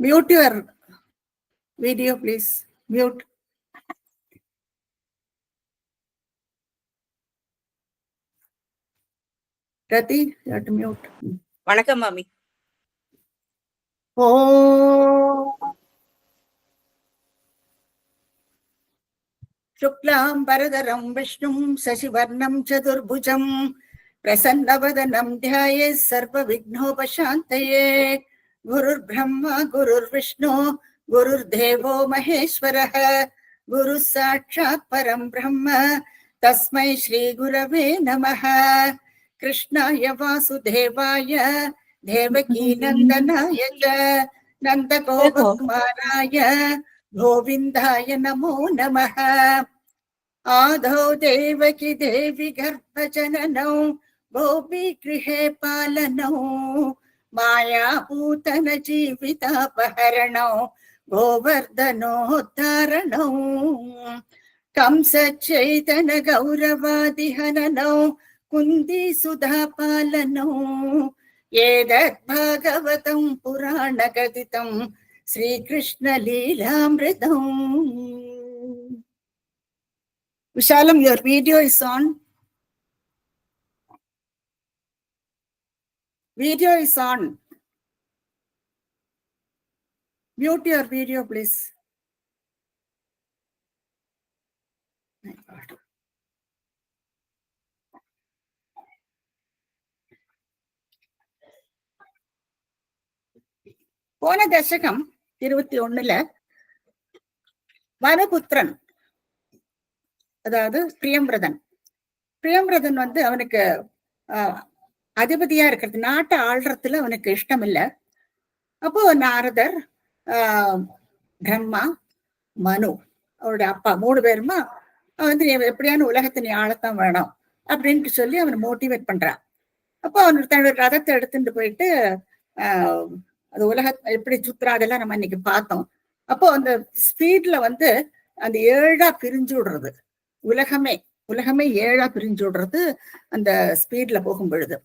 Mute your video, please. Mute. Rati, you have to mute. வணக்கம் மாமி. शुक्लां वरदरं विष्णुं शशिवर्णं चतुर्भुजं प्रसन्नवदनं ध्यायेत् सर्वविघ्नोपशान्तये। गुरुर्ब्रह्मा गुरुर्विष्णु गुरुर्देवो महेश्वरः गुरुः साक्षात् परं ब्रह्म तस्मै श्रीगुरवे नमः। कृष्णाय वासुदेवाय देवकी नन्दनाय च नन्दगोपकुमाराय गोविन्दाय नमो नमः। आदौ देवकी देवी गर्भजननौ गोपीगृहे पालनौ मायापूतन जीवितापहरणौ गोवर्धनोद्धारणौ कंसचैतन गौरवादिहननौ कुन्तीसुधापालनौ एतद्भागवतं पुराणकथितं Shrikrishna लीलामृतम्. Vishalam, your video is on. Video is on. Mute your video, please. My God. போன தசகம் 21ல வனபுத்திரன், அதாவது பிரியம்பிரதன் வந்து அவனுக்கு அதிபதியா இருக்கிறது, நாட்டை ஆள்றதுல அவனுக்கு இஷ்டம் இல்லை. அப்போ நாரதர், பிரம்மா, மனு, அவருடைய அப்பா 3 பேருமா வந்து எப்படியான உலகத்தை நீ ஆளத்தான் வேணும் அப்படின்ட்டு சொல்லி அவனை மோட்டிவேட் பண்றான். அப்போ அவன் தன்னுடைய ரதத்தை எடுத்துட்டு போயிட்டு அது உலகத்தை எப்படி சுத்துறா அதெல்லாம் நம்ம இன்னைக்கு பார்த்தோம். அப்போ அந்த ஸ்பீட்ல வந்து அந்த 7ஆ பிரிஞ்சு விடுறது, உலகமே 7ஆ பிரிஞ்சு விடுறது அந்த ஸ்பீட்ல போகும் பொழுது.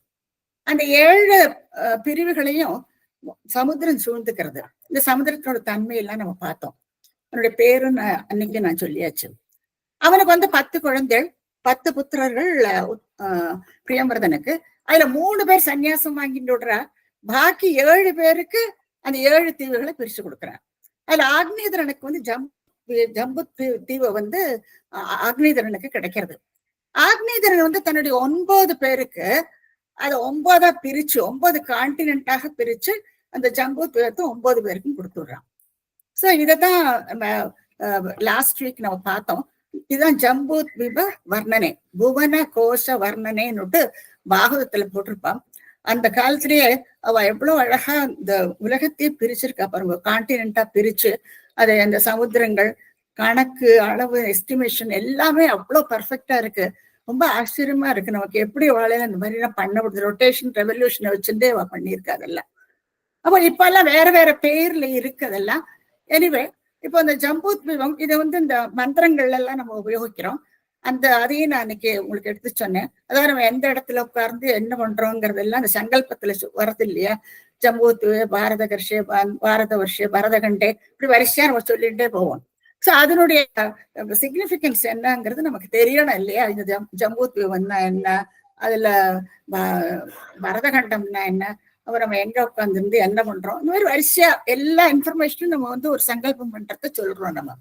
அந்த 7 பிரிவுகளையும் சமுத்திரம் சூழ்ந்துக்கிறது. இந்த சமுத்திரத்தோட தன்மையெல்லாம் நம்ம பார்த்தோம். அவனுடைய பேரும் அன்னைக்கு நான் சொல்லியாச்சு. அவனுக்கு வந்து 10 குழந்தைகள், 10 புத்திரர்கள் பிரியம்பிரதனுக்கு. அதுல 3 பேர் சன்னியாசம் வாங்கிட்டு விடுறா. பாக்கி 7 பேருக்கு அந்த 7 தீவுகளை பிரிச்சு கொடுக்குறான். அதுல ஆக்னேதரனுக்கு வந்து ஜம்பு தீவு வந்து ஆக்னேதரனுக்கு கிடைக்கிறது. ஆக்னேதரன் வந்து தன்னுடைய 9 பேருக்கு அதை 9ஆ பிரிச்சு 9 கான்டினென்ட்டாக பிரிச்சு அந்த ஜம்பு தீவத்தை 9 பேருக்கும் கொடுத்துடுறான். சோ இதைதான் நம்ம லாஸ்ட் வீக் நம்ம பார்த்தோம். இதுதான் ஜம்பு தீப வர்ணனை, புவன கோஷ வர்ணனைன்னுட்டு பாகவதத்துல போட்டிருப்பான். அந்த காலத்திலேயே அவ எவ்வளவு அழகா இந்த உலகத்தையே பிரிச்சிருக்கா பாருங்க, கான்டினென்ட்டா பிரிச்சு அதை அந்த சமுத்திரங்கள் கணக்கு அளவு எஸ்டிமேஷன் எல்லாமே அவ்வளவு பர்ஃபெக்டா இருக்கு. ரொம்ப ஆச்சரியமா இருக்கு. நமக்கு எப்படி வாழையில இந்த மாதிரி எல்லாம் பண்ண முடியுது, ரொட்டேஷன் ரெவல்யூஷனை வச்சுட்டே அவ பண்ணியிருக்கா அதெல்லாம். அப்போ இப்ப எல்லாம் வேற வேற பேர்ல இருக்கு அதெல்லாம். எனிவே இப்போ இந்த ஜம்பு தீபம் இதை வந்து இந்த மந்திரங்கள்ல எல்லாம் நம்ம உபயோகிக்கிறோம். அதையும் நான் இன்னைக்கு உங்களுக்கு எடுத்து சொன்னேன். அதாவது நம்ம எந்த இடத்துல உட்கார்ந்து என்ன பண்றோங்கிறதெல்லாம் அந்த சங்கல்பத்துல வரது இல்லையா. ஜம்பூத்து, பாரத கர்ஷே, பாரத வருஷே, பரதகண்டே, இப்படி வரிசையா நம்ம சொல்லிட்டே போவோம். சோ அதனுடைய சிக்னிபிகன்ஸ் என்னங்கிறது நமக்கு தெரியணும் இல்லையா. இந்த ஜம்பூத்வீபம்னா என்ன, அதுல பரதகண்டம்னா என்ன, அப்புறம் நம்ம எங்க உட்காந்துருந்து என்ன பண்றோம், இந்த மாதிரி வரிசையா எல்லா இன்ஃபர்மேஷனும் நம்ம வந்து ஒரு சங்கல்பம் பண்றத சொல்றோம் நம்ம.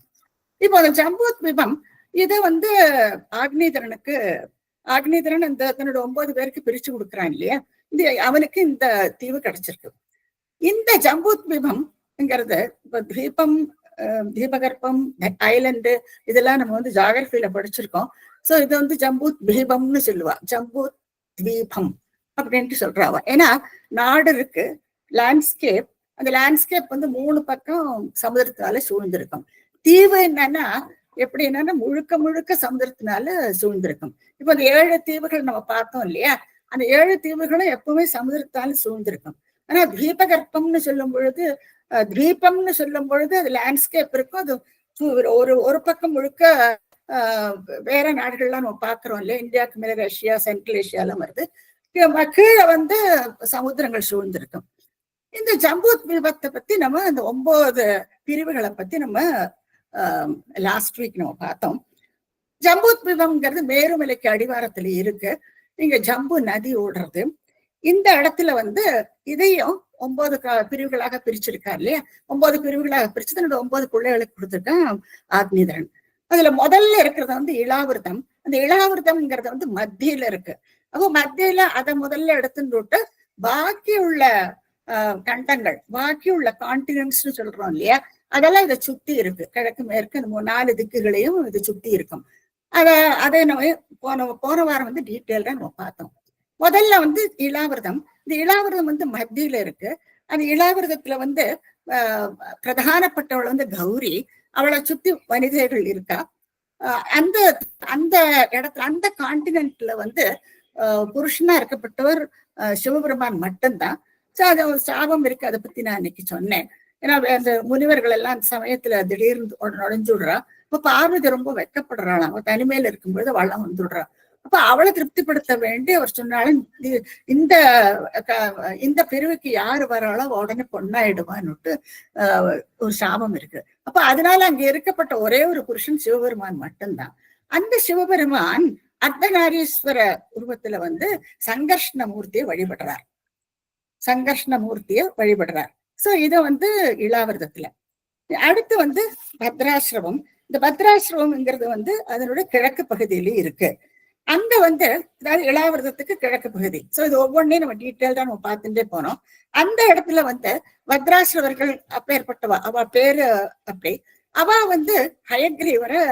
இப்போ அந்த ஜம்பூத்வீபம் இதை வந்து ஆக்னேதரன் இந்த தன்னோட 9 பேருக்கு பிரிச்சு கொடுக்குறான் இல்லையா. அவனுக்கு இந்த தீவு கிடைச்சிருக்கு. இந்த ஜம்பூத்வீபம்ங்கிறது இப்ப தீபகற்பம், ஐலண்டு இதெல்லாம் நம்ம வந்து ஜாகிரபியில படிச்சிருக்கோம். சோ இது வந்து ஜம்பூத் தீபம்னு சொல்லுவா, ஜம்பூத் தீபம் அப்படின்ட்டு சொல்றாவ. ஏன்னா நாடு இருக்கு, லேண்ட்ஸ்கேப், அந்த லேண்ட்ஸ்கேப் வந்து 3 பக்கம் சமுதிரத்தினால சூழ்ந்திருக்கும். தீவு என்னன்னா எப்படி என்னன்னா முழுக்க சமுதிரத்தினால சூழ்ந்திருக்கும். இப்போ அந்த 7 தீவுகள் நம்ம பார்த்தோம் இல்லையா, அந்த 7 தீவுகளும் எப்பவுமே சமுதிரத்தால சூழ்ந்திருக்கும். ஆனா தீபகற்பம்னு சொல்லும் பொழுது அது லேண்ட்ஸ்கேப் இருக்கும். அது ஒரு பக்கம் முழுக்க வேற நாடுகள்லாம் நம்ம பாக்குறோம் இல்லையா. இந்தியாவுக்கு மேல ரஷ்யா, சென்ட்ரல் ஏஷியாலாம் வருது. கீழே வந்து சமுத்திரங்கள் சூழ்ந்திருக்கும். இந்த ஜம்பூத்வீபத்தை பத்தி நம்ம அந்த 9 பிரிவுகளை பத்தி நம்ம லாஸ்ட் வீக் நம்ம பார்த்தோம். ஜம்பூத்வீபம்ங்கிறது மேருமலைக்கு அடிவாரத்துல இருக்கு. இங்க ஜம்பு நதி ஓடுறது. இந்த இடத்துல வந்து இதையும் 9 பிரிவுகளாக பிரிச்சிருக்காரு இல்லையா? 9 பிரிவுகளாக பிரிச்சு தன்னோட 9 பிள்ளைகளுக்கு கொடுத்துருக்கான் ஆக்னிதரன். அதுல முதல்ல இருக்கிறது வந்து இளாவிரதம். அந்த இளாவிரதம்ங்கிறது வந்து மத்தியில இருக்கு. அப்போ மத்தியில அதை முதல்ல எடுத்துட்டு பாக்கி உள்ள கண்டங்கள், பாக்கி உள்ள கான்டினென்ட்ஸ்னு சொல்றோம் இல்லையா, அதெல்லாம் இதை சுத்தி இருக்கு. கிழக்கு மேற்கு 4 திக்குகளையும் இது சுத்தி இருக்கும். அதை நம்ம போன வாரம் வந்து டீட்டெயில்டா நம்ம பார்த்தோம். முதல்ல வந்து இளாவிரதம். இந்த இளாவிரதம் வந்து மத்தியில இருக்கு. அந்த இளாவிரதத்துல வந்து பிரதானப்பட்டவள் வந்து கௌரி, அவளை சுத்தி வனிதைகள் இருக்கா. அந்த அந்த இடத்துல அந்த கான்டினென்ட்ல வந்து புருஷனா இருக்கப்பட்டவர் சிவபெருமான் மட்டும்தான். அது சாபம் இருக்கு, அதை பத்தி நான் இன்னைக்கு சொன்னேன். ஏன்னா அந்த முனிவர்கள் எல்லாம் அந்த சமயத்துல திடீர்னு நுழைஞ்சு விடுறா. இப்ப பார்வதி ரொம்ப வெக்கப்படுறாளாம். அவ தனிமையில இருக்கும்போது வள்ளம் வந்துடுறா. அப்ப அவளை திருப்திப்படுத்த வேண்டி அவர் சொன்னாலும் இந்த இந்த பிரிவுக்கு யாரு வராளோ உடனே பொண்ணாயிடுவான்னுட்டு ஒரு சாபம் இருக்கு. அப்ப அதனால அங்க இருக்கப்பட்ட ஒரே ஒரு புருஷன் சிவபெருமான் மட்டும்தான். அந்த சிவபெருமான் அர்த்தநாரீஸ்வர உருவத்துல வந்து சங்கர்ஷ்ண மூர்த்தியை வழிபடுறார். சங்கர்ஷ்ண மூர்த்தியை வழிபடுறார். சோ இத வந்து இளாவிரதத்துல. அடுத்து வந்து பத்ராசிரமம். இந்த பத்ராசிரமம்ங்கிறது வந்து அதனுடைய கிழக்கு பகுதியில இருக்கு. அங்க வந்து அதாவது இளாவிரதத்துக்கு கிழக்கு பகுதி. சோ இது ஒவ்வொன்றையும் நம்ம டீட்டெயில்டா நம்ம பார்த்துட்டே போனோம். அந்த இடத்துல வந்து பத்ராசிரவர்கள் அப்பேற்பட்டவா, அவ பேரு அப்படி. அவ வந்து ஹயக்ரீவரை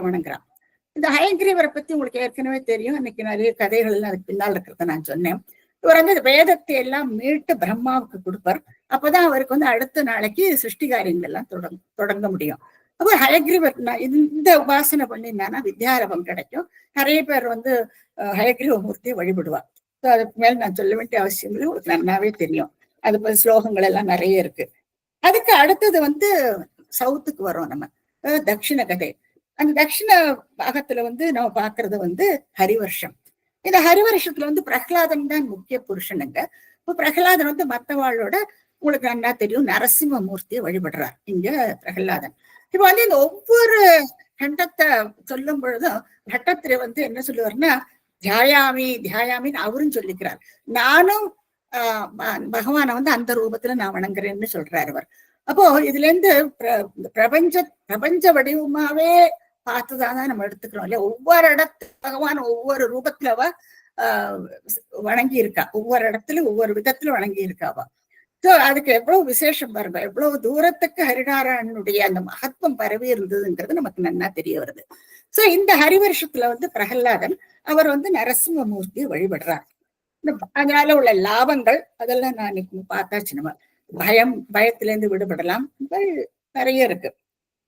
வணங்குறான். இந்த ஹயக்ரீவரை பத்தி உங்களுக்கு ஏற்கனவே தெரியும். இன்னைக்கு நிறைய கதைகள் எல்லாம் அதுக்கு பின்னால் இருக்கிறத நான் சொன்னேன். இவர் வந்து வேதத்தை எல்லாம் மீட்டு பிரம்மாவுக்கு கொடுப்பார். அப்பதான் அவருக்கு வந்து அடுத்த நாளைக்கு சிருஷ்டி காரியங்கள் எல்லாம் தொடங்க முடியும். அப்போ ஹயக்ரீவர் இந்த உபாசனை பண்ணியிருந்தானா வித்யாரபம் கிடைக்கும். நிறைய பேர் வந்து ஹயக்ரீவ மூர்த்தியை வழிபடுவார். அதுக்கு மேல நான் சொல்ல வேண்டிய அவசியம் இல்லை, உங்களுக்கு நல்லாவே தெரியும். அது போல ஸ்லோகங்கள் எல்லாம் நிறைய இருக்கு. அதுக்கு அடுத்தது வந்து சவுத்துக்கு வரோம் நம்ம, தட்சிண கதை. அந்த தட்சிண பாகத்துல வந்து நம்ம பாக்குறது வந்து ஹரிவர்ஷம். இந்த ஹரிவர்ஷத்துல வந்து பிரகலாதன் தான் முக்கிய புருஷனுங்க. இப்போ பிரகலாதன் வந்து மத்தவாளோட உங்களுக்கு நல்லா தெரியும் நரசிம்ம மூர்த்தியை வழிபடுறார் இங்க பிரகலாதன். இப்ப வந்து இந்த ஒவ்வொரு கண்டத்தை சொல்லும் பொழுதும் கட்டத்தில வந்து என்ன சொல்லுவாருன்னா தியாயாமின்னு அவரும் சொல்லிக்கிறார். நானும் பகவானை வந்து அந்த ரூபத்துல நான் வணங்குறேன்னு சொல்றாரு அவர். அப்போ இதுல இருந்து பிரபஞ்ச வடிவமாவே பார்த்துதான் நம்ம எடுத்துக்கிறோம் இல்லையா. ஒவ்வொரு இடத்துல பகவான் ஒவ்வொரு ரூபத்துல அவ வணங்கி இருக்கா, ஒவ்வொரு இடத்துல ஒவ்வொரு விதத்துல வணங்கி இருக்காவா. சோ அதுக்கு எவ்வளவு விசேஷம் பாருங்க, எவ்வளவு தூரத்துக்கு ஹரிநாராயணனுடைய அந்த மகத்துவம் பரவி இருந்ததுங்கிறது நமக்கு நன்னா தெரிய வருது. சோ இந்த ஹரிவர்ஷத்துல வந்து பிரகலாதன் அவர் வந்து நரசிம்மமூர்த்தியை வழிபடுறார். அதனால உள்ள லாபங்கள் அதெல்லாம் நான் இன்னைக்கு பார்த்தாச்சு. நம்ம பயத்துல இருந்து விடுபடலாம், நிறைய இருக்கு.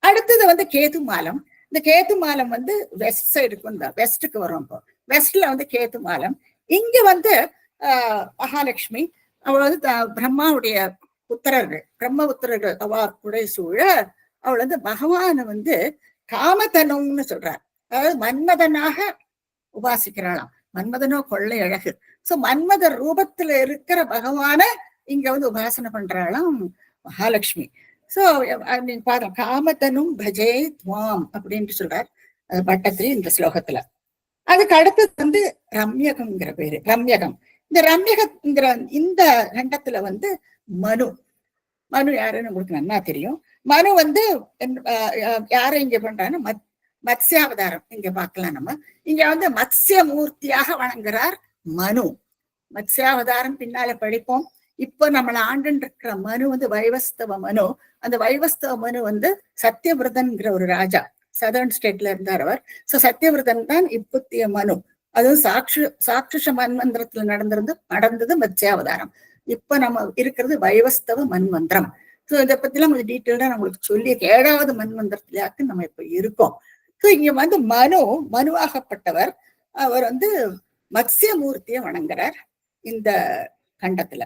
அடுத்தது வந்து கேது மாலம். இந்த கேது மாலம் வந்து வெஸ்ட் சைடுக்கு வெஸ்டுக்கு வரும். இப்போ வெஸ்ட்ல வந்து கேது மாலம். இங்க வந்து மகாலட்சுமி அவள் வந்து பிரம்மாவுடைய புத்திரர்கள், பிரம்ம புத்திரர்கள் அவளுடைய சூழ அவள் வந்து பகவான வந்து காமதனம்னு சொல்றார். அதாவது மன்மதனாக உபாசிக்கிறாளாம். மன்மதனோ கொள்ளை அழகு. சோ மன்மத ரூபத்துல இருக்கிற பகவான இங்க வந்து உபாசனை பண்றாளாம் மகாலட்சுமி. சோ நீங்க பாருங்க, காமதனும் பஜே துவாம் அப்படின்னு சொல்றார் பட்டத்திரி இந்த ஸ்லோகத்துல. அதுக்கு அடுத்தது வந்து ரம்யகம்ங்கிற பேரு. ரம்யகம். இந்த ரம்யகங்கிற இந்த கண்டத்துல வந்து மனு யாருன்னு உங்களுக்கு நல்லா தெரியும். மனு வந்து யாரை இங்க பண்றான்னு மத்ஸ்யாவதாரம் இங்க பார்க்கலாம். நம்ம இங்க வந்து மத்ஸ்ய மூர்த்தியாக வணங்குறார் மனு. மத்ஸ்யாவதாரம் பின்னால படிப்போம். இப்போ நம்மளை ஆண்டு இருக்கிற மனு வந்து வைவஸ்தவ மனு. அந்த வைவஸ்தவ மனு வந்து சத்தியவிரதன்கிற ஒரு ராஜா, சதர்ன் ஸ்டேட்ல இருந்தார் அவர். சோ சத்தியவிரதன் தான் இப்பத்திய மனு. அதுவும் சாட்சுஷ மன்மந்திரத்துல நடந்தது மத்ஸ்யாவதாரம். இப்ப நம்ம இருக்கிறது வைவஸ்தவ மன்மந்திரம். சோ இதை பத்தி எல்லாம் கொஞ்சம் டீட்டெயில்டா நம்மளுக்கு சொல்லி 7வது மன்மந்திரத்திலாக்கு நம்ம இப்ப இருக்கோம். சோ இங்க வந்து மனுவாகப்பட்டவர் அவர் வந்து மத்ஸ்ய மூர்த்தியை வணங்குறார் இந்த கண்டத்துல.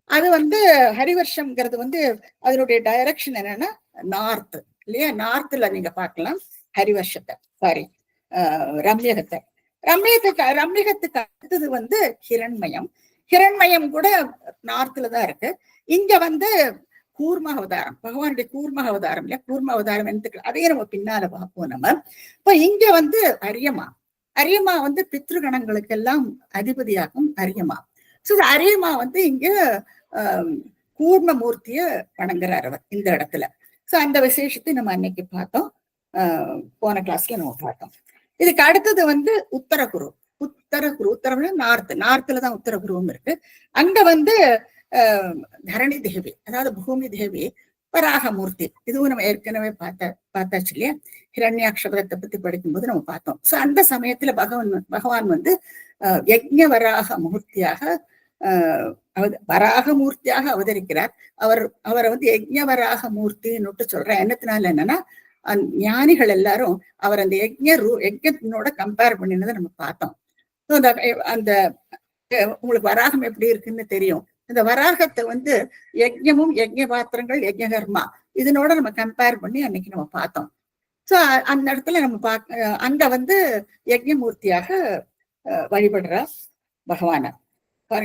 அது வந்து ஹரிவர்ஷம்ங்கிறது வந்து அதனுடைய டைரக்ஷன் என்னன்னா நார்த் இல்லையா. நார்த்ல நீங்க பார்க்கலாம் ஹரிவர்ஷத்தை, சாரி ரம்யகத்தை. ரம்யகத்துக்கு அடுத்தது வந்து ஹிரண்மயம். ஹிரண்மயம் கூட நார்த்ல தான் இருக்கு. இங்க வந்து கூர்ம அவதாரம், பகவானுடைய கூர்ம அவதாரம் இல்ல, கூர்ம அவதாரம் என்று அதையே நம்ம பின்னால பார்ப்போம் நம்ம. இப்ப இங்க வந்து அரியமா, அரியமா வந்து பித்ருகணங்களுக்கு எல்லாம் அதிபதியாகும் அரியமா. சோ அரியமா வந்து இங்க கூர்ம மூர்த்திய வணங்குறார் அவர் இந்த இடத்துல. சோ அந்த விசேஷத்தை நம்ம அன்னைக்கு பார்த்தோம், போன கிளாஸ்ல நம்ம பார்த்தோம். இதுக்கு அடுத்தது வந்து உத்தரகுரு. உத்தரகுரு, உத்தரவு நார்த்ல தான் உத்தரகுருவும் இருக்கு. அங்க வந்து தரணி தேவி, அதாவது பூமி தேவி வராகமூர்த்தி. இதுவும் நம்ம ஏற்கனவே பார்த்தாச்சு இல்லையா, ஹிரண்யாக்ஷபதத்தை பத்தி படிக்கும்போது நம்ம பார்த்தோம். சோ அந்த சமயத்துல பகவான் வந்து யஜ்ஞ வராக மூர்த்தியாக வராகமூர்த்தியாக அவதரிக்கிறார். அவரை வந்து யஜ்ஞ வராக மூர்த்தின்னு சொல்றேன். என்னத்தினால என்னன்னா, ஞானிகள் எல்லாரும் அவர் அந்த யஜ்ஞத்தினோட கம்பேர் பண்ணினதை நம்ம பார்த்தோம். அந்த உங்களுக்கு வராகம் எப்படி இருக்குன்னு தெரியும். இந்த வராகத்தை வந்து யஜ்ஞமும் யஜ்ஞ பாத்திரங்கள் யஜ்ஞகர்மா இதனோட நம்ம கம்பேர் பண்ணி அன்னைக்கு நம்ம பார்த்தோம். சோ அந்த இடத்துல நம்ம அங்க வந்து யஜ்ஞமூர்த்தியாக வழிபடுற பகவான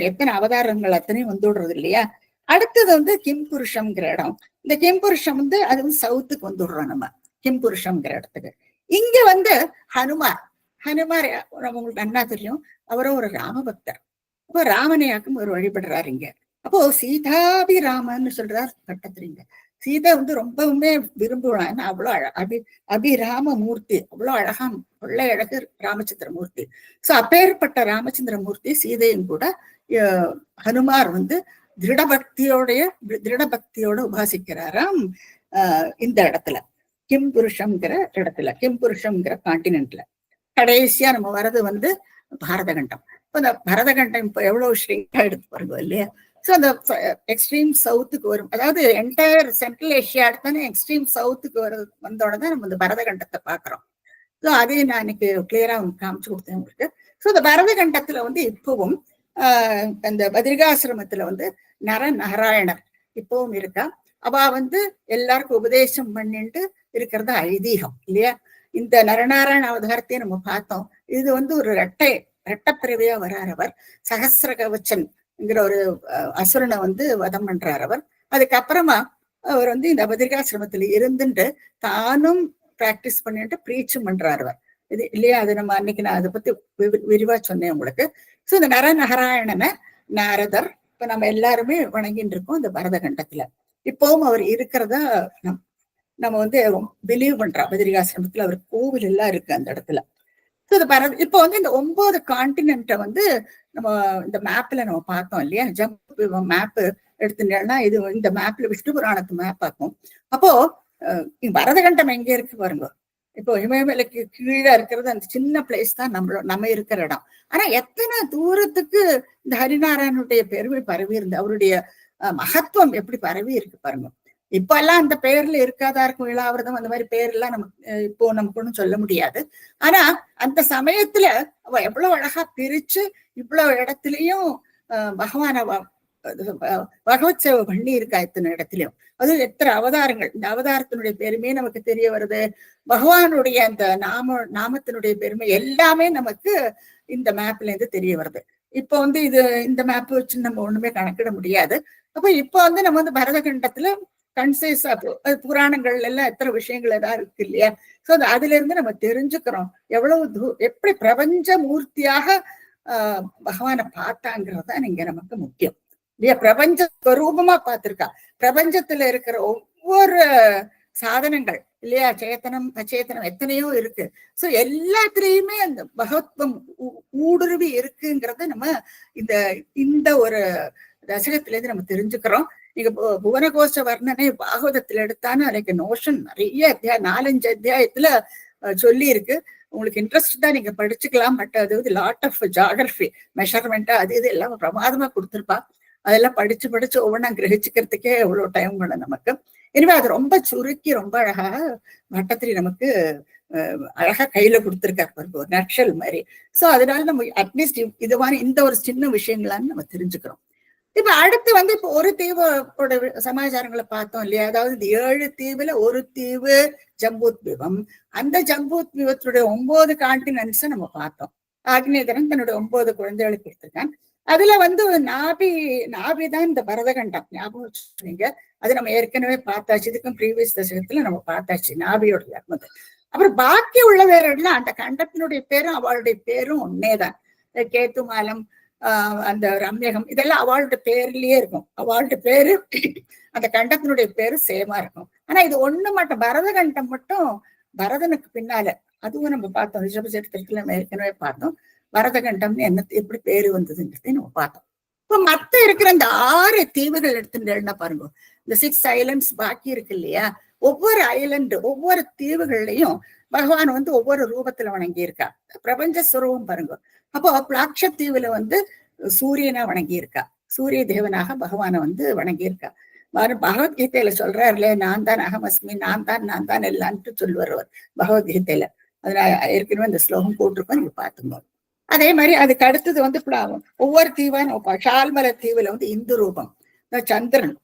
எத்தனை அவதாரங்கள் அத்தனையும் வந்துடுறது இல்லையா. அடுத்தது வந்து கிம்புருஷம்ங்கிற இடம். இந்த கிம்புருஷம் வந்து அது வந்து சவுத்துக்கு வந்துடுறோம் நம்ம கிம்புருஷம்ங்கிற இடத்துக்கு. இங்க வந்து ஹனுமார் உங்களுக்கு நன்னா தெரியும், அவரும் ஒரு ராமபக்தர். அப்போ ராமனையாக்கும் ஒரு வழிபடுறாரு இங்க. அப்போ சீதாபிராமன்னு சொல்றார் கட்டத்திரிங்க. சீதை வந்து ரொம்பவுமே விரும்புவான், அவ்வளவு அபிராம மூர்த்தி, அவ்வளவு அழகா கொள்ளை அழகு ராமச்சந்திர மூர்த்தி. சோ அப்பேற்பட்ட ராமச்சந்திர மூர்த்தி சீதையும் கூட ஹனுமார் வந்து திருடபக்தியோட உபாசிக்கிறாராம் இந்த இடத்துல, கிம்புருஷம்ங்கிற இடத்துல, கிம்புருஷம்ங்கிற காண்டினென்ட்ல. கடைசியா நம்ம வர்றது வந்து பாரதகண்டம். இப்போ இந்த பரதகண்டம் இப்போ எவ்வளவு ஸ்ட்ரிங்கா எடுத்து பாருங்க இல்லையா. ஸோ அந்த எக்ஸ்ட்ரீம் சவுத்துக்கு வரும், அதாவது என்டையர் சென்ட்ரல் ஏஷியா எடுத்தானே எக்ஸ்ட்ரீம் சவுத்துக்கு வந்தோட தான் நம்ம இந்த பரதகண்டத்தை பாக்குறோம். ஸோ அதையும் நான் இன்னைக்கு கிளியரா காமிச்சு கொடுத்தேன் உங்களுக்கு. ஸோ இந்த பரதகண்டத்துல வந்து இப்பவும் அந்த பத்ரிகாசிரமத்துல வந்து நரநாராயணர் இப்பவும் இருக்கா. அவ வந்து எல்லாருக்கும் உபதேசம் பண்ணிட்டு இருக்கிறது ஐதீகம் இல்லையா. இந்த நரநாராயண அவதாரத்தையும் நம்ம பார்த்தோம். இது வந்து ஒரு ரெட்டப்பிறவையா வர்றார் அவர். சகசிர கவச்சன்ங்கிற ஒரு அசுரனை வந்து வதம் பண்றார் அவர். அதுக்கப்புறமா அவர் வந்து இந்த பத்ரிகாசிரமத்துல இருந்துட்டு தானும் பிராக்டிஸ் பண்ணிட்டு ப்ரீச்சும் பண்றார் அவர் இது இல்லையா. அது நம்ம அன்னைக்கு நான் அதை பத்தி விரிவா சொன்னேன் உங்களுக்கு. ஸோ இந்த நரநாராயணனை நாரதர் இப்ப நம்ம எல்லாருமே வணங்கிட்டு இருக்கோம் இந்த பரதகண்டத்துல. இப்பவும் அவர் இருக்கிறதா நம்ம வந்து பிலீவ் பண்றோம். பத்ரிகாசிரமத்துல அவர் கோவில் எல்லாம் இருக்கு அந்த இடத்துல. இப்போ வந்து இந்த 9 கான்டினென்ட்டை வந்து நம்ம இந்த மேப்ல நம்ம பார்த்தோம் இல்லையா. ஜம்பு மேப் எடுத்துட்டோம்னா இது இந்த மேப்ல விஷ்ணு புராணத்து மேப் பார்ப்போம். அப்போ பரதகண்டம் எங்க இருக்கு பாருங்க. இப்போ இமயமலைக்கு கீழே இருக்கிறது அந்த சின்ன பிளேஸ் தான் நம்ம இருக்கிற இடம். ஆனா எத்தனை தூரத்துக்கு இந்த ஹரிநாராயணனுடைய பெருமை பரவி இருந்து, அவருடைய மகத்துவம் எப்படி பரவி இருக்கு பாருங்க. இப்ப எல்லாம் அந்த பேர்ல இருக்காதா இருக்கும், இளாவிரதம் அந்த மாதிரி பேர் எல்லாம் நமக்கு இப்போ நமக்கு ஒண்ணும் சொல்ல முடியாது. ஆனா அந்த சமயத்துல அவ எவ்வளவு அழகா பிரிச்சு இவ்வளவு இடத்துலயும் பகவான பகவத் சேவை பண்ணி இருக்கா இத்தனை இடத்துலயும். அது எத்தனை அவதாரங்கள், இந்த அவதாரத்தினுடைய பெருமை நமக்கு தெரிய வருது. பகவானுடைய அந்த நாமத்தினுடைய பெருமை எல்லாமே நமக்கு இந்த மேப்ல இருந்து தெரிய வருது. இப்போ வந்து இது இந்த மேப் வச்சு நம்ம ஒண்ணுமே கணக்கிட முடியாது. அப்ப இப்போ வந்து நம்ம வந்து பரதகண்டத்துல கன்சைஸா புராணங்கள் எல்லாம் எத்தனை விஷயங்கள் ஏதாவது இருக்கு இல்லையா. சோ அதுல இருந்து நம்ம தெரிஞ்சுக்கிறோம் எவ்வளவு எப்படி பிரபஞ்ச மூர்த்தியாக பகவானை பார்த்தாங்கிறது தான் இங்க நமக்கு முக்கியம் இல்லையா. பிரபஞ்ச ஸ்வரூபமா பார்த்திருக்கா. பிரபஞ்சத்துல இருக்கிற ஒவ்வொரு சாதனங்கள் இல்லையா, சேத்தனம் அச்சேத்தனம் எத்தனையோ இருக்கு. சோ எல்லாத்திலையுமே அந்த பகவத்வம் ஊடுருவி இருக்குங்கிறத நம்ம இந்த ஒரு தசகத்துல இருந்து நம்ம தெரிஞ்சுக்கிறோம். நீங்க புவனகோஷ வர்ணனை பாகவதத்துல எடுத்தாலும் அதுக்கு நோஷன் நிறைய 4-5 அத்தியாயத்துல சொல்லி இருக்கு. உங்களுக்கு இன்ட்ரெஸ்ட் தான் நீங்க படிச்சுக்கலாம். பட் அது வந்து லாட் ஆஃப் ஜியோகிராஃபி மெஷர்மெண்ட் அது இது எல்லாம் பிரமாதமா கொடுத்துருப்பா. அதெல்லாம் படிச்சு ஒவ்வொன்றா கிரகிச்சுக்கிறதுக்கே எவ்வளவு டைம் வேணும் நமக்கு. எனவே அது ரொம்ப சுருக்கி ரொம்ப அழகா வட்டத்திரி நமக்கு அழகா கையில கொடுத்துருக்காரு ஒரு நக்ஷல் மாதிரி. சோ அதனால நம்ம அட்லீஸ்ட் இது மாதிரி இந்த ஒரு சின்ன விஷயங்களான்னு நம்ம தெரிஞ்சுக்கிறோம். இப்ப அடுத்து வந்து இப்ப ஒரு தீவோட சமாச்சாரங்களை பார்த்தோம் இல்லையா. அதாவது இந்த 7 தீவுல ஒரு தீவு ஜம்பூத்வீபம். அந்த ஜம்பூத்வீபத்துடைய 9 கான்டினென்ட்ஸை நம்ம பார்த்தோம். ஆக்னேயதரன் தன்னுடைய 9 குழந்தைகளை கொடுத்திருக்கான். அதுல வந்து நாபி நாபிதான் இந்த பரதகண்டம், ஞாபகம் வச்சுக்கோங்க. அது நம்ம ஏற்கனவே பார்த்தாச்சு, இதுக்கும் ப்ரீவியஸ் தசகத்துல நம்ம பார்த்தாச்சு நாபியோட தர்மத்தை. அப்புறம் பாக்கி உள்ள வேற எல்லாம் அந்த கண்டத்தினுடைய பேரும் அவளுடைய பேரும் ஒன்னேதான். கேத்துமாலம், அந்த ரம்யகம், இதெல்லாம் அவளுடைய பேர்லயே இருக்கும். அவளுடைய பேரு அந்த கண்டத்தினுடைய பேரு சேமா இருக்கும். ஆனா இது ஒண்ணு மட்டும், பரதகண்டம் மட்டும் பரதனுக்கு பின்னால, அதுவும் நம்ம பார்த்தோம் ரிஷப சரித்திரத்துல நம்ம ஏற்கனவே பார்த்தோம். பரதகண்டம்னு என்ன எப்படி பேரு வந்ததுங்கிறத நம்ம பார்த்தோம். இப்ப மத்த இருக்கிற இந்த 6 தீவுகள் எடுத்துட்டு பாருங்க, இந்த 6 ஐலண்ட்ஸ் பாக்கி இருக்கு இல்லையா, ஒவ்வொரு ஐலண்டு ஒவ்வொரு தீவுகள்லயும் பகவான் வந்து ஒவ்வொரு ரூபத்துல வணங்கி இருக்கா. பிரபஞ்ச சுரூபம் பாருங்க. அப்போ பிளாக்ஷத்தீவுல வந்து சூரியனா வணங்கி இருக்கா, சூரிய தேவனாக பகவானை வந்து வணங்கி இருக்கா. பகவத்கீதையில சொல்றாருல, நான் தான் அகமஸ்மி, நான் தான் எல்லான்ட்டு சொல்லுவார் பகவத்கீதையில. அதனால ஏற்கனவே இந்த ஸ்லோகம் போட்டிருக்கோம், நீங்க பாத்துங்க. அதே மாதிரி அதுக்கு அடுத்தது வந்து ஒவ்வொரு தீவான ஷால்மல தீவுல வந்து இந்து ரூபம்,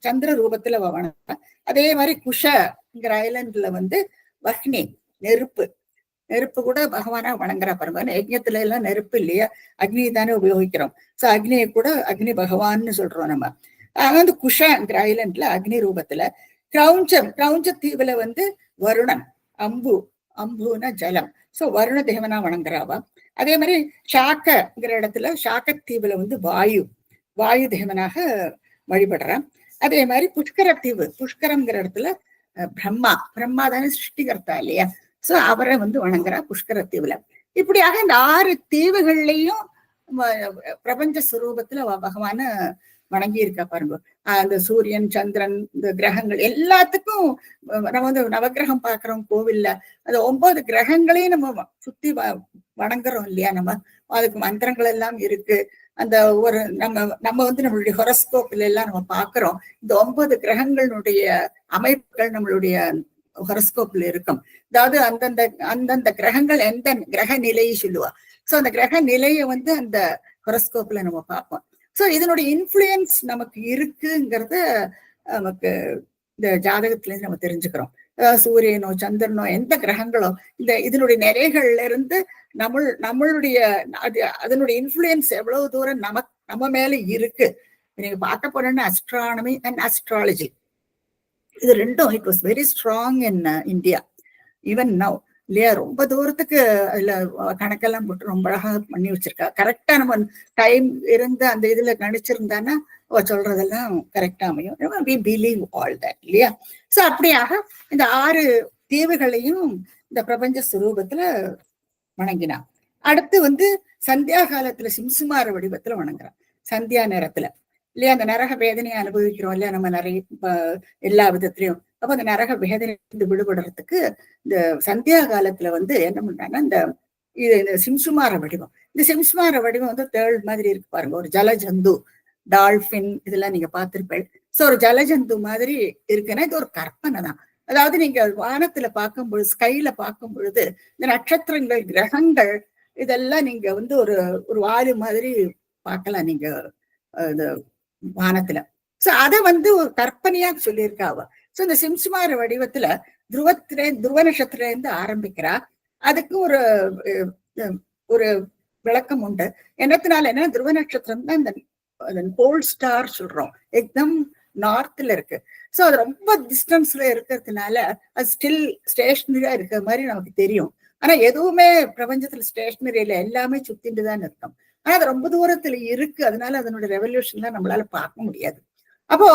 சந்திர ரூபத்துல வணங்க. அதே மாதிரி குஷங்கிற ஐலண்ட்ல வந்து வஹ்னி, நெருப்பு கூட பகவானா வணங்குறா பாருங்க. யஜ்ஞத்துல எல்லாம் நெருப்பு இல்லையா, அக்னி தானே உபயோகிக்கிறோம். சோ அக்னியை கூட அக்னி பகவான்னு சொல்றோம் நம்ம. வந்து குஷங்கிற ஐலண்ட்ல அக்னி ரூபத்துல, கிரௌஞ்ச தீவுல வந்து வருணன், அம்புனா ஜலம், சோ வருண தேவனா வணங்குறாவா. அதே மாதிரி ஷாக்கங்கிற இடத்துல, ஷாக்க தீவுல வந்து வாயு தேவனாக வழிபடுறான். அதே மாதிரி புஷ்கரம்ங்கிற இடத்துல பிரம்மா தானே சிருஷ்டிகர்த்தா இல்லையா, சோ அவரை வந்து வணங்குறா புஷ்கர தீவுல. இப்படியாக இந்த 6 தீவுகள்லையும் பிரபஞ்ச சுரூபத்துல பகவான வணங்கி இருக்கா பாருங்க. அந்த சூரியன், சந்திரன், இந்த கிரகங்கள் எல்லாத்துக்கும் நம்ம வந்து நவகிரகம் பாக்குறோம் கோவில்ல, அந்த 9 கிரகங்களையும் நம்ம சுத்தி வணங்குறோம் இல்லையா. நம்ம அதுக்கு மந்திரங்கள் எல்லாம் இருக்கு. அந்த ஒரு நம்ம வந்து நம்மளுடைய ஹொரஸ்கோப்ல எல்லாம் நம்ம பாக்குறோம். இந்த 9 கிரகங்களுடைய அமைப்புகள் நம்மளுடைய ஹொரஸ்கோப்ல இருக்கும். அதாவது அந்தந்த கிரகங்கள் எந்த கிரக நிலையை சொல்லுவா. சோ அந்த கிரக நிலையை வந்து அந்த ஹொரஸ்கோப்ல நம்ம பார்ப்போம். சோ இதனுடைய இன்ஃபுளுயன்ஸ் நமக்கு இருக்குங்கிறத நமக்கு இந்த ஜாதகத்துல இருந்து நம்ம தெரிஞ்சுக்கிறோம். சூரியனோ சந்திரனோ எந்த கிரகங்களோ இதனுடைய நிறைகள்ல இருந்து நம்மளுடைய அதனுடைய இன்ஃபுளுயன்ஸ் எவ்வளவு தூரம் நம்ம மேல இருக்கு. நீங்க பார்க்க போறேன்னா அஸ்ட்ரானமி அண்ட் அஸ்ட்ராலஜி, இது ரெண்டும் it was very strong in India even now இல்லையா. ரொம்ப தூரத்துக்கு அதுல கணக்கெல்லாம் போட்டு ரொம்ப அழகா பண்ணி வச்சிருக்கா. கரெக்டா நம்ம டைம் இருந்து அந்த இதுல கணிச்சிருந்தானா சொல்றதெல்லாம் கரெக்டா அமையும். we believe all that இல்லையா. சோ அப்படியாக இந்த 6 தீவுகளையும் இந்த பிரபஞ்ச சுரூபத்துல வணங்கினான். அடுத்து வந்து சந்தியா காலத்துல சிம்சுமார வடிவத்துல வணங்குறான், சந்தியா நேரத்துல இல்லையா. அந்த நரக வேதனையை அனுபவிக்கிறோம் இல்லையா நம்ம நிறைய எல்லா விதத்திலையும். அப்ப அந்த நரக வேதனை விடுபடுறதுக்கு இந்த சந்தியா காலத்துல வந்து என்ன பண்றாங்கன்னா இந்த சிம்சுமார வடிவம், இந்த சிம்சுமார வடிவம் வந்து தேள் மாதிரி இருக்கு பாருங்க. ஒரு ஜலஜந்து, டால்பின் இதெல்லாம் நீங்க பார்த்திருப்பேன். சோ ஒரு ஜலஜந்து மாதிரி இருக்குன்னா இது ஒரு கற்பனை தான். அதாவது நீங்க வானத்துல பார்க்கும் பொழுது, ஸ்கைல பார்க்கும் பொழுது இந்த நட்சத்திரங்கள், கிரகங்கள் இதெல்லாம் நீங்க வந்து ஒரு வாலு மாதிரி பார்க்கலாம் நீங்க இது வானத்துல. சோ அத வந்து ஒரு கற்பனையா சொல்லியிருக்கா அவ. சோ இந்த சிம்சுமார வடிவத்துல துருவ நட்சத்திர இருந்து ஆரம்பிக்கிறா. அதுக்கு ஒரு விளக்கம் உண்டு. என்னத்தினால என்ன, துருவ நட்சத்திரம் தான் இந்த போல் ஸ்டார் சொல்றோம், எக்தம் நார்த்ல இருக்கு. சோ அது ரொம்ப டிஸ்டன்ஸ்ல இருக்கிறதுனால அது ஸ்டில் ஸ்டேஷனரியா இருக்கிற மாதிரி நமக்கு தெரியும். ஆனா எதுவுமே பிரபஞ்சத்துல ஸ்டேஷனரியில எல்லாமே சுத்திட்டு தான் இருக்கும். ஆனா அது ரொம்ப தூரத்துல இருக்கு, அதனால அதனுடைய ரெவல்யூஷன்லாம் நம்மளால பார்க்க முடியாது. அப்போ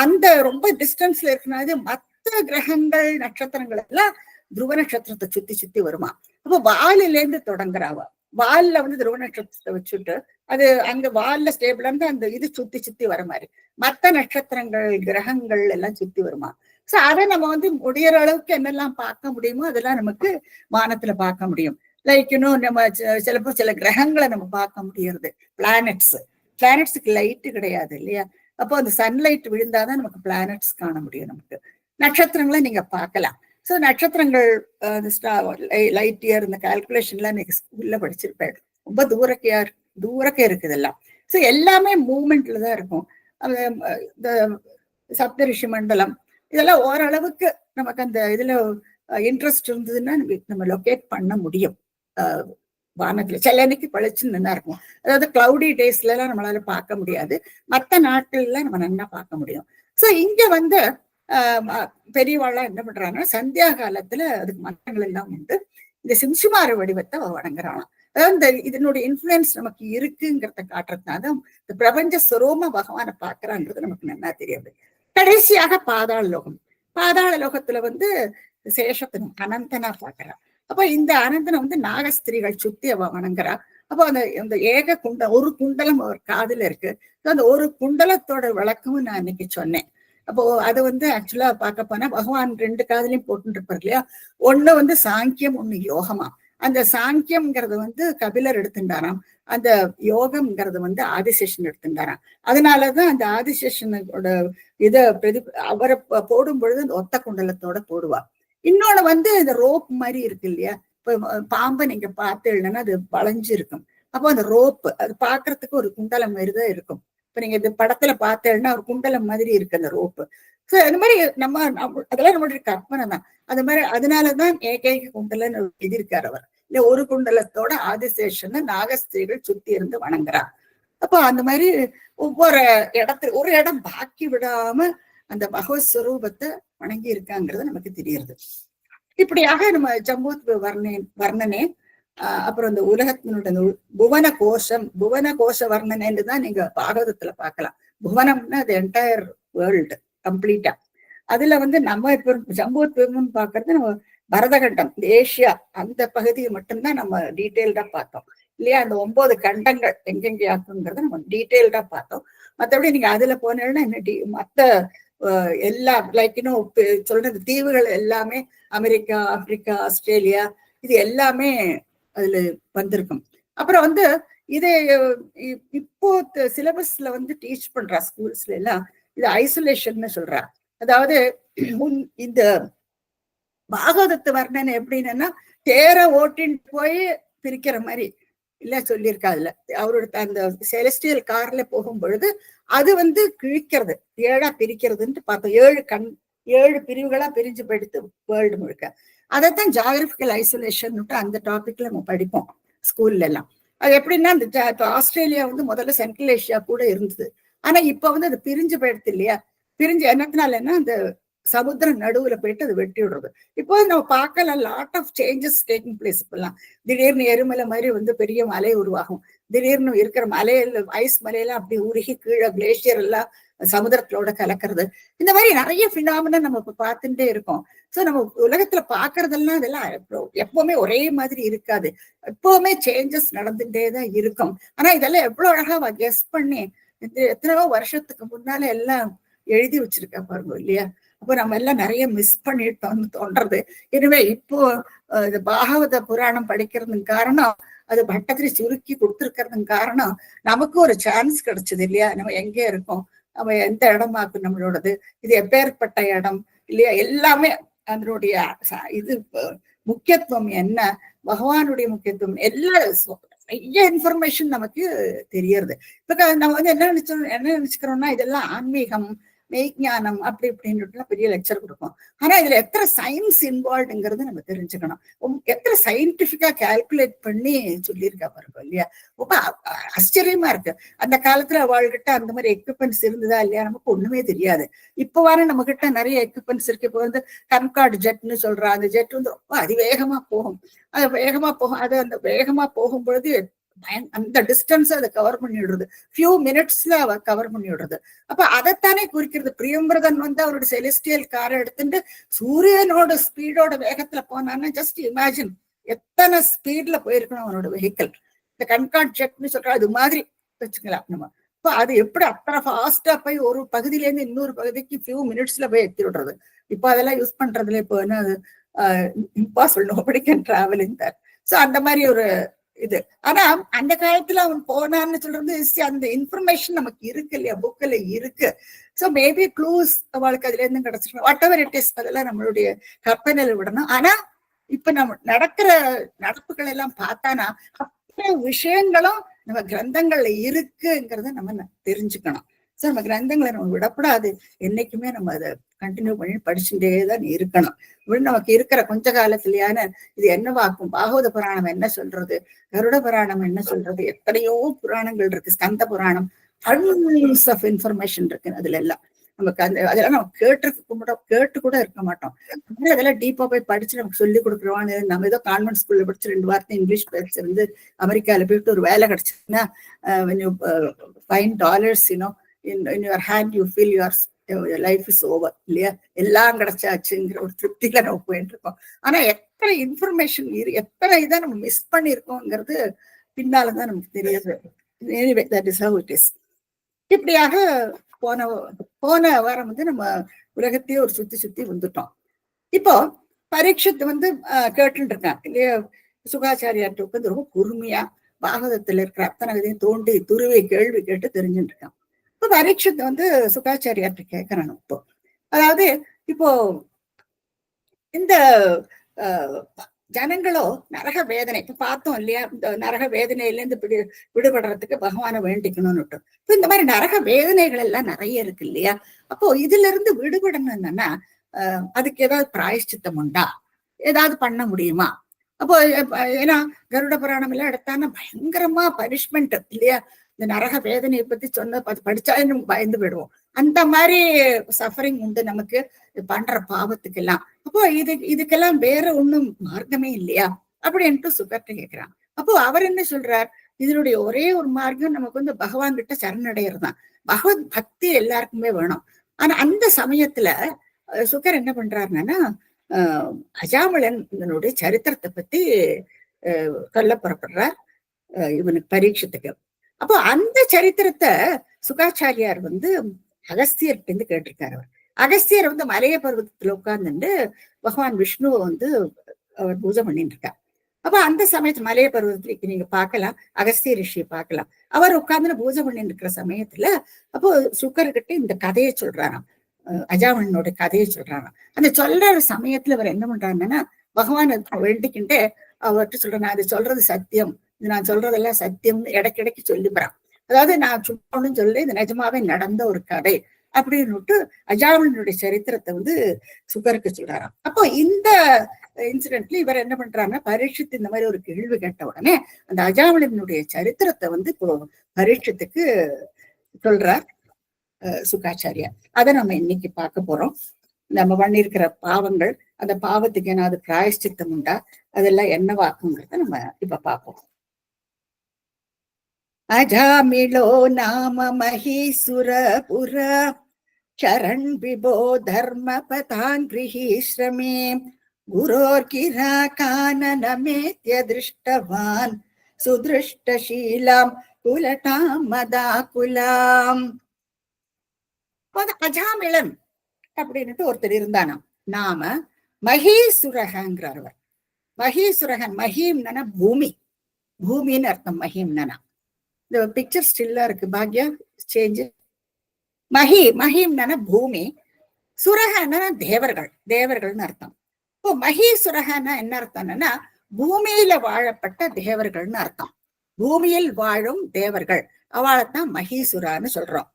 அந்த ரொம்ப டிஸ்டன்ஸ்ல இருக்கனால மற்ற கிரகங்கள், நட்சத்திரங்கள் எல்லாம் துருவ நட்சத்திரத்தை சுத்தி வருமா. அப்போ வாலில இருந்து தொடங்குறாவா. வால்ல வந்து துருவ நட்சத்திரத்தை வச்சுட்டு அது அங்க வால்ல ஸ்டேபிளா இருந்து அந்த இது சுத்தி வர மாதிரி மற்ற நட்சத்திரங்கள், கிரகங்கள் எல்லாம் சுத்தி வருமா. சோ அதை நம்ம வந்து முடியற அளவுக்கு என்னெல்லாம் பார்க்க முடியுமோ அதெல்லாம் நமக்கு வானத்துல பார்க்க முடியும். லைக் இன்னும் நம்ம சில கிரகங்களை நம்ம பார்க்க முடியறது. பிளானட்ஸுக்கு லைட்டு கிடையாது இல்லையா. அப்போ அந்த சன்லைட் விழுந்தாதான் நமக்கு பிளானட்ஸ் காண முடியும். நமக்கு நட்சத்திரங்களை நீங்க பார்க்கலாம். சோ நட்சத்திரங்கள் லைட் இயர் இந்த கால்குலேஷன்லாம் நீங்க ஸ்கூல்ல படிச்சிருப்பேன். ரொம்ப தூரக்கே இருக்குது எல்லாம். சோ எல்லாமே மூவ்மெண்ட்ல தான் இருக்கும். இந்த சப்தரிஷி மண்டலம் இதெல்லாம் ஓரளவுக்கு நமக்கு அந்த இதுல இன்ட்ரெஸ்ட் இருந்ததுன்னா நம்ம லொகேட் பண்ண முடியும். வானத்துல சில அன்னைக்கு பளிச்சுன்னு நல்லா இருக்கும். அதாவது கிளவுடி டேஸ்ல எல்லாம் நம்மளால பார்க்க முடியாது, மற்ற நாட்கள்ல நம்ம நல்லா பார்க்க முடியும். சோ இங்க வந்து பெரியவாள்லாம் என்ன பண்றாங்கன்னா சந்தியா காலத்துல அதுக்கு மந்திரங்கள் எல்லாம் உண்டு. இந்த சிம்சுமார வடிவத்தை வணங்குறாளாம். அதாவது இந்த இதனுடைய இன்ஃபுளுன்ஸ் நமக்கு இருக்குங்கிறத காட்டுறதுனால இந்த பிரபஞ்ச சுரூபமா பகவானை பாக்குறான்றது நமக்கு நல்லா தெரியாது. கடைசியாக பாதாள லோகம். பாதாள லோகத்துல வந்து சேஷத்தின் அனந்தனா பாக்குறா. அப்ப இந்த அனந்தனை வந்து நாகஸ்திரிகள் சுத்தி அவ வணங்குறா. அப்போ அந்த ஏக ஒரு குண்டலம் ஒரு காதுல இருக்கு. அந்த ஒரு குண்டலத்தோட விளக்கமும் நான் இன்னைக்கு சொன்னேன். அப்போ அது வந்து ஆக்சுவலா பார்க்க போனா பகவான் 2 காதலையும் போட்டு இருப்பார் இல்லையா. ஒண்ணு வந்து சாங்கியம், ஒண்ணு யோகமா. அந்த சாங்கியம்ங்கிறது வந்து கபிலர் எடுத்துட்டாராம், அந்த யோகம்ங்கிறது வந்து ஆதிசேஷன் எடுத்துட்டாராம். அதனாலதான் அந்த ஆதிசேஷனோட அவரை போடும் பொழுது அந்த ஒத்த குண்டலத்தோட போடுவா. இன்னொன்னு வந்து இந்த ரோப் மாதிரி இருக்கு இல்லையா. இப்ப பாம்பை நீங்க பார்த்தீங்கன்னா அது வளைஞ்சு இருக்கும். அப்போ அந்த ரோப்பு அது பாக்குறதுக்கு ஒரு குண்டலம் மாதிரிதான் இருக்கும். இப்ப நீங்க இந்த படத்துல பார்த்தேன்னா ஒரு குண்டலம் மாதிரி இருக்கு அந்த ரோப்பு. சோ அந்த மாதிரி நம்ம அதெல்லாம் நம்மளுடைய கற்பனை தான். அது மாதிரி அதனாலதான் ஏகைக குண்டலன்னு எழுதியிருக்காரு அவர். இல்ல ஒரு குண்டலத்தோட ஆதிசேஷன் நாகஸ்திரிகள் சுத்தி இருந்து வணங்குறா. அப்போ அந்த மாதிரி ஒவ்வொரு இடத்துல ஒரு இடம் பாக்கி விடாம அந்த பகவத் ஸ்வரூபத்தை வணங்கி இருக்காங்கிறது நமக்கு தெரியுது. இப்படியாக நம்ம ஜம்பூத் வர்ணனே அப்புறம் இந்த உலகத்தினுடைய புவன கோஷ வர்ணனைன்னு தான் நீங்க பாகவதத்துல பார்க்கலாம். புவனம்னா அது என்டையர் வேர்ல்டு கம்ப்ளீட்டா. அதுல வந்து நம்ம இப்ப ஜம்பூத் பாக்குறது நம்ம பரதகண்டம், ஏஷியா அந்த பகுதியை மட்டும்தான் நம்ம டீட்டெயில்டா பார்த்தோம் இல்லையா. அந்த 9 கண்டங்கள் எங்கெங்க ஆக்குங்கிறத நம்ம டீட்டெயில்டா பார்த்தோம். மற்றபடி நீங்க அதுல போனீங்கன்னா என்ன மத்த எல்லா லைக் இன்னும் சொல்றது தீவுகள் எல்லாமே அமெரிக்கா, ஆப்பிரிக்கா, ஆஸ்திரேலியா இது எல்லாமே அதுல வந்திருக்கும். அப்புறம் வந்து இது இப்போ சிலபஸ்ல வந்து டீச் பண்றா ஸ்கூல்ஸ்ல எல்லாம் இது ஐசோலேஷன் சொல்றா. அதாவது இந்த பாகவதத்து வர்ணனை எப்படின்னா தேர ஓட்டின்னு போய் பிரிக்கிற மாதிரி இல்ல சொல்லியிருக்கா. அதுல அவரோட அந்த செலஸ்டியல் கார்ல போகும் பொழுது அது வந்து கிழிக்கிறது, 7ஆ பிரிக்கிறதுன்ட்டு பார்த்தோம். 7 பிரிவுகளா பிரிஞ்சு போயிடுத்து வேர்ல்டு முழுக்க. அதைத்தான் ஜாகிரபிக்கல் ஐசோலேஷன் அந்த டாபிக்ல நம்ம படிப்போம் ஸ்கூல்ல எல்லாம். அது எப்படின்னா இந்த ஆஸ்திரேலியா வந்து முதல்ல சென்ட்ரல் ஏஷியா கூட இருந்தது. ஆனா இப்ப வந்து அது பிரிஞ்சு போயிடுது இல்லையா. பிரிஞ்சு என்னத்தினாலன்னா அந்த சமுத்திரம் நடுவுல போயிட்டு அது வெட்டி விடுறது. இப்போ நம்ம பார்க்கலாம் lot of changes taking place. இப்பெல்லாம் திடீர்னு எருமலை மாதிரி வந்து பெரிய மலை உருவாகும். திடீர்னு இருக்கிற மலையில ஐஸ் மலையெல்லாம் அப்படி உருகி கீழே கிளேசியர் எல்லாம் சமுதிரத்தோட கலக்கிறது. இந்த மாதிரி நிறைய பினாமினா நம்ம இப்ப பார்த்துட்டே இருக்கோம். சோ நம்ம உலகத்துல பாக்குறதெல்லாம் இதெல்லாம் எப்பவுமே ஒரே மாதிரி இருக்காது. எப்பவுமே சேஞ்சஸ் நடந்துட்டேதான் இருக்கும். ஆனா இதெல்லாம் எவ்வளவு அழகா கெஸ் பண்ணி எத்தனையோ வருஷத்துக்கு முன்னால எல்லாம் எழுதி வச்சிருக்கா பாருங்க இல்லையா. அப்போ நம்ம எல்லாம் நிறைய மிஸ் பண்ணிட்டோம்னு தோன்றது. எனவே இப்போ இது பாகவத புராணம் படிக்கிறதுக்கு காரணம் அது பட்டத்திரி சுருக்கி கொடுத்துருக்கிறதுக்கு காரணம் நமக்கு ஒரு சான்ஸ் கிடைச்சது இல்லையா. நம்ம எங்க இருக்கோம், நம்ம எந்த இடமாக்கும் நம்மளோடது, இது எப்பேற்பட்ட இடம் இல்லையா, எல்லாமே அதனுடைய இது முக்கியத்துவம் என்ன, பகவானுடைய முக்கியத்துவம் எல்லாம் நிறைய இன்ஃபர்மேஷன் நமக்கு தெரியறது. இப்ப நம்ம வந்து என்ன நினைச்சுக்கிறோம்னா இதெல்லாம் ஆன்மீகம் மெய்ஞானம் அப்படி இப்படின்னு பெரிய லெக்சர் கொடுப்போம். ஆனா இதுல எத்தனை சயின்ஸ் இன்வால்வ்ங்கிறது நம்ம தெரிஞ்சுக்கணும். எத்தனை சயின்டிபிக்கா கால்குலேட் பண்ணி சொல்லியிருக்கா பாருங்க இல்லையா. ரொம்ப ஆச்சரியமா இருக்கு. அந்த காலத்துல அவள்கிட்ட அந்த மாதிரி எக்யூப்மெண்ட்ஸ் இருந்ததா இல்லையா நமக்கு ஒண்ணுமே தெரியாது. இப்போ வர நம்ம கிட்ட நிறைய எக்யூப்மெண்ட்ஸ் இருக்கு. இப்போ வந்து கன்கார்டு ஜெட்னு சொல்றா. அந்த ஜெட் வந்து ரொம்ப அதிவேகமா போகும். அது வேகமா போகும். அது அந்த வேகமா போகும் பொழுது அந்த டிஸ்டன்ஸ் அதை கவர் பண்ணி விடுறது, ஃபியூ மினிட்ஸ்ல அவ கவர் பண்ணி விடுறது. அப்ப அதைத்தானே குறிக்கிறது. பிரியம்பிரதன் வந்து அவரோட செலஸ்டியல் காரை எடுத்துட்டு சூரியனோட ஸ்பீடோட வேகத்துல போனான்னா ஜஸ்ட் இமேஜின் எத்தனை ஸ்பீட்ல போயிருக்கணும் அவனோட வெஹிக்கிள். இந்த கன்கார்ட் ஜெட்னு சொல்ற அது மாதிரி வச்சுக்கலாம் நம்ம. இப்ப அது எப்படி அத்தனை ஃபாஸ்டா போய் ஒரு பகுதியில இருந்து இன்னொரு பகுதிக்கு ஃபியூ மினிட்ஸ்ல போய் எத்தி விடுறது. இப்போ அதெல்லாம் யூஸ் பண்றதுல இப்போ என்ன impossible, nobody can travel in that. So அந்த மாதிரி ஒரு இது. ஆனா அந்த காலத்துல அவன் போனான்னு சொல்றது அந்த இன்ஃபர்மேஷன் நமக்கு இருக்கு இல்லையா, புக்ல இருக்கு. சோ மேபி க்ளூஸ் அவளுக்கு அதுல இருந்து கிடைச்சிருக்கணும். வாட் எவர் இட் இஸ், அதெல்லாம் நம்மளுடைய கற்பனையில விடணும். ஆனா இப்ப நம்ம நடக்கிற நடப்புகள் எல்லாம் பார்த்தானா அத்தனை விஷயங்களும் நம்ம கிரந்தங்கள்ல இருக்குங்கிறத நம்ம தெரிஞ்சுக்கணும். சோ நம்ம கிரந்தங்களை நம்ம விடக்கூடாது. என்னைக்குமே நம்ம அதை கண்டினியூ பண்ணி படிச்சுட்டேதான் இருக்கணும். இப்படி நமக்கு இருக்கிற கொஞ்ச காலத்திலேயான இது என்னவாக்கும், பாகவத புராணம் என்ன சொல்றது, கருட புராணம் என்ன சொல்றது, எத்தனையோ புராணங்கள் இருக்கு, ஸ்கந்த புராணம், டன்ஸ் ஆஃப் இன்ஃபர்மேஷன் இருக்கு அதுல எல்லாம். நமக்கு அதெல்லாம் நம்ம கேட்டு கூட இருக்க மாட்டோம். அதெல்லாம் டீப்பா போய் படிச்சு நமக்கு சொல்லி கொடுக்குறோன்னு, நம்ம ஏதோ கான்வென்ட் ஸ்கூல்ல படிச்சு 2 வார்த்தை இங்கிலீஷ் பேசிருந்து அமெரிக்கால போயிட்டு ஒரு வேலை கிடைச்சதுன்னா, when you find dollars, in your hand, you feel your life is over இல்லையா, எல்லாம் கிடைச்சாச்சுங்கிற ஒரு திருப்தியில நம்ம போயிட்டு இருக்கோம். ஆனா எத்தனை இன்ஃபர்மேஷன் எத்தனை இதை நம்ம மிஸ் பண்ணிருக்கோங்கிறது பின்னாலதான் நமக்கு தெரியுது. Anyway, that is how it is. இப்படியாக போன வாரம் நம்ம உலகத்தையே ஒரு சுத்தி வந்துட்டோம். இப்போ பரீட்சித் கேட்டு இருக்கான் இல்லையா, சுகாச்சாரியார்ட்ட உட்காந்து ரொம்ப பொறுமையா பாகவதத்துல இருக்கிற அத்தனை இதையும் தோண்டி துருவி கேள்வி கேட்டு தெரிஞ்சுட்டு இருக்கான். இப்போ பரீட்சித் சுகாச்சாரியார்ட்ட கேட்கறான். இப்போ அதாவது இப்போ இந்த ஜனங்களோ நரக வேதனை இப்ப பார்த்தோம் இல்லையா, இந்த நரக வேதனையிலேருந்து விடுபடுறதுக்கு பகவானை வேண்டிக்கணும்னு. இப்போ இந்த மாதிரி நரக வேதனைகள் எல்லாம் நிறைய இருக்கு இல்லையா. அப்போ இதுல இருந்து விடுபடணும் என்னன்னா, அதுக்கு ஏதாவது பிராயஷ்சித்தம் உண்டா, ஏதாவது பண்ண முடியுமா? அப்போ ஏன்னா கருட புராணம் எல்லாம் எடுத்தான்னா பயங்கரமா பனிஷ்மெண்ட் இல்லையா, இந்த நரக வேதனையை பத்தி சொன்ன படிச்சாலும் பயந்து போயிடுவோம். அந்த மாதிரி சஃபரிங் உண்டு நமக்கு பண்ற பாவத்துக்கு எல்லாம். அப்போ இதுக்கெல்லாம் வேற ஒண்ணும் மார்க்கமே இல்லையா அப்படின்ட்டு சுகர்ட்ட கேட்கிறான். அப்போ அவர் என்ன சொல்றார், இதனுடைய ஒரே ஒரு மார்க்கம் நமக்கு பகவான் கிட்ட சரணடைகிறதுதான். பகவத் பக்தி எல்லாருக்குமே வேணும். ஆனா அந்த சமயத்துல சுகர் என்ன பண்றாருன்னா, அஜாமளனுடைய சரித்திரத்தை பத்தி சொல்ல புறப்படுறார் இவனுக்கு பரீட்சத்துக்கு. அப்போ அந்த சரித்திரத்தை சுகாச்சாரியார் அகஸ்தியர்கிட்ட கேட்டிருக்காரு. அவர் அகஸ்தியர் மலைய பர்வதத்துல உட்கார்ந்துட்டு பகவான் விஷ்ணுவை அவர் பூஜை பண்ணிட்டு இருக்கார். அப்ப அந்த சமயத்துல மலைய பர்வதத்துல நீங்க பார்க்கலாம், அகஸ்திய ரிஷியை பார்க்கலாம். அவர் உட்கார்ந்து பூஜை பண்ணிட்டு இருக்கிற சமயத்துல அப்போ சுக்கர்கிட்ட இந்த கதையை சொல்றாராம், அஜாமளனோட கதையை சொல்றாராம். அந்த சொல்ற சமயத்துல அவர் என்ன பண்றாருன்னா, பகவான் வேண்டிக்கிட்டு அவர்கிட்ட சொல்றேன், நான் அது சொல்றது சத்தியம், இது நான் சொல்றதெல்லாம் சத்தியம்னு இடைக்கிடைக்கு சொல்லிப்புறான். அதாவது நான் சும்மா சொல்லி இது நிஜமாவே நடந்த ஒரு கதை அப்படின்னு அஜாமளனுடைய சரித்திரத்தை சுகருக்கு சொல்றாராம். அப்போ இந்த இன்சிடென்ட்ல இவர் என்ன பண்றாருன்னா, பரீட்சித்து இந்த மாதிரி ஒரு கேள்வி கேட்ட உடனே அந்த அஜாமளனுடைய சரித்திரத்தை இப்போ பரீட்சத்துக்கு சொல்றார் சுகாச்சாரியார். அதை நம்ம இன்னைக்கு பார்க்க போறோம். நம்ம பண்ணிருக்கிற பாவங்கள், அந்த பாவத்துக்கு ஏதாவது பிராயஷ்சித்தம் உண்டா, அதெல்லாம் என்னவாக்குங்கிறத நம்ம இப்ப பார்ப்போம். அஜாமிளோ நாம மஹீசுரபுர சரண் விபோ தர்மபதான் கிரஹீஸ்ரமே குரோர்கிரா கானனமேத்ய திருஷ்டவான் சுதிருஷ்டசீலாம் குலட்டாம் மதாகுலாம். அஜாமிளன் அப்படின்னுட்டு ஒருத்தர் இருந்தானாம். நாம மஹீசுரகங்கிறார் அவர். மஹீசுரகன், மஹீம்னா பூமி, பூமின்னு அர்த்தம் மஹீம்னா. இந்த பிக்சர் ஸ்டில்லா இருக்கு பாக்யா, சேஞ்ச். மஹீம்னா பூமி, சுரகன்னா தேவர்கள், தேவர்கள்னு அர்த்தம். இப்போ மஹீசுரகன்னா என்ன அர்த்தம்னா பூமியில வாழப்பட்ட தேவர்கள்னு அர்த்தம். பூமியில் வாழும் தேவர்கள், அவளைத்தான் மஹீசுரான்னு சொல்றோம்.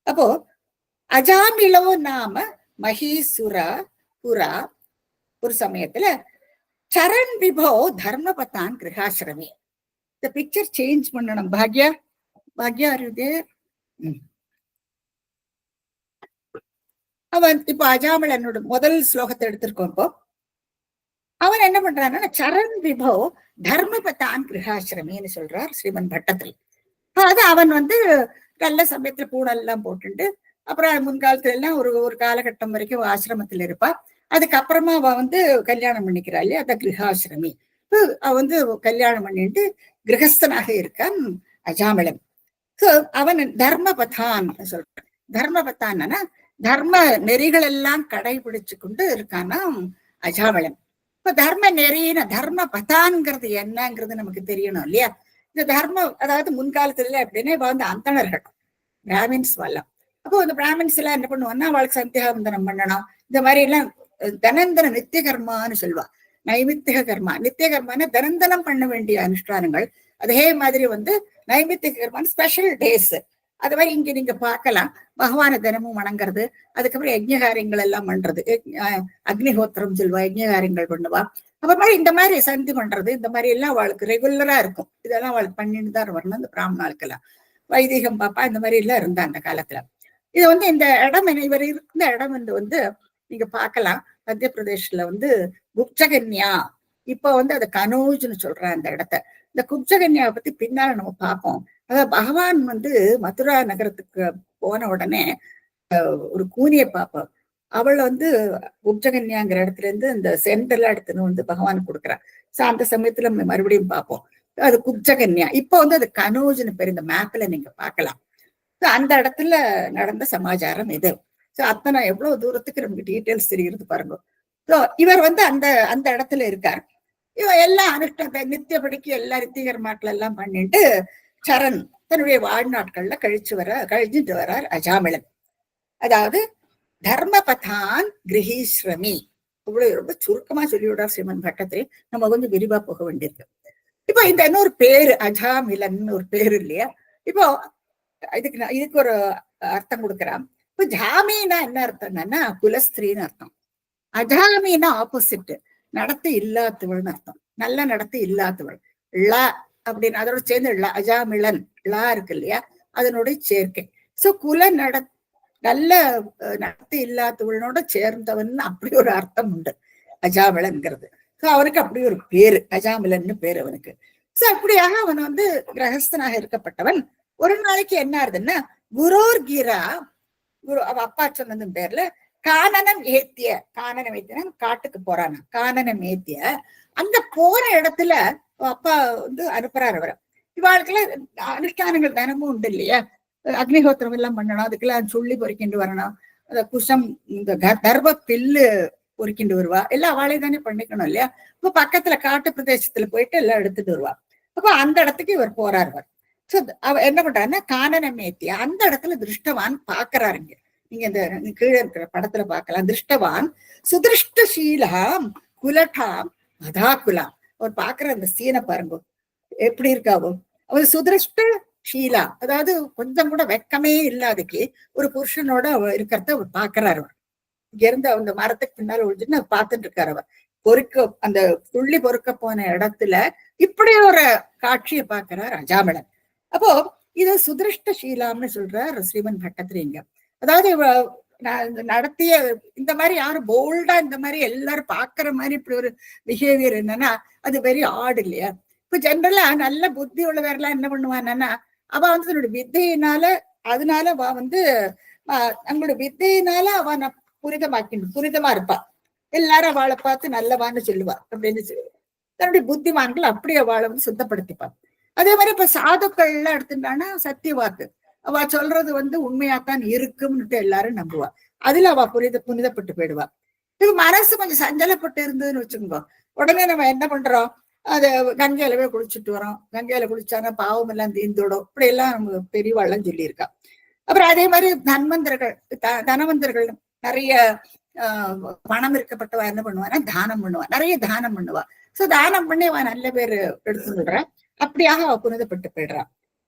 அப்போ அஜாமிளோ நாம மஹீசுரா புரா ஒரு சமயத்துல சரண் விபோ தர்மபதான் கிரகாசிரமே. இந்த பிக்சர் சேஞ்ச் பண்ணணும் பாக்யா. பாக்யா அறிவுதே. அவன் இப்ப அஜாமளனோட முதல் ஸ்லோகத்தை எடுத்திருக்கோம். இப்போ அவன் என்ன பண்றான்னா, சரண் விபோ தர்மபதான் கிரகாசிரமின்னு சொல்றார் ஸ்ரீமன் பட்டத்தில். அது அவன் நல்ல சமயத்துல பூணெல்லாம் போட்டுட்டு அப்புறம் முன்காலத்துல எல்லாம் ஒரு காலகட்டம் வரைக்கும் ஆசிரமத்துல இருப்பா. அதுக்கப்புறமா அவ கல்யாணம் பண்ணிக்கிறா இல்லையா, அத கிரகாசிரமி. அவ கல்யாணம் பண்ணிட்டு கிரகஸ்தனாக இருக்கான் அஜாமளன். அவன் தர்மபதான் சொல்றான். தர்மபத்தான்னா தர்ம நெறிகள் எல்லாம் கடைபிடிச்சு கொண்டு இருக்கானா அஜாமளன். இப்ப தர்ம நெறின தர்ம பதான்ங்கிறது என்னங்கிறது நமக்கு தெரியணும் இல்லையா. இந்த தர்மம் அதாவது முன்காலத்துல எப்படின்னா அந்தணர்கள், பிராமின்ஸ் வரலாம். அப்போ இந்த பிராமின்ஸ் எல்லாம் என்ன பண்ணுவாங்கன்னா, அவளுக்கு சந்தியாவந்தனம் பண்ணணும், இந்த மாதிரி எல்லாம் தனந்தன நித்திய கர்மான்னு சொல்லுவா. நைமித்திக கர்மா, நித்திய கர்மான்னு தனந்தனம் பண்ண வேண்டிய அனுஷ்டானங்கள். அதே மாதிரி நைமித்திக கர்மான்னு ஸ்பெஷல் டேஸ், அது மாதிரி இங்க நீங்க பார்க்கலாம், பகவான தினமும் வணங்குறது, அதுக்கப்புறம் யஜ்ஞகாரியங்கள் எல்லாம் பண்றது, அக்னிஹோத்திரம் சொல்லுவா, யஜ்ஞகாரியங்கள் பண்ணுவா. அப்புறமா இந்த மாதிரி சந்தி பண்றது, இந்த மாதிரி எல்லாம் அவளுக்கு ரெகுலரா இருக்கும். இதெல்லாம் அவளுக்கு பண்ணிட்டு தான் வரணும் இந்த பிராமணாளுக்கெல்லாம். வைதிகம் பாப்பா இந்த மாதிரி எல்லாம் இருந்தா அந்த காலத்துல. இது வந்து இந்த இடம் இவர் இருந்த இடம் வந்து நீங்க பார்க்கலாம், மத்திய பிரதேஷ்ல வந்து குப்சகன்யா, இப்ப வந்து அது கனோஜ்னு சொல்றேன் அந்த இடத்த. இந்த குப்சகன்யாவை பத்தி பின்னால நம்ம பார்ப்போம். அதாவது பகவான் வந்து மதுரா நகரத்துக்கு போன உடனே ஒரு கூனியை பார்ப்போம். அவள் வந்து குப்சகன்யாங்கிற இடத்துல இருந்து இந்த சென்டெல்லாம் எடுத்துன்னு வந்து பகவான் கொடுக்குறா. சோ அந்த சமயத்துல மறுபடியும் பார்ப்போம், அது குப்சகன்யா. இப்போ வந்து அது கனோஜ்னு பேர், இந்த மேப்ல நீங்க பார்க்கலாம். அந்த இடத்துல நடந்த சமாச்சாரம் இது. சோ அத்தனை எவ்வளவு தூரத்துக்கு நமக்கு டீட்டெயில்ஸ் தெரிகிறது பாருங்க. சோ இவர் வந்து அந்த அந்த இடத்துல இருக்கார். இவன் எல்லாம் அனுஷ்டத்தை நித்தியப்படிக்கு எல்லா ரித்திகர்மாக்கள் எல்லாம் பண்ணிட்டு சரண் தன்னுடைய வாழ்நாட்கள்ல கழிச்சுட்டு வரார் அஜாமிளன். அதாவது தர்மபதான் கிரகீஸ்ரமி, இவ்வளவு ரொம்ப சுருக்கமா சொல்லிவிடார் ஸ்ரீமன் பட்டத்திரி. நம்ம கொஞ்சம் விரிவா போக வேண்டியிருக்கு. இப்போ இந்த இன்னொரு பேரு அஜாமிலன் ஒரு பேரு இல்லையா? இப்போ இதுக்கு ஒரு அர்த்தம் கொடுக்குறான். இப்போ ஜாமீனா என்ன அர்த்தம்னா குலஸ்திரின்னு அர்த்தம். அஜாமீனா ஆப்போசிட், நடத்தை இல்லாதவள்னு அர்த்தம். நல்ல நடத்தை இல்லாதவள் ல அப்படின்னு அதோட சேர்ந்து அஜாமிளன் லா இருக்கு இல்லையா, அதனுடைய சேர்க்கை. சோ நல்ல நடத்தை இல்லாதவனோட சேர்ந்தவன் அப்படி ஒரு அர்த்தம் உண்டு அஜாமிளன்ங்கிறது. சோ அவனுக்கு அப்படி ஒரு பேரு, அஜாமிலன்னு பேரு அவனுக்கு. சோ அப்படியாக அவன் வந்து கிரகஸ்தனாக இருக்கப்பட்டவன். ஒரு நாளைக்கு என்ன ஆகுதுன்னா, குரோர் கீரா, குரு அவ அப்பா சொன்னது பேர்ல கானனம் ஏத்திய, கானனம் ஏத்தின காட்டுக்கு போறானா, கானனம் ஏத்திய அந்த போற இடத்துல அப்பா வந்து அனுப்புறாரு அவரை. இவாளுக்கெல்லாம் அனுஷ்டானங்கள் தினமும் உண்டு இல்லையா, அக்னிஹோத்திரம் எல்லாம் பண்ணணும், அதுக்கெல்லாம் சொல்லி பொறிக்கிண்டு வரணும், அந்த குஷம் இந்த தர்ப பில்லு பொறிக்கிண்டு வருவா, எல்லாம் அவளே தானே பண்ணிக்கணும் இல்லையா. இப்ப பக்கத்துல காட்டு பிரதேசத்துல போயிட்டு எல்லாம் எடுத்துட்டு வருவா. அப்ப அந்த இடத்துக்கு இவர் போறாரு. சோ அவ என்ன பண்றாருன்னா கானனம் ஏத்தி அந்த இடத்துல திருஷ்டவான் பாக்குறாருங்க. நீங்க இந்த கீழே இருக்கிற படத்துல பார்க்கலாம். திருஷ்டவான் சுதிருஷ்டசீலாம் குலட்டாம் மதாகுலாம். அவர் பாக்குற அந்த சீனை பாருங்க எப்படி இருக்காவோ. அவர் சுதிருஷ்ட ஷீலா, அதாவது கொஞ்சம் கூட வெக்கமே இல்லாதக்கு ஒரு புருஷனோட இருக்கிறத அவர் பாக்குறாரு. அவர் இங்க இருந்து அந்த மரத்துக்கு பின்னால ஒழிஞ்சுன்னு பார்த்துட்டு இருக்காரு. அவர் அந்த துள்ளி பொறுக்க போன இடத்துல இப்படி ஒரு காட்சியை பார்க்கிறார் அஜாமிளன். அப்போ இது சுதிருஷ்ட சீலாம்னு சொல்றார் ஸ்ரீமன் பட்டத்திரிங்க. அதாவது நடத்திய இந்த மாதிரி யாரும் போல்டா இந்த மாதிரி எல்லாரும் பாக்குற மாதிரி இப்படி ஒரு பிஹேவியர் என்னன்னா அது வெரி ஆட் இல்லையா. இப்ப ஜென்ரலா நல்ல புத்தி உள்ளவரெல்லாம் என்ன பண்ணுவான்னா, அவ வந்து தன்னோட வித்தையினால, அதனால அவ வந்து அவங்களோட வித்தையினால அவ புனிதமா இருப்பா. எல்லாரும் அவளை பார்த்து நல்லவான்னு சொல்லுவா அப்படின்னு தன்னுடைய புத்திமான்கள் அப்படி அவளை வந்து சுத்தப்படுத்திப்பா. அதே மாதிரி இப்ப சாதுக்கள் எல்லாம் எடுத்துட்டான்னா சத்தியவாக்கு, அவ சொல்றது வந்து உண்மையாத்தான் இருக்கும்னுட்டு எல்லாரும் நம்புவா. அதுல அவ புனிதப்பட்டு போயிடுவா. இப்ப மனசு கொஞ்சம் சஞ்சலப்பட்டு இருந்ததுன்னு வச்சுக்கோங்க, உடனே நம்ம என்ன பண்றோம், அது கங்கையிலவே குளிச்சுட்டு வரோம். கங்கையில குளிச்சாங்க பாவம் எல்லாம் தீர்ந்துடும், இப்படி எல்லாம் நம்ம பெரியவாள்லாம் சொல்லியிருக்கா. அப்புறம் அதே மாதிரி தனவந்தர்கள் நிறைய பணம் இருக்கப்பட்டவா என்ன பண்ணுவான்னா தானம் பண்ணுவா, நிறைய தானம் பண்ணுவா. சோ தானம் பண்ணி அவ நல்ல பேர் எடுத்து விடுறா. அப்படியாக அவ புனிதப்பட்டு போயிடுறா.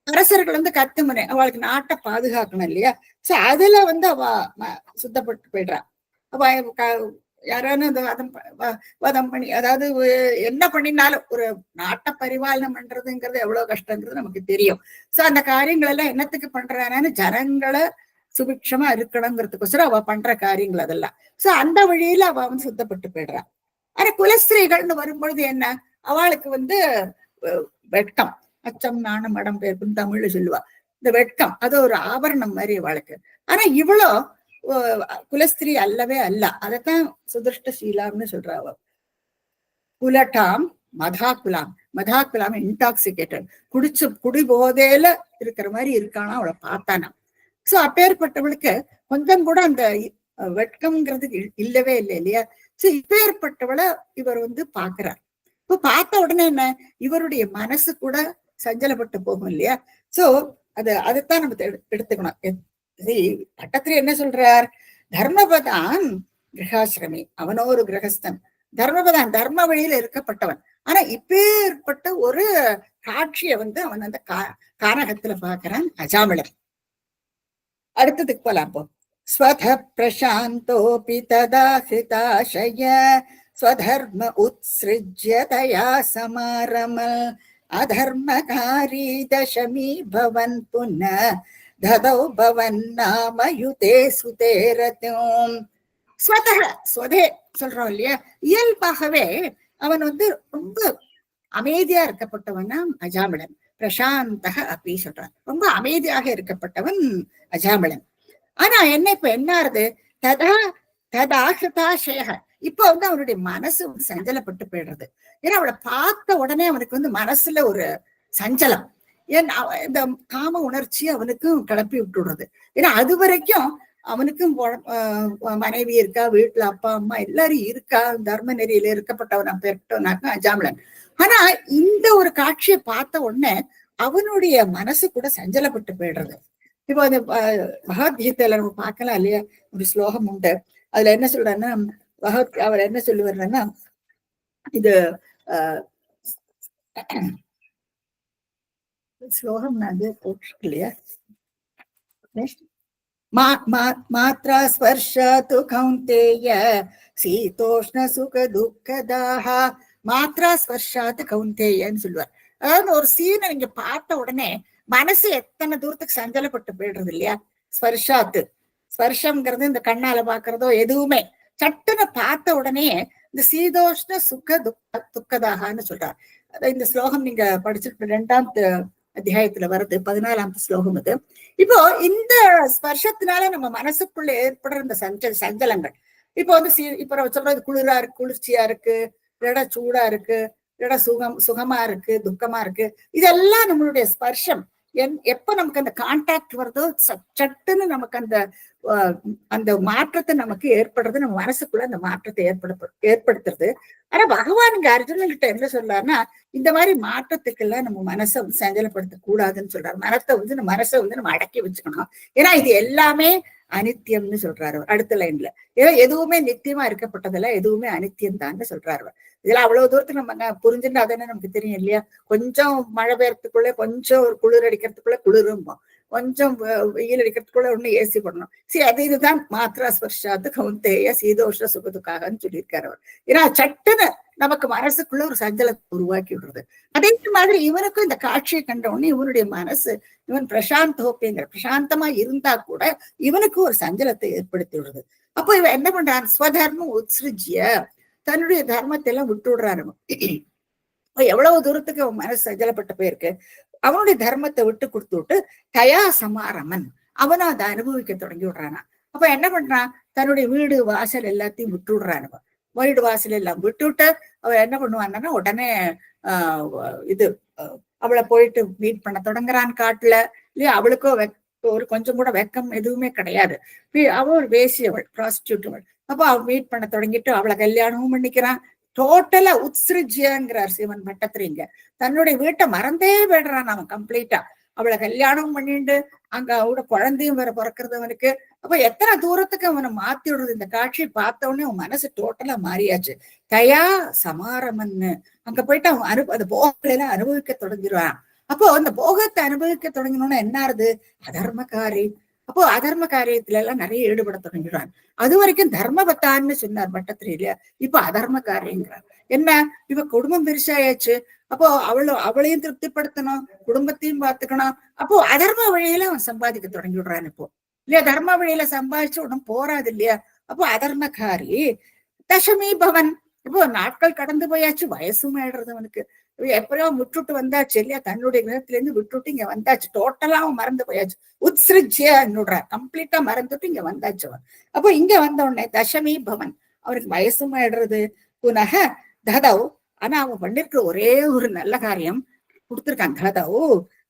அரசர்கள் வந்து கத்துமுனை, அவளுக்கு நாட்டை பாதுகாக்கணும் இல்லையா. சோ அதுல வந்து அவ சுத்தப்பட்டு போயிடுறா. அவ யாரான வதம் பண்ணி, அதாவது என்ன பண்ணினாலும் ஒரு நாட்டை பரிபாலனம் பண்றதுங்கிறது எவ்வளவு கஷ்டங்கிறது நமக்கு தெரியும். சோ அந்த காரியங்கள் எல்லாம் என்னத்துக்கு பண்றான்னு ஜனங்களை சுபிக்ஷமா இருக்கணுங்கிறதுக்கோசரம் அவ பண்ற காரியங்கள் அதெல்லாம். சோ அந்த வழியில அவ வந்து சுத்தப்பட்டு போயிடுறா. ஆனா குலஸ்திரீகள்னு வரும்பொழுது என்ன, அவளுக்கு வந்து வெட்கம், அச்சம் நாணம் மடம் பேருக்குன்னு தமிழ்ல சொல்லுவா. இந்த வெட்கம் அது ஒரு ஆபரணம் மாதிரி அவளுக்கு. ஆனா இவ்வளோ குலஸ்திரீ அல்லவே அல்ல. அதைத்தான் சுதிருஷ்ட சீலாம்னு சொல்றா அவ. குலட்டாம் மதாகுலாம், மதாகுலாம் இன்டாக்சிகேட்டட், குடி போதையில இருக்கிற மாதிரி இருக்கானா அவளை பார்த்தானா. சோ அப்பேற்பட்டவளுக்கு கொஞ்சம் கூட அந்த வெட்கம்ங்கிறது இல்லவே இல்லை இல்லையா. சோ இப்பேற்பட்டவளை இவர் வந்து பாக்குறார். இப்ப பார்த்த உடனே என்ன, இவருடைய மனசு கூட சஞ்சலப்பட்டு போகும் இல்லையா. சோ அதைத்தான் நம்ம எடுத்துக்கணும். பட்டத்திரி என்ன சொல்றார், தர்மபதான் கிரகாசிரமி, அவனோ ஒரு கிரகஸ்தன், தர்மபதான் தர்ம வழியில இருக்கப்பட்டவன். ஆனா இப்பேற்பட்ட ஒரு காட்சியை வந்து அவன் அந்த கானகத்துல பாக்குறான் அஜாமிளன். அடுத்ததுக்கு போலாம் போ. ஸ்வத பிரசாந்தோபி ததா ஹிருதாஷய ஸ்வதர்ம உத்ஸ்ருஜ்ய தயா சமாரமல் அதர்மகாரி தசமி பவன் புன்ன ததௌ பவன் நாமயுதே சுதேரதும். ஸ்வதக ஸ்வதே சொல்றோம் இல்லையா, இயல்பாகவே அவன் ரொம்ப அமைதியா இருக்கப்பட்டவனா அஜாமிளன். பிரசாந்தக அப்படி சொல்றான், ரொம்ப அமைதியாக இருக்கப்பட்டவன் அஜாமிளன். ஆனா என்ன இப்ப என்ன ஆறுது, ததா ததாகிருதாசேக, இப்ப அவனுடைய மனசு சஞ்சலப்பட்டு போயிடுறது. ஏன்னா அவளை பார்த்த உடனே அவனுக்கு மனசுல ஒரு சஞ்சலம். ஏன் இந்த காம உணர்ச்சி அவனுக்கும் கிளப்பி விட்டுடுறது. ஏன்னா அது வரைக்கும் அவனுக்கும் மனைவி இருக்கா, வீட்டுல அப்பா அம்மா எல்லாரும் இருக்கா, தர்ம நெறியில இருக்கப்பட்டவன் பெற்றவனாக்க அஜாமிளன். ஆனா இந்த ஒரு காட்சியை பார்த்த உடனே அவனுடைய மனசு கூட சஞ்சலப்பட்டு போயிடுறது. இப்போ அந்த பகவத்கீதையில நம்ம பார்க்கலாம் இல்லையா, ஒரு ஸ்லோகம் உண்டு. அதுல என்ன சொல்றேன்னா, அவர் என்ன சொல்லுவாருன்னா, இது ஸ்லோகம் நான் போட்டிருக்கு இல்லையா, மாத்ரா ஸ்பர்ஷது கௌந்தேய சீதோஷ்ண சுக துக்கதாஹ. மாத்ரா ஸ்பர்ஷாத்து கௌந்தேயன்னு சொல்லுவார். அதாவது ஒரு சீனை நீங்க பார்த்த உடனே மனசு எத்தனை தூரத்துக்கு சஞ்சலப்பட்டு போயிடுறது இல்லையா. ஸ்பர்ஷாத்து, ஸ்பர்ஷம்ங்கிறது இந்த கண்ணால பாக்குறதோ எதுவுமே சட்டுன்னு பார்த்த உடனே இந்த சீதோஷ்ண சுக துக்கதாகன்னு சொல்றார். இந்த ஸ்லோகம் நீங்க படிச்சுட்டு 2ஆம் அத்தியாயத்துல வருது, 14ஆம் ஸ்லோகம் இது. இப்போ இந்த ஸ்பர்ஷத்தினால நம்ம மனசுக்குள்ள ஏற்படுற இந்த சஞ்சலங்கள், இப்போ இப்ப சொல்றது குளிரா இருக்கு, குளிர்ச்சியா இருக்கு, இட சூடா இருக்கு, இட சுகமா இருக்கு, துக்கமா இருக்கு, இதெல்லாம் நம்மளுடைய ஸ்பர்ஷம். எப்ப நமக்கு அந்த கான்டாக்ட் வருதோ சட்டுன்னு நமக்கு அந்த மாற்றத்தை நமக்கு ஏற்படுறது, நம்ம மனசுக்குள்ள அந்த மாற்றத்தை ஏற்படுத்துறது. ஆனா பகவான் இங்க அர்ஜுனன் கிட்ட என்ன சொல்றாருன்னா, இந்த மாதிரி மாற்றத்துக்கெல்லாம் நம்ம மனசை சஞ்சலப்படுத்த கூடாதுன்னு சொல்றாரு. மனசை நம்ம அடக்கி வச்சுக்கணும். ஏன்னா இது எல்லாமே அனித்தியம்னு சொல்றாரு அடுத்த லைன்ல. ஏன்னா எதுவுமே நித்தியமா இருக்கப்பட்டதெல்லாம் எதுவுமே அனித்தியம் தான் சொல்றாரு. இதெல்லாம் அவ்வளவு தூரத்துக்கு நம்ம புரிஞ்சுட்டு அதனே நமக்கு தெரியும் இல்லையா. கொஞ்சம் மழை பெய்யறதுக்குள்ள, கொஞ்சம் ஒரு குளிர் அடிக்கிறதுக்குள்ள குளிரும்போம், கொஞ்சம் வெயில் அடிக்கிறதுக்குள்ள ஒண்ணு ஏசி போடணும். சரி, இதுதான் மாத்ரா ஸ்பர்ஷாத்து கௌந்தேய சீதோஷ்ண சுகதுக்காகன்னு சொல்லியிருக்காரு அவர். ஏன்னா சட்டுன்னு நமக்கு மனசுக்குள்ள ஒரு சஞ்சலத்தை உருவாக்கி விடுறது. அதே மாதிரி இவனுக்கும் இந்த காட்சியை கண்ட உடனே இவனுடைய மனசு, இவன் பிரசாந்த் ஹோப்பேங்கிற பிரசாந்தமா இருந்தா கூட இவனுக்கு ஒரு சஞ்சலத்தை ஏற்படுத்தி விடுறது. அப்போ இவன் என்ன பண்றான், ஸ்வதர்மம் உத்ஸ்ருஜ்ய, தன்னுடைய தர்மத்தை எல்லாம் விட்டு விடுறாரு. எவ்வளவு தூரத்துக்கு அவன் மனசு சஞ்சலப்பட்டு போயிருக்கு. அவனுடைய தர்மத்தை விட்டு கொடுத்து விட்டு தயா சமாரமன், அவனை அதை அனுபவிக்க தொடங்கி விடுறானா. அப்ப என்ன பண்றான், தன்னுடைய வீடு வாசல் எல்லாத்தையும் விட்டு விடுறான். வீடு வாசல் எல்லாம் விட்டுவிட்டு அவன் என்ன பண்ணுவான்னா உடனே இது அவளை போயிட்டு மீட் பண்ண தொடங்குறான் காட்டுல இல்லையா. அவளுக்கோ ஒரு கொஞ்சம் கூட வெக்கம் எதுவுமே கிடையாது. அவள் ஒரு வேசியவள், ப்ராஸ்டியூட் அவள். அப்போ அவள் மீட் பண்ண தொடங்கிட்டு அவளை கல்யாணமும் பண்ணிக்கிறான். டோட்டலா உத்ஸ்ருஜ்யங்கிறார் சிவன் பட்டத்திரிங்க. தன்னுடைய வீட்டை மறந்தே போயிடுறான் அவன் கம்ப்ளீட்டா. அவளை கல்யாணம் பண்ணிட்டு அங்க அவட குழந்தையும் வேற பிறக்கிறது அவனுக்கு. அப்ப எத்தனை தூரத்துக்கு அவனை மாத்தி விடுறது. இந்த காட்சியை பார்த்த உடனே அவன் மனசு டோட்டலா மாறியாச்சு. தயா சமாரமன்னு அங்க போயிட்டு அவன் அந்த போகலாம் அனுபவிக்க தொடங்கிடுவான். அப்போ அந்த போகத்தை அனுபவிக்க தொடங்கினோன்னா என்ன ஆறுது, அதர்மகாரி. அப்போ அதர்ம காரியத்துல எல்லாம் நிறைய ஈடுபட தொடங்கிடுவான். அது வரைக்கும் தர்மபத்தான்னு சொன்னார் பட்டத்திரியில, இப்ப அதர்ம காரியங்கிறார். என்ன, இவ குடும்பம் பெருசாயாச்சு, அப்போ அவளையும் திருப்திப்படுத்தணும், குடும்பத்தையும் பார்த்துக்கணும். அப்போ அதர்ம வழியில அவன் சம்பாதிக்க தொடங்கி விடுறான் இப்போ இல்லையா. தர்ம வழியில சம்பாதிச்சு உடனே போறாது இல்லையா. அப்போ அதர்மகாரி தசமி பவன். இப்போ நாட்கள் கடந்து போயாச்சு, வயசும் ஆயிடுறது அவனுக்கு. எப்பயோ விட்டுட்டு வந்தாச்சு இல்லையா, தன்னுடைய கிரகத்துல இருந்து விட்டுட்டு இங்க வந்தாச்சு. டோட்டலா அவன் மறந்து போயாச்சு. உத்ஸ்ருஜ்யன்னுடுற கம்ப்ளீட்டா மறந்துட்டு இங்க வந்தாச்சு அவன். அப்போ இங்க வந்த உடனே தசமி பவன், அவனுக்கு வயசும் ஆயிடுறது. புனக ததவ், ஆனா அவன் பண்ணிருக்கிற ஒரே ஒரு நல்ல காரியம் கொடுத்திருக்கான். ததவ்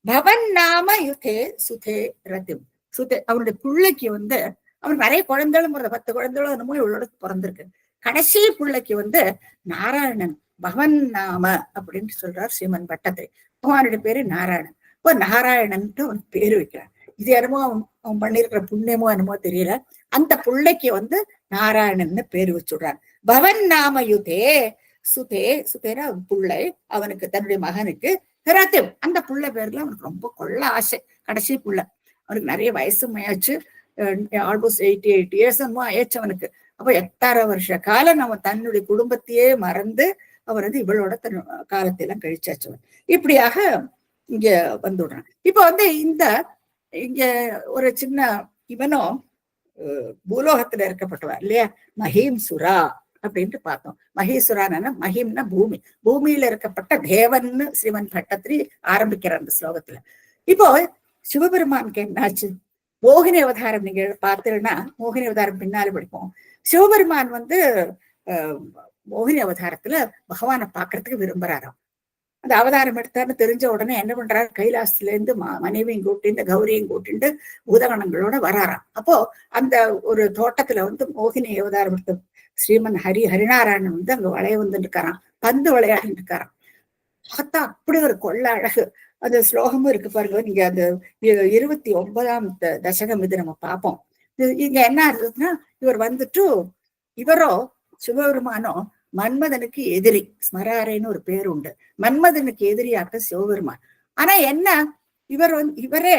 பவன் நாம யுதே சுதே ரத்திம். சுதே அவனுடைய பிள்ளைக்கு அவனுக்கு நிறைய குழந்தைகளும் 10 குழந்தைகளும் என்னமோ இவளோட பிறந்திருக்கு. கடைசி பிள்ளைக்கு நாராயணன் பகவன் நாம அப்படின்னு சொல்றார் ஸ்ரீமன் பட்டத்திரி. பகவானுடைய பேரு நாராயணன். இப்போ நாராயணன்ட்டு அவன் பேரு வைக்கிறான். இது என்னமோ அவன் பண்ணிருக்கிற புண்ணியமோ என்னமோ தெரியல. அந்த பிள்ளைக்கு நாராயணன்னு பேரு வச்சுடுறான். பவன் நாம யுதே சுதே, சுதேனா பிள்ளை, அவனுக்கு தன்னுடைய மகனுக்கு ரத்திம், அந்த புள்ள பேர்ல அவனுக்கு ரொம்ப கொள்ள ஆசை. கடைசி புள்ள அவனுக்கு நிறைய வயசு ஆயாச்சு. ஆல்மோஸ்ட் 88 இயர்ஸ் ஆயிடுச்சு அவனுக்கு. அப்ப 8.5 வருஷ காலம் நம்ம தன்னுடைய குடும்பத்தையே மறந்து அவர் வந்து இவளோட தன் காலத்தை எல்லாம் கழிச்சாச்சு. இப்படியாக இங்க வந்துடுறான். இப்ப வந்து இங்க ஒரு சின்ன இவனும் பூலோகத்துல இருக்கப்பட்டவன் இல்லையா, மஹீம் சுரா அப்படின்ட்டு பார்த்தோம். மகேஸ்வரான மஹிம்னா பூமி, பூமியில இருக்கப்பட்ட தேவன்னு ஸ்ரீமன் பட்டத்திரி ஆரம்பிக்கிறார் அந்த ஸ்லோகத்துல. இப்போ சிவபெருமானுக்கு என்னாச்சு? மோகினி அவதாரம் நீங்க பார்த்தீங்கன்னா, மோகினி அவதாரம் பின்னால படிப்போம். சிவபெருமான் வந்து மோகினி அவதாரத்துல பகவானை பாக்குறதுக்கு விரும்புறாராம். அந்த அவதாரம் எடுத்தாருன்னு தெரிஞ்ச உடனே என்ன பண்றாரு, கைலாசத்துல இருந்து மனைவியும் கூட்டிட்டு கௌரியும் கூட்டிட்டு பூதகணங்களோட வராராம். அப்போ அந்த ஒரு தோட்டத்துல வந்து மோகினி அவதாரம் எடுத்த ஸ்ரீமன் ஹரிநாராயணன் வந்து அங்க வளைய வந்துட்டு இருக்காராம், பந்து விளையாடிட்டு இருக்காராம். பார்த்தா அப்படி ஒரு கொள்ள அழகு. அந்த ஸ்லோகமும் இருக்கு பாருங்க, நீங்க அந்த 29ஆம் தசகம் இது நம்ம பார்ப்போம். இங்க என்ன இருந்ததுன்னா, இவர் வந்துட்டு இவரோ சிவபெருமானோ மன்மதனுக்கு எதிரி, ஸ்மராரேன்னு ஒரு பேர் உண்டு. மன்மதனுக்கு எதிரியாக்க சிவபெருமான். ஆனா என்ன, இவரே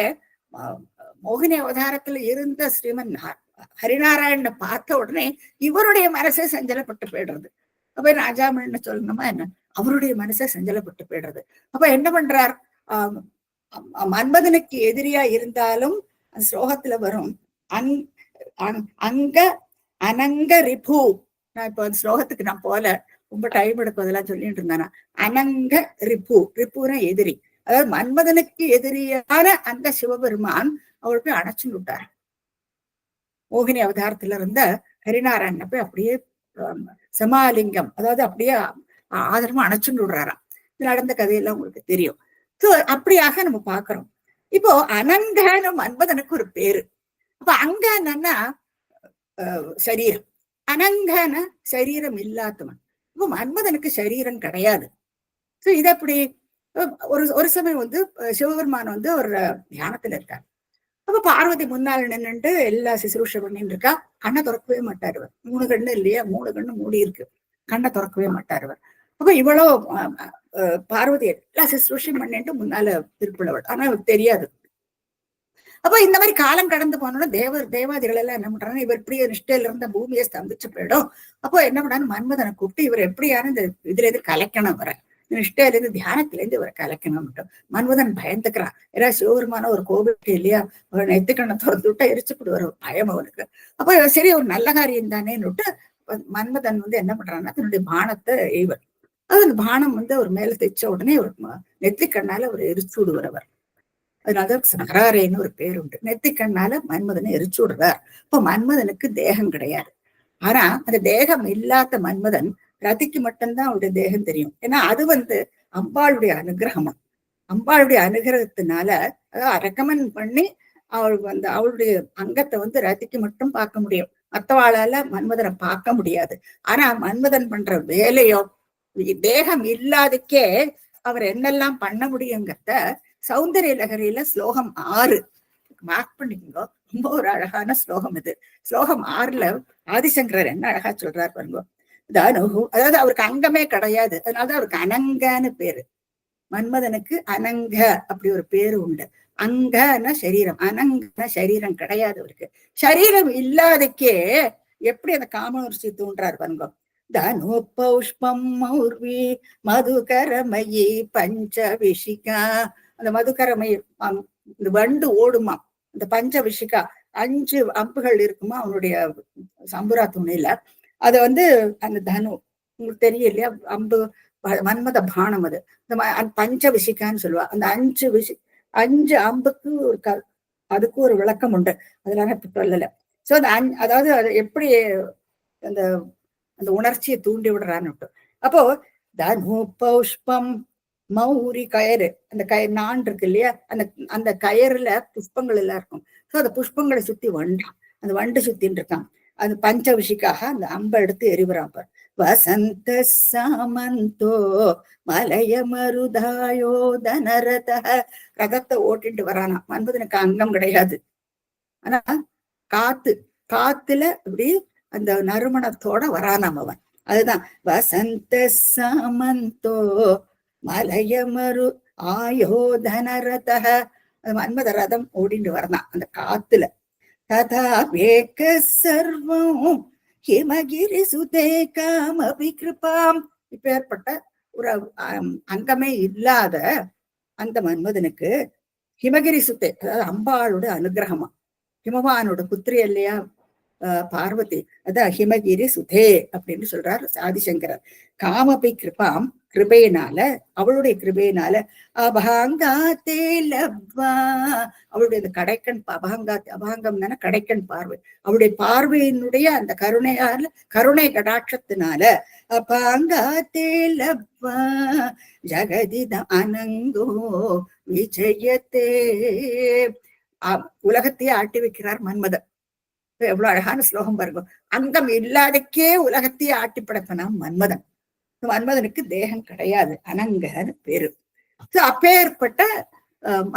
மோகினி அவதாரத்துல இருந்த ஸ்ரீமன் ஹரிநாராயணனை பார்த்த உடனே இவருடைய மனசே சஞ்சலப்பட்டு போயிடுறது. அப்ப ராஜாமன்னு சொல்லணுமா என்ன, அவருடைய மனசை சஞ்சலப்பட்டு போயிடுறது. அப்ப என்ன பண்றார், மன்மதனுக்கு எதிரியா இருந்தாலும் அந்த ஸ்லோகத்துல வரும் அங்க அனங்க ரிபு. நான் இப்போ அந்த ஸ்லோகத்துக்கு நான் போல, ரொம்ப டைம் எடுக்கும் அதெல்லாம் சொல்லிட்டு இருந்தானா. அனங்க ரிபு, ரிப்புனா எதிரி, அதாவது மன்மதனுக்கு எதிரியான அந்த சிவபெருமான் அவருக்கு அணைச்சு விட்டார். மோகினி அவதாரத்துல இருந்த ஹரிநாராயண போய் அப்படியே சமாலிங்கம், அதாவது அப்படியே ஆதரமா அணைச்சுன்னு விடுறாராம். இது நடந்த கதையெல்லாம் உங்களுக்கு தெரியும். சோ அப்படியாக நம்ம பாக்குறோம். இப்போ அனங்கான மன்மதனுக்கு ஒரு பேரு. அப்ப அங்கன்னா சரீரம், அனங்கான சரீரம் இல்லாதவன். இப்போ மன்மதனுக்கு சரீரம் கிடையாது. சோ இது அப்படி ஒரு சமயம் வந்து சிவபெருமான் வந்து ஒரு தியானத்துல இருக்கார். அப்ப பார்வதி முன்னாள் நின்னுட்டு எல்லா சிசுரூஷ பண்ணிட்டு இருக்கா. கண்ணை திறக்கவே மாட்டாரு. 3 கண்ணு இல்லையா, 3 கண்ணு மூடி இருக்கு, கண்ணை திறக்கவே மாட்டாரு. அப்ப இவ்வளோ பார்வதி எல்லா சிசுரூஷம் பண்ணிட்டு முன்னால திருப்பிள்ளவள், ஆனா அவருக்கு தெரியாது. அப்ப இந்த மாதிரி காலம் கடந்து போனோம்னா தேவாதிகள் எல்லாம் என்ன பண்றாங்க, இவர் இப்படியே நிஷ்டையில இருந்த பூமியை ஸ்தம்பிச்சு போயிடும். அப்போ என்ன பண்ணாரு, மன்மதனை கூப்பிட்டு இவர் எப்படியான இந்த இதுல இருந்து கலைக்கணும், வர நிஷ்டையில இருந்து தியானத்துல இருந்து இவரை கலைக்கணும். மன்மதன் பயந்துக்கிறான். ஏன்னா சிவபெருமான ஒரு கோபிட்டு இல்லையா, ஒரு நெத்துக்கண்ணை திறந்து விட்டா எரிச்சுப்படு வர பயம் அவனுக்கு. அப்போ சரி ஒரு நல்ல காரியம் தானேன்னு மன்மதன் வந்து என்ன பண்றான்னா, தன்னுடைய பானத்தை எய்வர். அது அந்த பானம் வந்து அவர் மேல தைச்ச உடனே ஒரு நெத்திக்கண்ணால அவர் எரிச்சு விடுவார். அதனாலதான் சகராரேன்னு ஒரு பேர் உண்டு. நெத்திக்கண்ணால மன்மதனை எரிச்சு விடுறார். இப்போ மன்மதனுக்கு தேகம் கிடையாது. ஆனா அந்த தேகம் இல்லாத மன்மதன் ரதிக்கு மட்டும்தான் அவருடைய தேகம் தெரியும். ஏன்னா அது வந்து அம்பாளுடைய அனுகிரகமா, அம்பாளுடைய அனுகிரகத்தினால அதாவது ரெக்கமெண்ட் பண்ணி அவளுக்கு வந்து அவளுடைய அங்கத்தை வந்து ரதிக்கு மட்டும் பார்க்க முடியும், மற்றவாளால மன்மதனை பார்க்க முடியாது. ஆனா மன்மதன் பண்ற வேலையோ தேகம் இல்லாதக்கே அவர் என்னெல்லாம் பண்ண முடியுங்கிறத சௌந்தரிய லகரியில ஸ்லோகம் 6 மார்க் பண்ணிக்கோங்க. ரொம்ப ஒரு அழகான ஸ்லோகம் இது. ஸ்லோகம் 6ல ஆதிசங்கரர் என்ன அழகா சொல்றாரு பாருங்க. அதாவது அவருக்கு அங்கமே கிடையாது, அதனாலதான் அவருக்கு அனங்கன்னு பேரு. மன்மதனுக்கு அனங்க அப்படி ஒரு பேரு உண்டு. அங்கன சரீரம், அனங்கன சரீரம் கிடையாது அவருக்கு. சரீரம் இல்லாதக்கே எப்படி அந்த காமவர்ச்சி தூண்டுறாரு பாருங்க. தனு பௌஷ்பம் மௌர்வி மதுகரமயி பஞ்ச விஷிகா. அந்த மதுகரமயி இந்த வண்டு ஓடுமா, அந்த பஞ்ச விஷிகா 5 அம்புகள் இருக்குமா அவனுடைய சம்புரா துணியில. அத வந்து அந்த தனு உங்களுக்கு தெரியும் இல்லையா, அம்பு மன்மத பானம், அது இந்த பஞ்ச விஷிக்கான்னு சொல்லுவா. அந்த 5 அம்புக்கு அதுக்கு ஒரு விளக்கம் உண்டு, அதெல்லாம் இப்ப சொல்லல. சோ அந்த அதாவது அது எப்படி அந்த அந்த உணர்ச்சியை தூண்டி விடுறான்னு. அப்போ தனு பௌஷ்பம் மௌரி கயறு, அந்த கயிறு நான் இருக்கு இல்லையா, அந்த கயறுல புஷ்பங்கள் எல்லாம் இருக்கும். சோ அந்த புஷ்பங்களை சுத்தி வண்டு, அந்த வண்டு சுத்தின்னு இருக்கான். அது பஞ்ச விஷிக்காக அந்த அம்பை எடுத்து எரிவுறான் பார். வசந்த சாமந்தோ மலைய மருதாயோ தனரத. ரதத்தை ஓட்டிட்டு வரானா. மன்மதனுக்கு அங்கம் கிடையாது, ஆனா காத்துல இப்படி அந்த நறுமணத்தோட வரானாம் அவன். அதுதான் வசந்த சாமந்தோ மலைய மரு ஆயோ தனரத. மன்மத ரதம் ஓடிட்டு வரதான் அந்த காத்துல. ததா வேக சர்வம் ஹிமகிரி சுதே காமபி கிருபாம். இப்பேற்பட்ட ஒரு அங்கமே இல்லாத அந்த மன்மதனுக்கு ஹிமகிரி சுத்தே, அதாவது அம்பாளோட அனுகிரகமா, ஹிமவானோட புத்திரி இல்லையா பார்வதி, அதான் ஹிமகிரி சுதே அப்படின்னு சொல்றார் ஆதிசங்கரர். காமபி கிருபாம், கிருபையினால, அவளுடைய கிருபையினால, அபகாங்காத்தே லப்வா, அவளுடைய கடைக்கண் அபகாங்காத், அபகாங்கம் தானே கடைக்கண் பார்வை, அவளுடைய பார்வையினுடைய அந்த கருணையால, கருணை கடாட்சத்தினால, அபாங்காத்தே லப்வா ஜகதித அனங்கோ விஜயத்தே, உலகத்தையே ஆட்டி வைக்கிறார் மன்மதன். எவ்வளவு அழகான ஸ்லோகம் பாருங்க. அங்கம் இல்லாதக்கே உலகத்தையே ஆட்டி படைப்பனாம் மன்மதன். மன்மதனுக்கு தேகம் கிடையாது, அனங்கன்னு பேரு. அப்பேற்பட்ட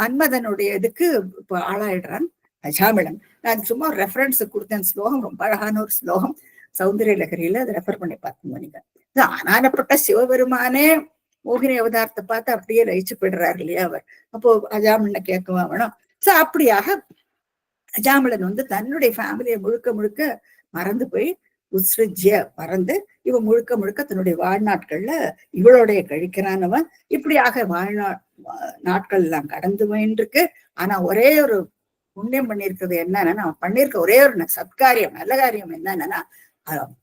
மன்மதனுடைய இதுக்கு இப்ப ஆளாயிடுறான் அஜாமிளன். நான் சும்மா ரெஃபரன்ஸ் கொடுத்தேன். ஸ்லோகம் ரொம்ப அழகான ஒரு ஸ்லோகம், சௌந்தரிய லகரியில அதை ரெஃபர் பண்ணி பார்த்துங்க நீங்க. ஆனானப்பட்ட சிவபெருமானே மோகினி அவதாரத்தை பார்த்து அப்படியே லயிச்சு போயிடுறாரு இல்லையா அவர். அப்போ அஜாமிளனை கேட்கவா வேணும். சோ அப்படியாக அஜாமிளன் தன்னுடைய ஃபேமிலியை முழுக்க முழுக்க மறந்து போய் உத்ஸ்ருஜ்ய மறந்து இவன் முழுக்க முழுக்க தன்னுடைய வாழ்நாட்கள்ல இவளுடைய கழிக்கிறானவன். இப்படியாக நாட்கள் எல்லாம் கடந்து போயிருக்கு. ஆனா ஒரே ஒரு புண்ணியம் பண்ணிருக்கிறது என்னன்னா, அவன் பண்ணிருக்க ஒரே ஒரு சத்காரியம், நல்ல காரியம் என்னன்னா,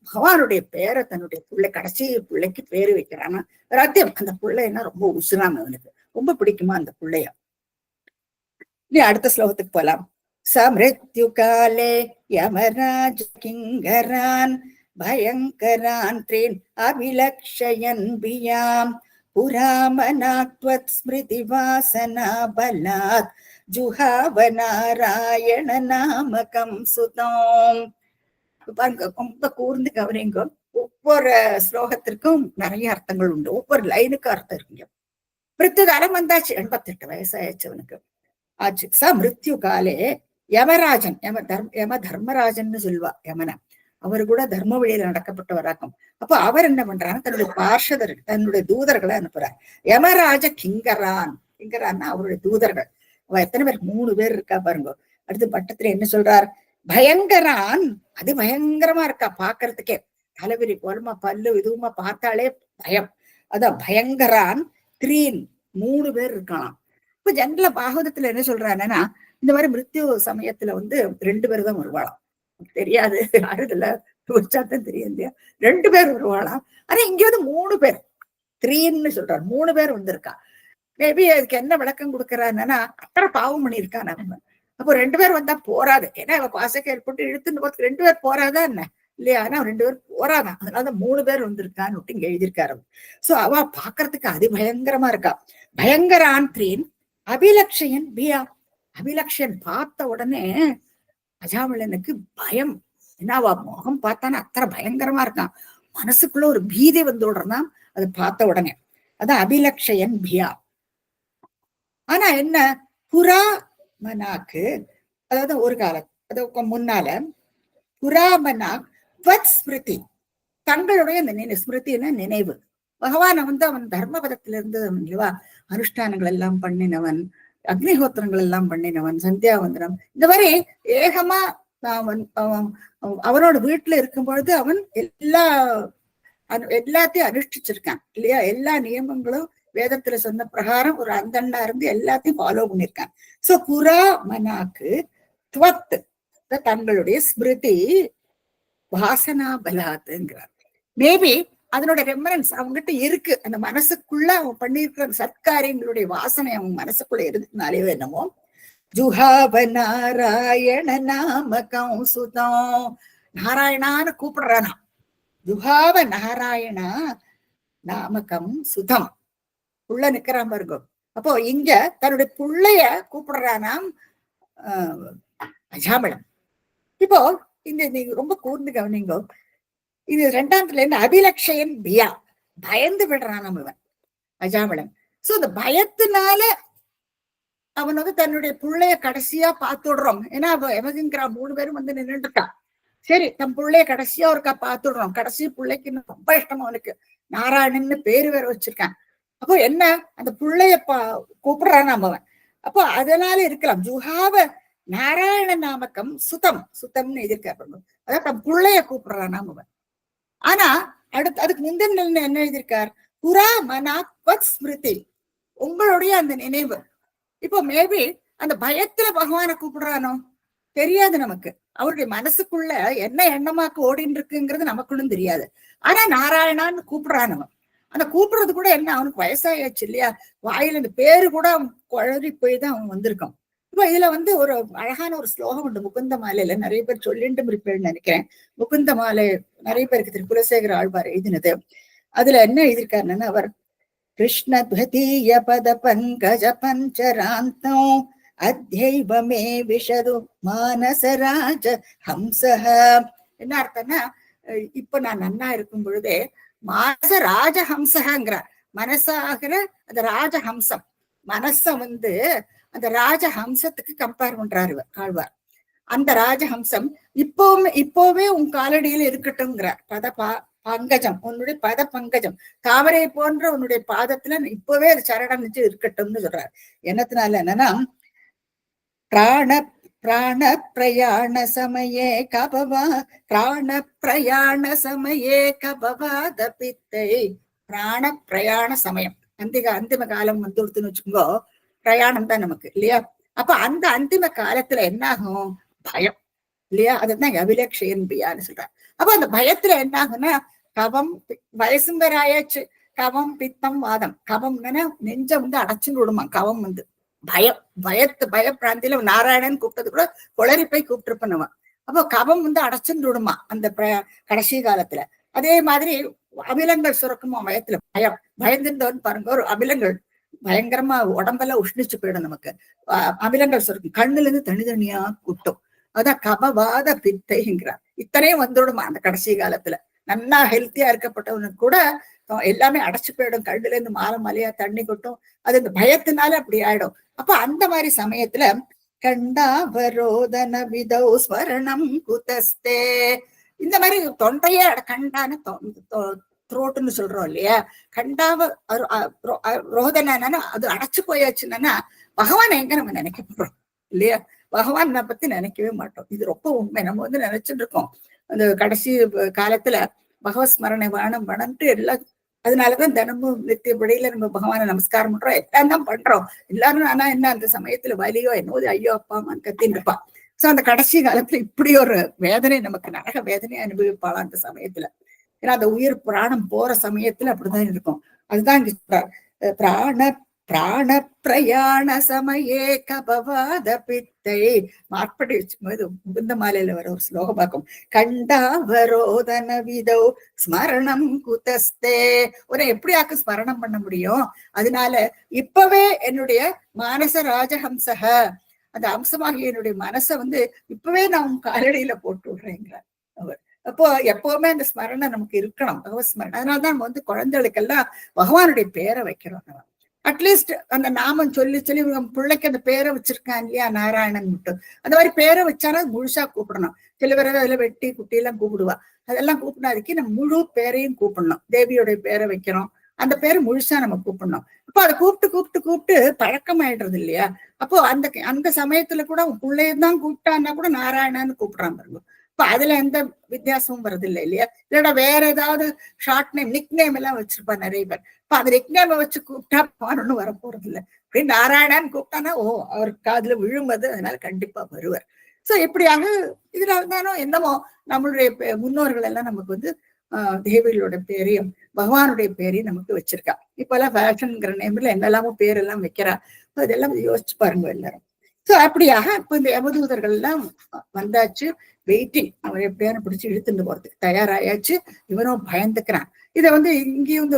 பகவானுடைய பேரை தன்னுடைய பிள்ளை, கடைசி பிள்ளைக்கு பேரு வைக்கிறானா ரத்தியம். அந்த பிள்ளைன்னா ரொம்ப உசுராம, அவனுக்கு ரொம்ப பிடிக்குமா அந்த பிள்ளைய. நீ அடுத்த ஸ்லோகத்துக்கு போலாம். சமிருத்யு காலே யமராஜ கிங்கரான் பயங்கரான் த்ரீன் அபிலக்ஷயன் பியாம் புராமனாத்வத் ஸ்மிருதி வாசனா பலாத் ஜுஹாவநாராயண நாமகம் சுதம். ரொம்ப கூர்ந்து கவனிங்க. ஒவ்வொரு ஸ்லோகத்திற்கும் நிறைய அர்த்தங்கள் உண்டு, ஒவ்வொரு லைனுக்கு அர்த்தம் இருக்குங்க. மிருத்யுகாலம் வந்தாச்சு, 88 வயசாயாச்சு அவனுக்கு ஆச்சு. மிருத்யு காலே யமராஜன், யம தர்மராஜன் சொல்லுவா யமன, அவரு கூட தர்ம வழியில நடக்கப்பட்டவராக்கும். அப்போ அவர் என்ன பண்றாரு, தன்னுடைய பார்ஷதர், தன்னுடைய தூதர்களை அனுப்புறார். யமராஜ கிங்கரான், கிங்கரான்னா அவருடைய தூதர்கள். அவ எத்தனை பேர், 3 பேர் இருக்கா பாருங்க. அடுத்து பட்டத்துல என்ன சொல்றார், பயங்கரான், அது பயங்கரமா இருக்கா பாக்குறதுக்கே, தலைவிரி போலமா பல்லு இதுவுமா பார்த்தாலே பயம். அதான் பயங்கரான் 3, 3 பேர் இருக்கலாம். இப்ப ஜென்ரலா பாகவதத்துல என்ன சொல்றாங்கன்னா, இந்த மாதிரி மிருத்யு சமயத்துல 2 பேர் தான் வருவாளாம். தெரியாது, யாருல தான் தெரியும் இல்லையா, 2 பேர் வருவாளாம். ஆனா இங்க 3 பேர், 3ன்னு சொல்றாரு, 3 பேர் வந்திருக்கா. மேபி அதுக்கு என்ன விளக்கம் கொடுக்கறான்னா, அத்தனை பாவம் பண்ணியிருக்கா நம்ம. அப்போ 2 பேர் வந்தா போராது, ஏன்னா அவ பாசக்க ஏற்பட்டு இழுத்துன்னு போறதுக்கு 2 பேர் போறாதா என்ன இல்லையா, ஆனா 2 பேர் போறாதான், அதனால 3 பேர் வந்திருக்கான்னு இங்க எழுதியிருக்காரு. சோ அவ பாக்குறதுக்கு அதிபயங்கரமா இருக்கா. பயங்கரான் 3 அபிலக்ஷயன் பியா, அபிலக்ஷன் பார்த்த உடனே அஜாமிளனுக்கு பயம். ஏன்னா அவ முகம் பார்த்தானே அத்தனை பயங்கரமா இருக்கான், மனசுக்குள்ள ஒரு பீதி விடுறான் அது பார்த்த உடனே. அதான் அபிலக்ஷயன் பியா. ஆனா என்ன, புராமனாக்கு, அதாவது ஒரு காலம், அதாவது முன்னால புராமனாக் வத் ஸ்மிருதி, தங்களுடைய ஸ்மிருதினா நினைவு. பகவான் அவன் தர்மபதத்துல இருந்து இல்லவா அனுஷ்டானங்கள் எல்லாம் பண்ணினவன், அக்னிஹோத்திரங்கள் எல்லாம் பண்ணினவன், சந்தியாவந்தனம், இந்த மாதிரி ஏகமா அவனோட வீட்டுல இருக்கும் பொழுது அவன் எல்லாத்தையும் அனுஷ்டிச்சிருக்கான் இல்லையா. எல்லா நியமங்களும் வேதத்துல சொன்ன பிரகாரம் ஒரு அந்தண்ணா இருந்து எல்லாத்தையும் ஃபாலோ பண்ணிருக்கான். சோ புரா மனாக்கு துவத், தங்களுடைய ஸ்மிருதி வாசனா பலாத்துங்கிறார். மேபி அதனோட ரெஃபரன்ஸ் அவங்ககிட்ட இருக்கு, அந்த மனசுக்குள்ள அவன் பண்ணிருக்கிற சத்காரியங்களுடைய வாசனை அவன் மனசுக்குள்ள இருந்ததுனாலே என்னமோ. ஜுஹாப நாராயண நாமகம் சுதம், நாராயணான்னு கூப்பிடுறானா, ஜுஹாவ நாராயணா நாமகம் சுதம், புள்ள நிக்கிறான் பாருங்க. அப்போ இங்க தன்னுடைய புள்ளைய கூப்பிடுறானாம் அஜாமிளன். இப்போ இந்த நீங்க ரொம்ப கூர்ந்து கவனிங்கோ, இது 2ஆம் இருந்து அபிலக்ஷயன் பியா, பயந்து விடுறான் அவன் அஜாமிளன். சோ இந்த பயத்தினால அவன் தன்னுடைய பிள்ளைய கடைசியா பார்த்துடுறோம். ஏன்னா அவன் எமகிங்கிற 3 பேரும் நின்றுட்டான். சரி, தன் பிள்ளைய கடைசியா ஒருக்கா பார்த்துடுறோம். கடைசி பிள்ளைக்கு ரொம்ப இஷ்டம் அவனுக்கு, நாராயணன்னு பேரு வேற வச்சிருக்கான். அப்போ என்ன, அந்த பிள்ளைய கூப்பிடுறான் அவன். அப்போ அதனால இருக்கலாம். ஜுஹாவ நாராயண நாமக்கம் சுதம், சுத்தம்னு எதிர்க்காரு. அதான் தன் பிள்ளைய கூப்பிடுறான் நாம. ஆனா அடுத்து அதுக்கு முந்தின என்ன எழுதியிருக்கார், புறா மனாத்வத் ஸ்மிருதி, உங்களுடைய அந்த நினைவு. இப்போ மேபி அந்த பயத்துல பகவானை கூப்பிடுறானோ தெரியாது நமக்கு. அவருடைய மனசுக்குள்ள என்ன எண்ணமாக்கு ஓடின்னு இருக்குங்கிறது நமக்குள்ளும் தெரியாது. ஆனா நாராயணான்னு கூப்பிடுறான் அவன். அந்த கூப்பிடுறது கூட என்ன, அவனுக்கு வயசாயாச்சு இல்லையா, வாயில இந்த பேரு கூட குழறி போய் தான் அவன் வந்திருக்கான். இப்ப இதுல ஒரு அழகான ஒரு ஸ்லோகம் உண்டு முகுந்த மாலையில, நிறைய பேர் சொல்லிட்டு இருப்பேன்னு நினைக்கிறேன். முகுந்த மாலை நிறைய பேருக்கு திரு குலசேகர ஆழ்வார் எழுதினது. அதுல என்ன எழுதியிருக்காருன்னா, அவர் கிருஷ்ணத்வதீய பத பங்கஜ பஞ்சராந்தம் அத்யைவ மே விஷது மானசராஜ ஹம்சஹ. என்ன அர்த்தம்னா, இப்ப நான் நன்னா இருக்கும் பொழுதே மாச ராஜஹம்சங்கிற மனசாகிற அந்த ராஜஹம்சம், மனச அந்த ராஜஹம்சத்துக்கு கம்பேர் பண்றாரு ஆழ்வார். அந்த ராஜஹம்சம் இப்போவே உன் காலடியில் இருக்கட்டும்ங்கிறார். பங்கஜம், உன்னுடைய பத பங்கஜம், தாமரை போன்ற உன்னுடைய பாதத்துல இப்பவே அது சரணம் இருக்கட்டும்னு சொல்றாரு. என்னத்தினால என்னன்னா, பிராண பிராண பிரயாண சமயே கபவா, பிராண பிரயாண சமயே கபவாத பித்தை. பிராண பிரயாண சமயம், அந்திம காலம் வந்துடுத்துன்னு வச்சுக்கோங்க, பிரயாணம் தான் நமக்கு இல்லையா. அப்ப அந்த அந்திம காலத்துல என்ன ஆகும், பயம் இல்லையா, அதுதான் அபிலக்ஷயன் பியான்னு சொல்றாரு. அப்ப அந்த பயத்துல என்ன ஆகும்னா, கவம், வயசும் வேற ஆயாச்சு, கவம் பித்தம் வாதம். கவம்னா நெஞ்ச அடைச்சுன்னு விடுமா, கவம் பயம், பயப்பிராந்தியில நாராயணன் கூப்பிட்டது கூட குளறி போய் கூப்பிட்டு நம்ம. அப்போ கவம் அடைச்சுன்னு விடுமா அந்த கடைசி காலத்துல. அதே மாதிரி அமிலங்கள் சுரக்குமா பயத்துல, பயந்திருந்தவன் பாருங்க, ஒரு அமிலங்கள் பயங்கரமா உடம்பெல்லாம் உஷ்ணிச்சு போயிடும் நமக்கு. அமிலங்கள் சுரக்கும், கண்ணுல இருந்து தனித்தனியா கூட்டும். அதான் கபவாத பித்தைங்கிறார். இத்தனையும் வந்துடுமா அந்த கடைசி காலத்துல. நல்லா ஹெல்த்தியா இருக்கப்பட்டவனுக்கு கூட எல்லாமே அடைச்சு போயிடும், கண்ணுல இருந்து மாலையா தண்ணி கொட்டும். அது இந்த பயத்தினால அப்படி ஆயிடும். அப்ப அந்த மாதிரி சமயத்துல கண்டாவரோதன விதௌ ஸ்வரணம் குதஸ்தே, இந்த மாதிரி தொண்டையே கண்டான த்ரோட்டுன்னு சொல்றோம் இல்லையா, கண்டாவ ரோதனா அது அடைச்சு போயாச்சுன்னா பகவான் எங்க நம்ம நினைக்க போறோம் இல்லையா, பகவான் பத்தி நினைக்கவே மாட்டோம். இது ரொம்ப உண்மை. நம்ம நினைச்சுட்டு இருக்கோம் அந்த கடைசி காலத்துல பகவத் ஸ்மரணை வேணும் வேணும்ட்டு எல்லாம். அதனாலதான் தினமும் நித்தியப்படியில நம்ம பகவானை நமஸ்காரம் பண்றோம், எல்லாம் தான் பண்றோம் எல்லாரும். ஆனா என்ன, அந்த சமயத்துல வலியோ என்னோது ஐயோ அப்பா அம்மான்னு கத்தின்னு இருப்பான். சோ அந்த கடைசி காலத்துல இப்படி ஒரு வேதனை, நமக்கு நரக வேதனையை அனுபவிப்பாளாம் அந்த சமயத்துல. ஏன்னா அந்த உயிர் பிராணம் போற சமயத்துல அப்படிதான் இருக்கும். அதுதான் இங்க பிராண பிராண பிரயாண சமயே கபவாத பித்தை. மார்படி வச்சுக்கும்போது முகுந்த மாலையில வர ஒரு ஸ்லோகம் பார்க்கும், கண்டாவரோதன விதோ ஸ்மரணம் குதஸ்தே. உன்னை எப்படியாக்கு ஸ்மரணம் பண்ண முடியும், அதனால இப்பவே என்னுடைய மானச ராஜஹம்சக, அந்த அம்சமாகிய என்னுடைய மனசை இப்பவே நான் உன் காலடியில போட்டு விடுறேங்கிறார் அவர். அப்போ எப்பவுமே அந்த ஸ்மரணை நமக்கு இருக்கணும், பகவத் ஸ்மரணை. அதனாலதான் நம்ம குழந்தைகளுக்கெல்லாம் பகவானுடைய பேரை வைக்கிறோம். நம்ம அட்லீஸ்ட் அந்த நாமம் சொல்லி சொல்லி பிள்ளைக்கு அந்த பேரை வச்சிருக்கான் இல்லையா, நாராயணன் மட்டும் அந்த மாதிரி பேரை வச்சானா முழுசா கூப்பிடணும். சில பேர் அதுல வெட்டி குட்டி எல்லாம் கூப்பிடுவா, அதெல்லாம் கூப்பிடாதுக்கு நம்ம முழு பேரையும் கூப்பிடணும். தேவியோடைய பேரை வைக்கிறோம், அந்த பேரை முழுசா நம்ம கூப்பிடணும். அப்போ அதை கூப்பிட்டு கூப்பிட்டு கூப்பிட்டு பழக்கம் ஆயிடுறது இல்லையா. அப்போ அந்த சமயத்துல கூட பிள்ளையதான் கூப்பிட்டான்னா கூட நாராயணன்னு கூப்பிடுறான் பாருங்க. இப்ப அதுல எந்த வித்தியாசமும் வருது இல்லை இல்லையா. இல்லைன்னா வேற ஏதாவது ஷார்ட் நேம், நிக் நேம் எல்லாம் வச்சிருப்பா நிறைய பேர். இப்ப அந்த நிக் நேமை வச்சு கூப்பிட்டா பாருன்னு வர போறது இல்லை. அப்படின்னு நாராயணான்னு கூப்பிட்டானா ஓ அவருக்கு காதுல விழும்பது, அதனால கண்டிப்பா வருவார். சோ இப்படியாக இதுல இருந்தாலும் என்னமோ நம்மளுடைய முன்னோர்கள் எல்லாம் நமக்கு தேவிகளோட பேரையும் பகவானுடைய பேரையும் நமக்கு வச்சிருக்கா. இப்ப எல்லாம் ஃபேஷன்ங்கிற நேம்ல என்னெல்லாமோ பேரெல்லாம் வைக்கிறா. இதெல்லாம் யோசிச்சு பாருங்க எல்லாரும். சோ அப்படியாக இப்ப இந்த யமதூதர்கள் எல்லாம் வந்தாச்சு, வெயிட்டிங். அவன் எப்படியான பிடிச்சு இழுத்துட்டு போறதுக்கு தயாராயாச்சு. இவனும் பயந்துக்கிறான். இதை இங்கேயும்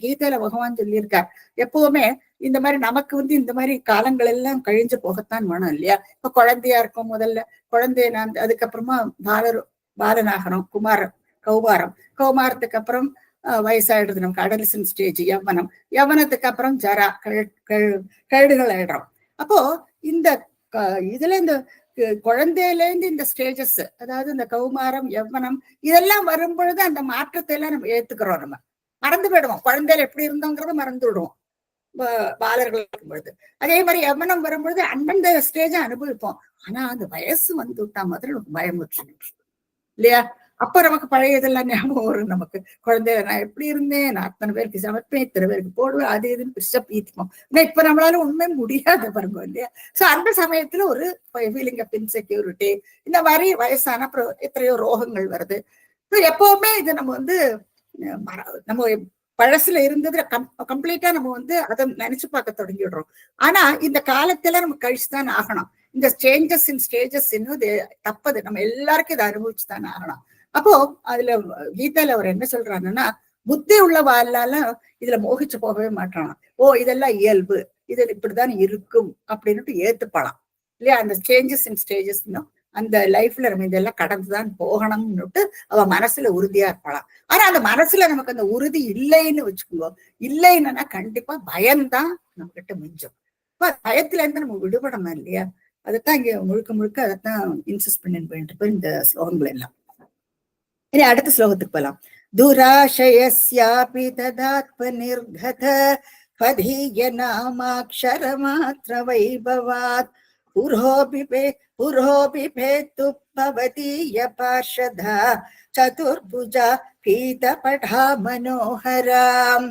கீதையில பகவான் சொல்லியிருக்கார், எப்பவுமே இந்த மாதிரி நமக்கு இந்த மாதிரி காலங்கள் எல்லாம் கழிஞ்சு போகத்தான் வேணும் இல்லையா. இப்ப குழந்தையா இருக்கும், முதல்ல குழந்தைய நான், அதுக்கப்புறமா பாலனாகணும், கௌமாரத்துக்கு அப்புறம் வயசாயிடுது நமக்கு, அடலசன் ஸ்டேஜ் யவனம், யவனத்துக்கு அப்புறம் ஜரா கழுடுகள் ஆயிடுறோம். அப்போ இந்த இதுல இந்த குழந்தையில இருந்து இந்த ஸ்டேஜஸ், அதாவது இந்த கௌமாரம் யவனம் இதெல்லாம் வரும் பொழுது அந்த மாற்றத்தை எல்லாம் நம்ம ஏத்துக்கிறோம். நம்ம மறந்து போயிடுவோம், குழந்தையில எப்படி இருந்தோங்கிறத மறந்து விடுவோம். பாலர்கள் இருக்கும் பொழுது. அதே மாதிரி யமனம் வரும்பொழுது அந்தந்த ஸ்டேஜ அனுபவிப்போம். ஆனா அந்த வயசு வந்து விட்டா மாதிரி நமக்கு பயம் வச்சு இல்லையா? அப்ப நமக்கு பழைய இதெல்லாம் ஞாபகம் வரும். நமக்கு குழந்தை நான் எப்படி இருந்தேன், நான் அத்தனை பேருக்கு சமைப்பேன், இத்தனை பேருக்கு போடுவேன், அது இதுன்னு பெருசா பீத்திப்போம். ஆனா இப்ப நம்மளால உண்மை முடியாத பாருங்க இல்லையா? சோ அந்த சமயத்துல ஒரு ஃபீலிங் ஆஃப் இன்செக்யூரிட்டி, இந்த மாதிரி வயசான அப்புறம் எத்தனையோ ரோகங்கள் வருது. எப்பவுமே இது நம்ம வந்து நம்ம பழசுல இருந்தது கம்ப்ளீட்டா நம்ம வந்து அதை நினைச்சு பார்க்க தொடங்கிடுறோம். ஆனா இந்த காலத்துல நம்ம கழிச்சுதான் ஆகணும். இந்த சேஞ்சஸ் இன் ஸ்டேஜஸ் இன்னும் தப்பது, நம்ம எல்லாருக்கும் இதை அனுபவிச்சுதான் ஆகணும். அப்போ அதுல கீதால அவர் என்ன சொல்றாங்கன்னா, புத்தி உள்ள வாழாலும் இதுல மோகிச்சு போகவே மாட்டான். ஓ இதெல்லாம் இயல்பு, இது இப்படிதான் இருக்கும் அப்படின்னுட்டு ஏத்துப்பலாம் இல்லையா? அந்த சேஞ்சஸ் இன் ஸ்டேஜஸ் அந்த லைஃப்ல நம்ம இதெல்லாம் கடந்துதான் போகணும்னுட்டு அவ மனசுல உறுதியா இருப்பாளாம். ஆனா அந்த மனசுல நமக்கு அந்த உறுதி இல்லைன்னு வச்சுக்கோங்க, இல்லைன்னா கண்டிப்பா பயம்தான் நம்ம கிட்ட மிஞ்சும். பயத்துல இருந்து நம்ம விடுபடணும் இல்லையா? அதைத்தான் இங்க முழுக்க முழுக்க அதைத்தான் இன்சிஸ்ட் பண்ணிட்டு இந்த ஸ்லோகங்கள் எல்லாம். இனி அடுத்த ஸ்லோகத்துக்கு போலாம். துராஷயஸ்யாபி ததாத்ம நிர்கத பதீய நாமாக்ஷர மாத்ர வைபவாத் புரோபி பேத்து பவதீய பார்ஷதா சதுர்புஜா பீத படா மனோகராம்.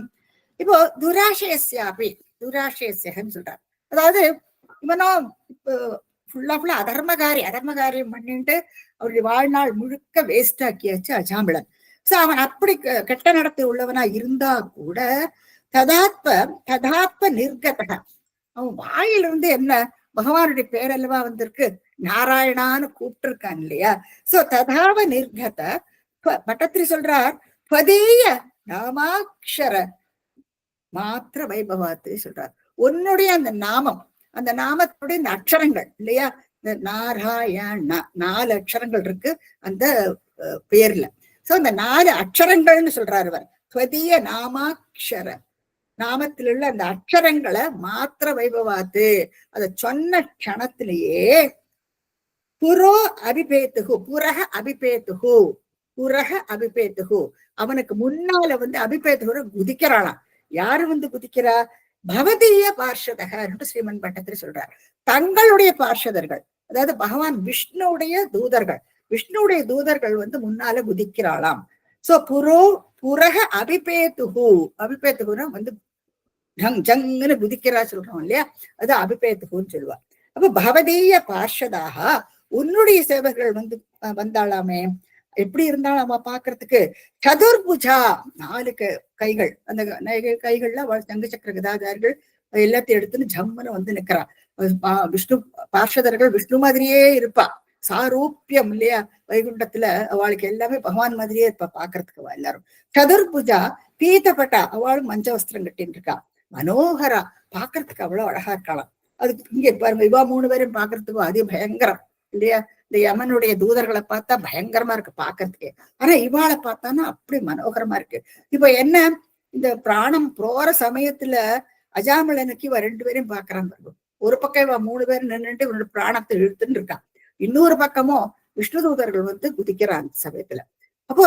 இப்போ துராஷயஸ்யாபி, துராஷயஸ்யன்னு சொல்றார். அதாவது இவனோ ஃபுல்லா அதர்மகாரியம் பண்ணிட்டு அவருடைய வாழ்நாள் முழுக்க வேஸ்ட் ஆக்கியாச்சு அஜாமிளன். சோ அவன் அப்படி கெட்ட நடத்தை உள்ளவனா இருந்தா கூட ததாத்ம நிர்கதக, அவன் வாயிலிருந்து என்ன பகவானுடைய பேரல்லவா வந்திருக்கு, நாராயணான்னு கூப்பிட்டு இருக்கான் இல்லையா? சோ ததாவ நிர்கத பட்டத்திரி சொல்றார், பதீய நாமாக்ஷர மாத்திர வைபவாத்து சொல்றார். உன்னுடைய அந்த நாமம், அந்த நாமத்துடைய இந்த அக்ஷரங்கள் இல்லையா, இந்த நாராயண 4 அக்ஷரங்கள் இருக்கு அந்த பேர்ல. சோ அந்த 4 அக்ஷரங்கள்னு சொல்றாரு அவர். ஸ்வதீய நாமாக்ஷர, நாமத்தில் உள்ள அந்த அக்ஷரங்களை மாத்திர வைபவாத்து, அத சொன்ன க்ஷணத்திலேயே புரக அபிபேத்துகு, அவனுக்கு முன்னால வந்து அபிபேத்துகு குதிக்கிறாளாம். யாரு வந்து குதிக்கிறா? பவதீய பார்ஷதகன்னு ஸ்ரீமன் பட்டத்திரி சொல்றார். தங்களுடைய பார்ஷதர்கள், அதாவது பகவான் விஷ்ணுடைய தூதர்கள் வந்து முன்னால குதிக்கிறாளாம். சோ புரக அபிபேத்துகுன்னு வந்து ஜங்குன்னு குதிக்கிறா சொல்றோம் இல்லையா, அது அபிபேத்துகுன்னு சொல்லுவா. அப்ப பவதீய பார்ஷதாக, உன்னுடைய சேவர்கள் வந்து வந்தாளாமே, எப்படி இருந்தாலும் அவ பாக்குறதுக்கு சதுர்புஜா 4 கைகள், அந்த கைகள்ல தங்க சக்கர கதாதாரிகள் எல்லாத்தையும் எடுத்துன்னு ஜம்முன்னு வந்து நிக்கிறா. விஷ்ணு பார்ஷதர்கள் விஷ்ணு மாதிரியே இருப்பா, சாரூப்பியம் இல்லையா? வைகுண்டத்துல அவளுக்கு எல்லாமே பகவான் மாதிரியே இருப்பா பாக்குறதுக்கு எல்லாரும். சதுர்புஜா பீத்தப்பட்டா, அவளும் மஞ்ச வஸ்திரம் கட்டின்னு இருக்கா. மனோகரா, பாக்குறதுக்கு அவ்வளவு அழகா இருக்கலாம். அதுக்கு இங்க பாருங்க, இவா 3 பேரும் பாக்குறதுக்கும் அது பயங்கரம் இல்லையா? இந்த யமனுடைய தூதர்களை பார்த்தா பயங்கரமா இருக்கு பாக்குறதுக்கு. ஆனா இவாளை பார்த்தானா அப்படி மனோகரமா இருக்கு. இப்ப என்ன, இந்த பிராணம் போற சமயத்துல அஜாமிளனுக்கு இவ 2 பேரையும் பாக்குறான். ஒரு பக்கம் இவ 3 பேரும் நின்றுட்டு இவனோட பிராணத்தை இழுத்துன்னு இருக்கான். இன்னொரு பக்கமும் விஷ்ணு தூதர்கள் வந்து குதிக்கிறான் சமயத்துல. அப்போ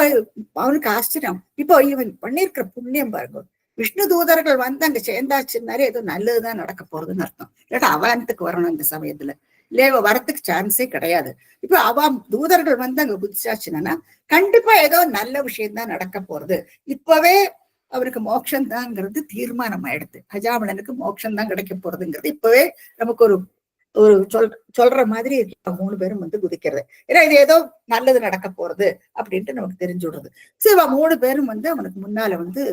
அவனுக்கு ஆச்சரியம், இப்போ இவன் பண்ணிருக்கிற புண்ணியம் பாருங்க. விஷ்ணு தூதர்கள் வந்து அங்க சேர்ந்தாச்சுன்னாரு ஏதோ நல்லதுதான் நடக்க போறதுன்னு அர்த்தம். இல்லாட்டா அவனத்துக்கு வரணும் இந்த சமயத்துல இல்லையா, வரத்துக்கு சான்ஸே கிடையாது. இப்ப தூதர்கள் வந்து அங்க குதிச்சாச்சுன்னா கண்டிப்பா ஏதோ நல்ல விஷயம்தான் நடக்க போறது. இப்பவே அவருக்கு மோட்சம் தான்ங்கிறது தீர்மானம் ஆயிடுது. அஜாமிளனுக்கு மோட்சம் தான் கிடைக்க போறதுங்கிறது இப்பவே நமக்கு ஒரு சொல்ற மாதிரி 3 பேரும் வந்து குதிக்கிறது. ஏன்னா இது ஏதோ நல்லது நடக்க போறது அப்படின்ட்டு நமக்கு தெரிஞ்சு விடுறது. சோ இவ 3 பேரும் வந்து அவனுக்கு முன்னால வந்து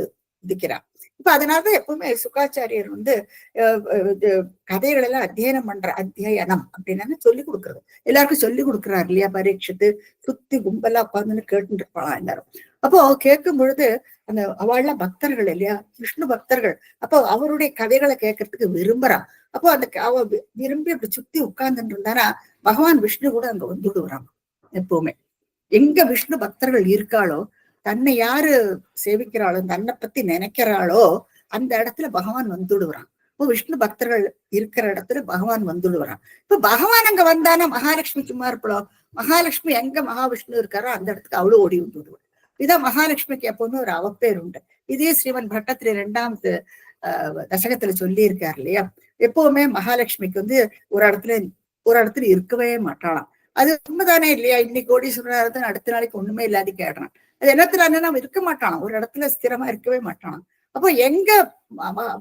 குதிக்கிறான். இப்ப அதனாலதான் எப்பவுமே சுகாச்சாரியர் வந்து கதைகள் எல்லாம் அத்தியனம் பண்ற, அத்தியனம் அப்படின்னு சொல்லி கொடுக்கறது, எல்லாருக்கும் சொல்லி கொடுக்குறாரு இல்லையா? பரீட்சித்து சுத்தி கும்பலா உட்கார்ந்துன்னு கேட்டுட்டு இருப்பாளாம் எல்லாரும். அப்போ கேட்கும் பொழுது அந்த அவள்லாம் பக்தர்கள் இல்லையா, விஷ்ணு பக்தர்கள். அப்போ அவருடைய கதைகளை கேட்கறதுக்கு விரும்புறான். அப்போ அந்த அவ விரும்பி அப்படி சுத்தி உட்கார்ந்துட்டு இருந்தானா பகவான் விஷ்ணு கூட அங்க வந்துடுறாங்க. எப்பவுமே எங்க விஷ்ணு பக்தர்கள் இருக்காளோ, தன்னை யாரு சேவிக்கிறாளோ, தன்னை பத்தி நினைக்கிறாளோ அந்த இடத்துல பகவான் வந்துடுவான். இப்போ விஷ்ணு பக்தர்கள் இருக்கிற இடத்துல பகவான் வந்துடுவான். இப்ப பகவான் அங்க வந்தானா மகாலட்சுமி சும்மா இருப்போம். மகாலட்சுமி எங்க மகாவிஷ்ணு இருக்காரோ அந்த இடத்துக்கு அவ்வளவு ஓடி வந்துடுவாள். இதான் மகாலட்சுமிக்கு எப்பவுமே ஒரு அவப்பேர் உண்டு. இதே ஸ்ரீமன் பட்டத்திரி 2வது தசகத்துல சொல்லி இருக்காரு இல்லையா, எப்பவுமே மகாலட்சுமிக்கு வந்து ஒரு இடத்துல இருக்கவே மாட்டாளாம். அது உண்மைதானே இல்லையா? இன்னைக்கு கோடீஸ்வரன் அடுத்த நாளைக்கு ஒண்ணுமே இல்லாத கேடுறான். அது என்னத்துல நம்ம இருக்க மாட்டானாம், ஒரு இடத்துல ஸ்திரமா இருக்கவே மாட்டானாம். அப்போ எங்க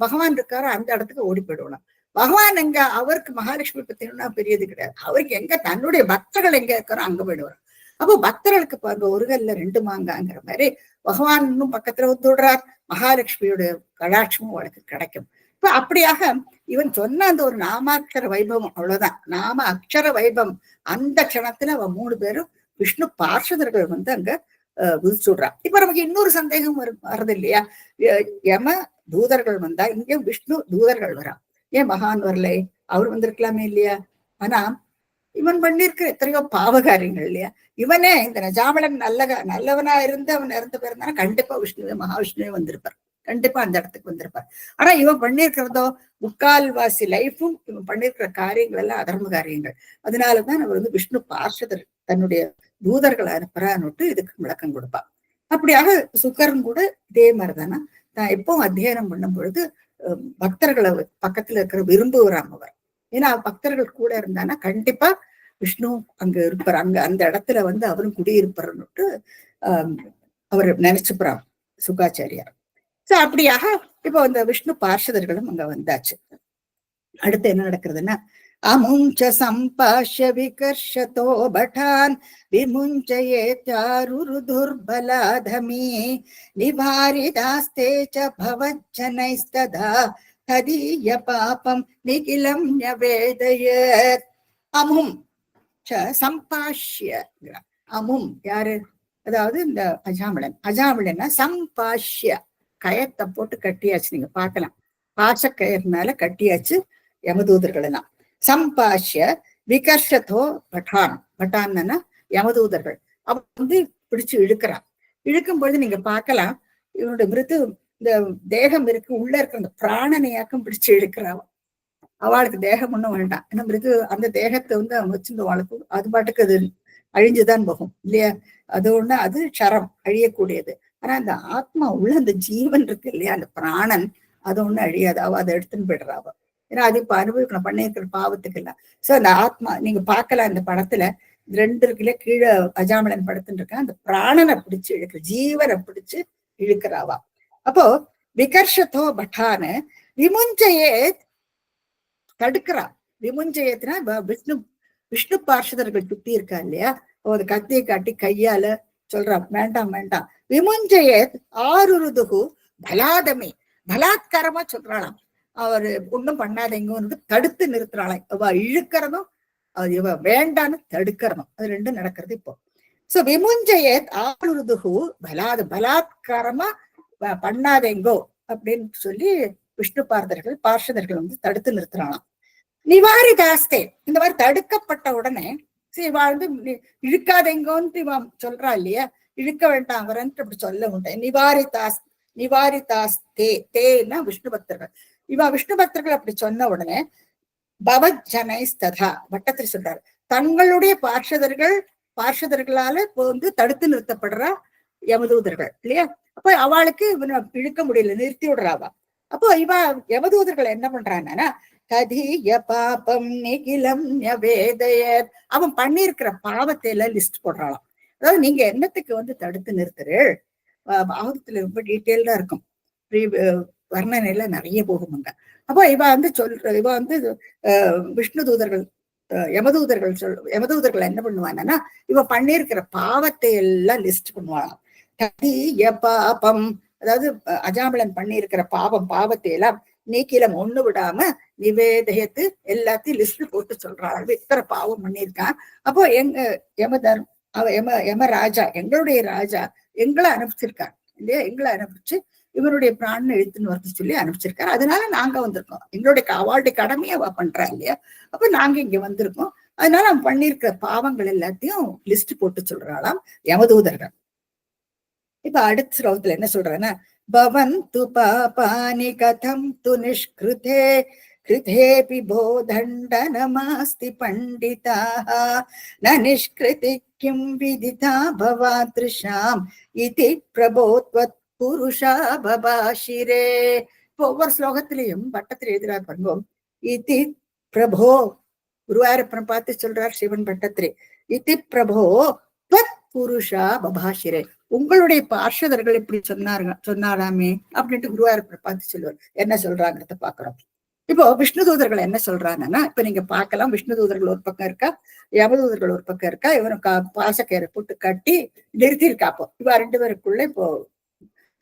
பகவான் இருக்காரோ அந்த இடத்துக்கு ஓடி போயிடுவான். பகவான் எங்க, அவருக்கு மகாலட்சுமி பத்தினா பெரியது கிடையாது. அவருக்கு எங்க தன்னுடைய பக்தர்கள் எங்க இருக்காரோ அங்க போயிடுவார். அப்போ பக்தர்களுக்கு பாருங்க ஒரு கல்ல ரெண்டு மாங்காங்கிற மாதிரி பகவான் இன்னும் பக்கத்துல வந்து விடுறார், மகாலட்சுமியோட கடாட்சமும் அவளுக்கு கிடைக்கும். இப்ப அப்படியாக இவன் சொன்ன அந்த ஒரு நாமாட்சர வைபவம், அவ்வளவுதான் நாம அக்ஷர வைபவம். அந்த க்ஷணத்துல அவன் 3 பேரும் விஷ்ணு பார்ஷதர்கள் வந்து அங்க குதிச்சுடுறான். இப்ப நமக்கு இன்னொரு சந்தேகம் வருது இல்லையா, யம தூதர்கள் வந்தா இங்க விஷ்ணு தூதர்கள் வரா, ஏன் பகவான் வரலை? அவர் வந்திருக்கலாமே இல்லையா? ஆனா இவன் பண்ணிருக்கிற எத்தனையோ பாவகாரியங்கள் இல்லையா, இவனே இந்த நஜாமலன் நல்லவனா இருந்து அவன் இறந்து போயிருந்தானா கண்டிப்பா விஷ்ணுவே மகாவிஷ்ணுவே வந்திருப்பார், கண்டிப்பா அந்த இடத்துக்கு வந்திருப்பார். ஆனா இவன் பண்ணிருக்கிறதோ முக்கால்வாசி லைஃபும் இவன் பண்ணிருக்கிற காரியங்கள் எல்லாம் அதர்ம காரியங்கள். அதனாலதான் அவர் வந்து விஷ்ணு பார்ஷதர் தன்னுடைய தூதர்களை அனுப்புறான்னுட்டு இதுக்கு விளக்கம் கொடுப்பான். அப்படியாக சுக்கரன் கூட இதே மாதிரிதானா, நான் எப்பவும் அத்தியனம் பண்ணும் பொழுது பக்தர்களை பக்கத்துல இருக்கிற விரும்புகிறான் அவர். ஏன்னா பக்தர்கள் கூட இருந்தானா கண்டிப்பா விஷ்ணு அங்க இருப்பார், அங்க அந்த இடத்துல வந்து அவரும் குடியிருப்பாருன்னுட்டு அவர் நினைச்சுப்புறான் சுக்காச்சாரியார். சோ அப்படியாக இப்போ அந்த விஷ்ணு பார்ஷதர்களும் அங்க வந்தாச்சு. அடுத்து என்ன நடக்கிறதுன்னா, அமுஞ்ச சம்பாஷ்ய விகர்ஷதோ பட்டான் விமுஞ்சயேத்யாருரு துர்பலாதமீ நிவாரிதாஸ்தே ச பவஜ்ஜனைஸ்ததா ததீய பாபம் நிகிலம் ஞவேதயத். அமும் சம்பாஷ்ய, அமும் யாரு, அதாவது இந்த அஜாமிளன்னா சம்பாஷ்ய கயத்தை போட்டு கட்டியாச்சு, நீங்க பார்க்கலாம் பாசக்கயர்னால கட்டியாச்சு யமதூதர்கள் எல்லாம். சம்பாஷ்ய விகர்ஷதோ பட்டான், பட்டான்னா யமதூதர்கள். அவன் வந்து பிடிச்சு இழுக்கிறான். இழுக்கும் பொழுது நீங்க பார்க்கலாம் இவனுடைய மிருது இந்த தேகம் இருக்கு, உள்ள இருக்கிற அந்த பிராணனையாக்கம் பிடிச்சு இழுக்கிறான். அவளுக்கு தேகம் ஒண்ணும் வேண்டாம், ஏன்னா மிருது அந்த தேகத்தை வந்து அவன் வச்சிருந்த வாழ்க்கை அது பாட்டுக்கு அது அழிஞ்சுதான் போகும் இல்லையா, அது ஒண்ணு, அது க்ஷரம் அழியக்கூடியது. ஆனா அந்த ஆத்மா உள்ள அந்த ஜீவன் இருக்கு இல்லையா, அந்த பிராணன், அது ஒண்ணு அழியாது. அவ அதை எடுத்துன்னு போயிடுறாவ, ஏன்னா அது இப்ப அனுபவிக்கணும் பண்ணிருக்கிற பாவத்துக்கு எல்லாம். சோ அந்த ஆத்மா நீங்க பார்க்கலாம் இந்த படத்துல 2 இருக்குல்ல, கீழே அஜாமலன் படுத்துட்டு இருக்க அந்த பிராணனை பிடிச்சு இழுக்கிற, ஜீவனை பிடிச்சு இழுக்கிறாவா. அப்போ விகர்ஷத்தோ பட்டான விமுஞ்சையே தடுக்கிறா. விமுஞ்சயத்தினா விஷ்ணு பார்ஷதர்கள் சுத்தி இருக்கா இல்லையா, ஒரு கத்தியை காட்டி கையால சொல்றான் வேண்டாம் வேண்டாம். விமுஞ்சயத் ஆருருதுகு பலாதமே, பலாத்காரமா சொல்றாளாம், அவரு ஒண்ணும் பண்ணாதீங்க தடுத்து நிறுத்துறாளாம். அவ இழுக்கிறதும் இவ வேண்டான்னு தடுக்கிறதும், அது ரெண்டும் நடக்கிறது இப்போ. சோ விமுஞ்சயத் ஆருருதுகு பலாத்காரமா பண்ணாதேங்கோ அப்படின்னு சொல்லி விஷ்ணு பார்ஷதர்கள் வந்து தடுத்து நிறுத்துறாளாம். நிவாரிதாஸ்தே, இந்த மாதிரி தடுக்கப்பட்ட உடனே வாழ்ந்து இழுக்காதெங்கோன்னு இவன் சொல்றா இல்லையா, இழுக்க வேண்டாம் அவரன்ட்டு அப்படி சொல்ல மாட்டேன். நிவாரிதாஸ்தே, தேன்னா விஷ்ணு பக்தர்கள். விஷ்ணு பக்தர்கள் அப்படி சொன்ன உடனே பவஜனைஸ்ததா வட்டத்தில் சொல்றாரு, தங்களுடைய பார்ஷதர்களால வந்து தடுத்து நிறுத்தப்படுற யமதூதர்கள் இல்லையா, அப்ப அவளுக்கு இவனை இழுக்க முடியல, நிறுத்தி விடுறாவா. அப்போ யமதூதர்கள் என்ன பண்றாங்கன்னா ததீய பாபம் நிகிலம் ஞவேதயத், அவன் பண்ணிருக்கிற பாவத்தை எல்லாம் லிஸ்ட் போடுறாளாம். அதாவது நீங்க என்னத்துக்கு வந்து தடுத்து நிறுத்துறீள், பாவத்துல ரொம்ப டீட்டெயில்டா இருக்கும், வர்ணனையில நிறைய போகுமுங்க. அப்போ இவ வந்து விஷ்ணு தூதர்கள் யமதூதர்கள் என்ன பண்ணுவாங்கன்னா இவ பண்ணிருக்கிற பாவத்தை எல்லாம் லிஸ்ட் பண்ணுவாளாம். ததீய பாபம், அதாவது அஜாமலன் பண்ணிருக்கிற பாவத்தை எல்லாம் நீக்கிலம் ஒண்ணு விடாம நிவேதயத்து எல்லாத்தையும் லிஸ்ட் போட்டு சொல்றாள், இத்தனை பாவம் பண்ணியிருக்கான். அப்போ யமராஜா, எங்களுடைய ராஜா எங்களை அனுப்பிச்சிருக்கார் இல்லையா, எங்களை அனுப்பிச்சு இவருடைய பிராணனை இழுத்துன்னு வரது சொல்லி அனுப்பிச்சிருக்காரு. அதனால நாங்க வந்திருக்கோம், எங்களுடைய அவளுடைய கடமையை அவ பண்றா இல்லையா, அப்ப நாங்க இங்க வந்திருக்கோம். அதனால அவன் பண்ணிருக்கிற பாவங்கள் எல்லாத்தையும் லிஸ்ட் போட்டு சொல்றாளாம் யமதூதர்கள். இப்ப அடுத்த ஸ்லோகத்துல என்ன சொல்றேன்னா, பவந்து பாபானி கதம் து நிஷ்கிருதே கிருதேபி போதண்டனமாஸ்தி பண்டிதாः ந நிஷ்கிருதி கிம் விதிதா பவாத்ருஷாம் இதி பிரபோத்வத் புருஷா பபாஷிரே. இப்போ ஒவ்வொரு ஸ்லோகத்திலையும் பட்டத்தில் எழுதுறார் பாருங்க. இதி பிரபோ, குருவாயூரப்பனை பார்த்து சொல்றார் சிவன் பட்டத்திலே, இதி பிரபோ துவத் புருஷா பபாஷிரே, உங்களுடைய பார்ஷதர்கள் இப்படி சொன்னாராமே அப்படின்ட்டு குருவாயூரப்பனை பார்த்து சொல்லுவார். என்ன சொல்றாங்கிறத பாக்குறோம். இப்போ விஷ்ணு தூதர்கள் என்ன சொல்றாங்கன்னா, இப்ப நீங்க பார்க்கலாம், விஷ்ணு தூதர்கள் ஒரு பக்கம் இருக்கா, யமதூதர்கள் ஒரு பக்கம் இருக்கா, இவனுக்கு பாசக்கயிறை போட்டு கட்டி நிறுத்தி இருக்கா. அப்போ இவா 2 பேருக்குள்ள இப்போ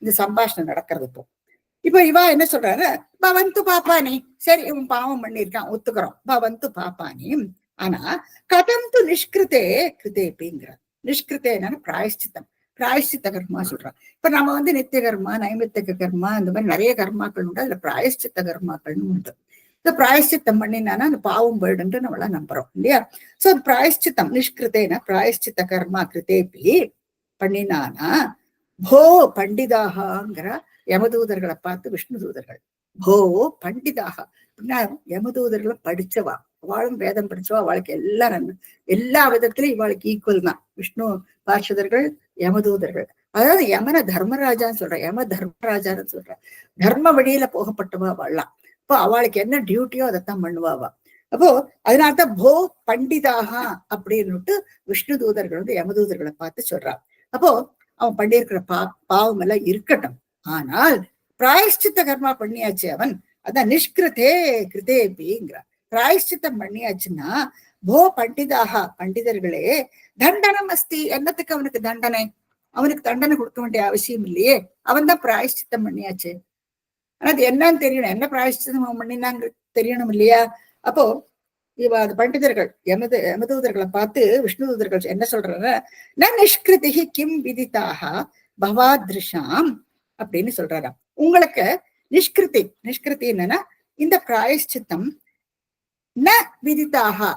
இந்த சம்பாஷணம் நடக்கிறது. இப்போ இவா என்ன சொல்றாரு, பவந்து பாப்பானி, சரி இவன் பாவம் பண்ணிருக்கான் ஒத்துக்கிறோம், பவந்து பாப்பானி, ஆனா கதம் து நிஷ்கிருத்தே கிருதேபிங்கிற. நிஷ்கிருத்தே என்னன்னா பிராயஷ்சித்தம், பிராயஷ்சித்த கர்மா சொல்றான். இப்ப நம்ம நித்திய கர்மா, நைமித்திக கர்மா, இந்த மாதிரி நிறைய கர்மாக்கள் உண்டு. அதுல பிராயஷ்சித்த கர்மாக்கள்னு உண்டு. இந்த பிராயஷ்சித்தம் பண்ணினானா அந்த பாவம் போயிடுன்ட்டு நம்மளாம் நம்புறோம் இல்லையா? சோ பிராயஷ்சித்தம் நிஷ்கிருத்தேன பிராயஷ்சித்த கர்மா கிருதேபி பண்ணினானா போ பண்டிதாகங்கிற யமதூதர்களை பார்த்து விஷ்ணு தூதர்கள், போ பண்டிதாக அப்படின்னா யமதூதர்களை படிச்சவா, அவளும் வேதம் படிச்சவா, அவளுக்கு எல்லாம் எல்லா விதத்திலும் இவாளுக்கு ஈக்குவல் தான் விஷ்ணு பார்ஷதர்கள் யமதூதர்கள். அதாவது யமன தர்மராஜான்னு சொல்ற, யம தர்மராஜான்னு சொல்ற, தர்ம வழியில போகப்பட்டவா வாழலாம். இப்போ அவளுக்கு என்ன டியூட்டியோ அதைத்தான் பண்ணுவாவா. அப்போ அதனால்தான் போ பண்டிதாக அப்படின்னுட்டு விஷ்ணு தூதர்கள் யமதூதர்களை பார்த்து சொல்றான். அப்போ அவன் பண்ணியிருக்கிற பாவம் எல்லாம் இருக்கட்டும், ஆனால் பிராயஷ்சித்த கர்மா பண்ணியாச்சு அவன், அதான் நிஷ்கிருதே கிருதேபிங்கிறான். பிராயஷ்சித்தம் பண்ணியாச்சுன்னா போ பண்டிதாக பண்டிதர்களே தண்டனம் அஸ்தி, என்னத்துக்கு அவனுக்கு தண்டனை, அவனுக்கு தண்டனை கொடுக்க வேண்டிய அவசியம் இல்லையே, அவன் தான் பிராயஷ்சித்தம் பண்ணியாச்சு. ஆனா அது என்னன்னு தெரியணும், என்ன பிராயஷ்சித்தம் அவன் பண்ணினாங்க தெரியணும் இல்லையா? அப்போ பண்டிதர்கள் யமதூதர்களை பார்த்து விஷ்ணு தூதர்கள் என்ன சொல்றாங்க, ந நிஷ்கிருதி கிம் விதிதாக பவாத்ருஷாம் அப்படின்னு சொல்றாராம். உங்களுக்கு நிஷ்கிருதி, நிஷ்கிருதி என்னன்னா இந்த பிராயஷ்சித்தம் ந விதிதாக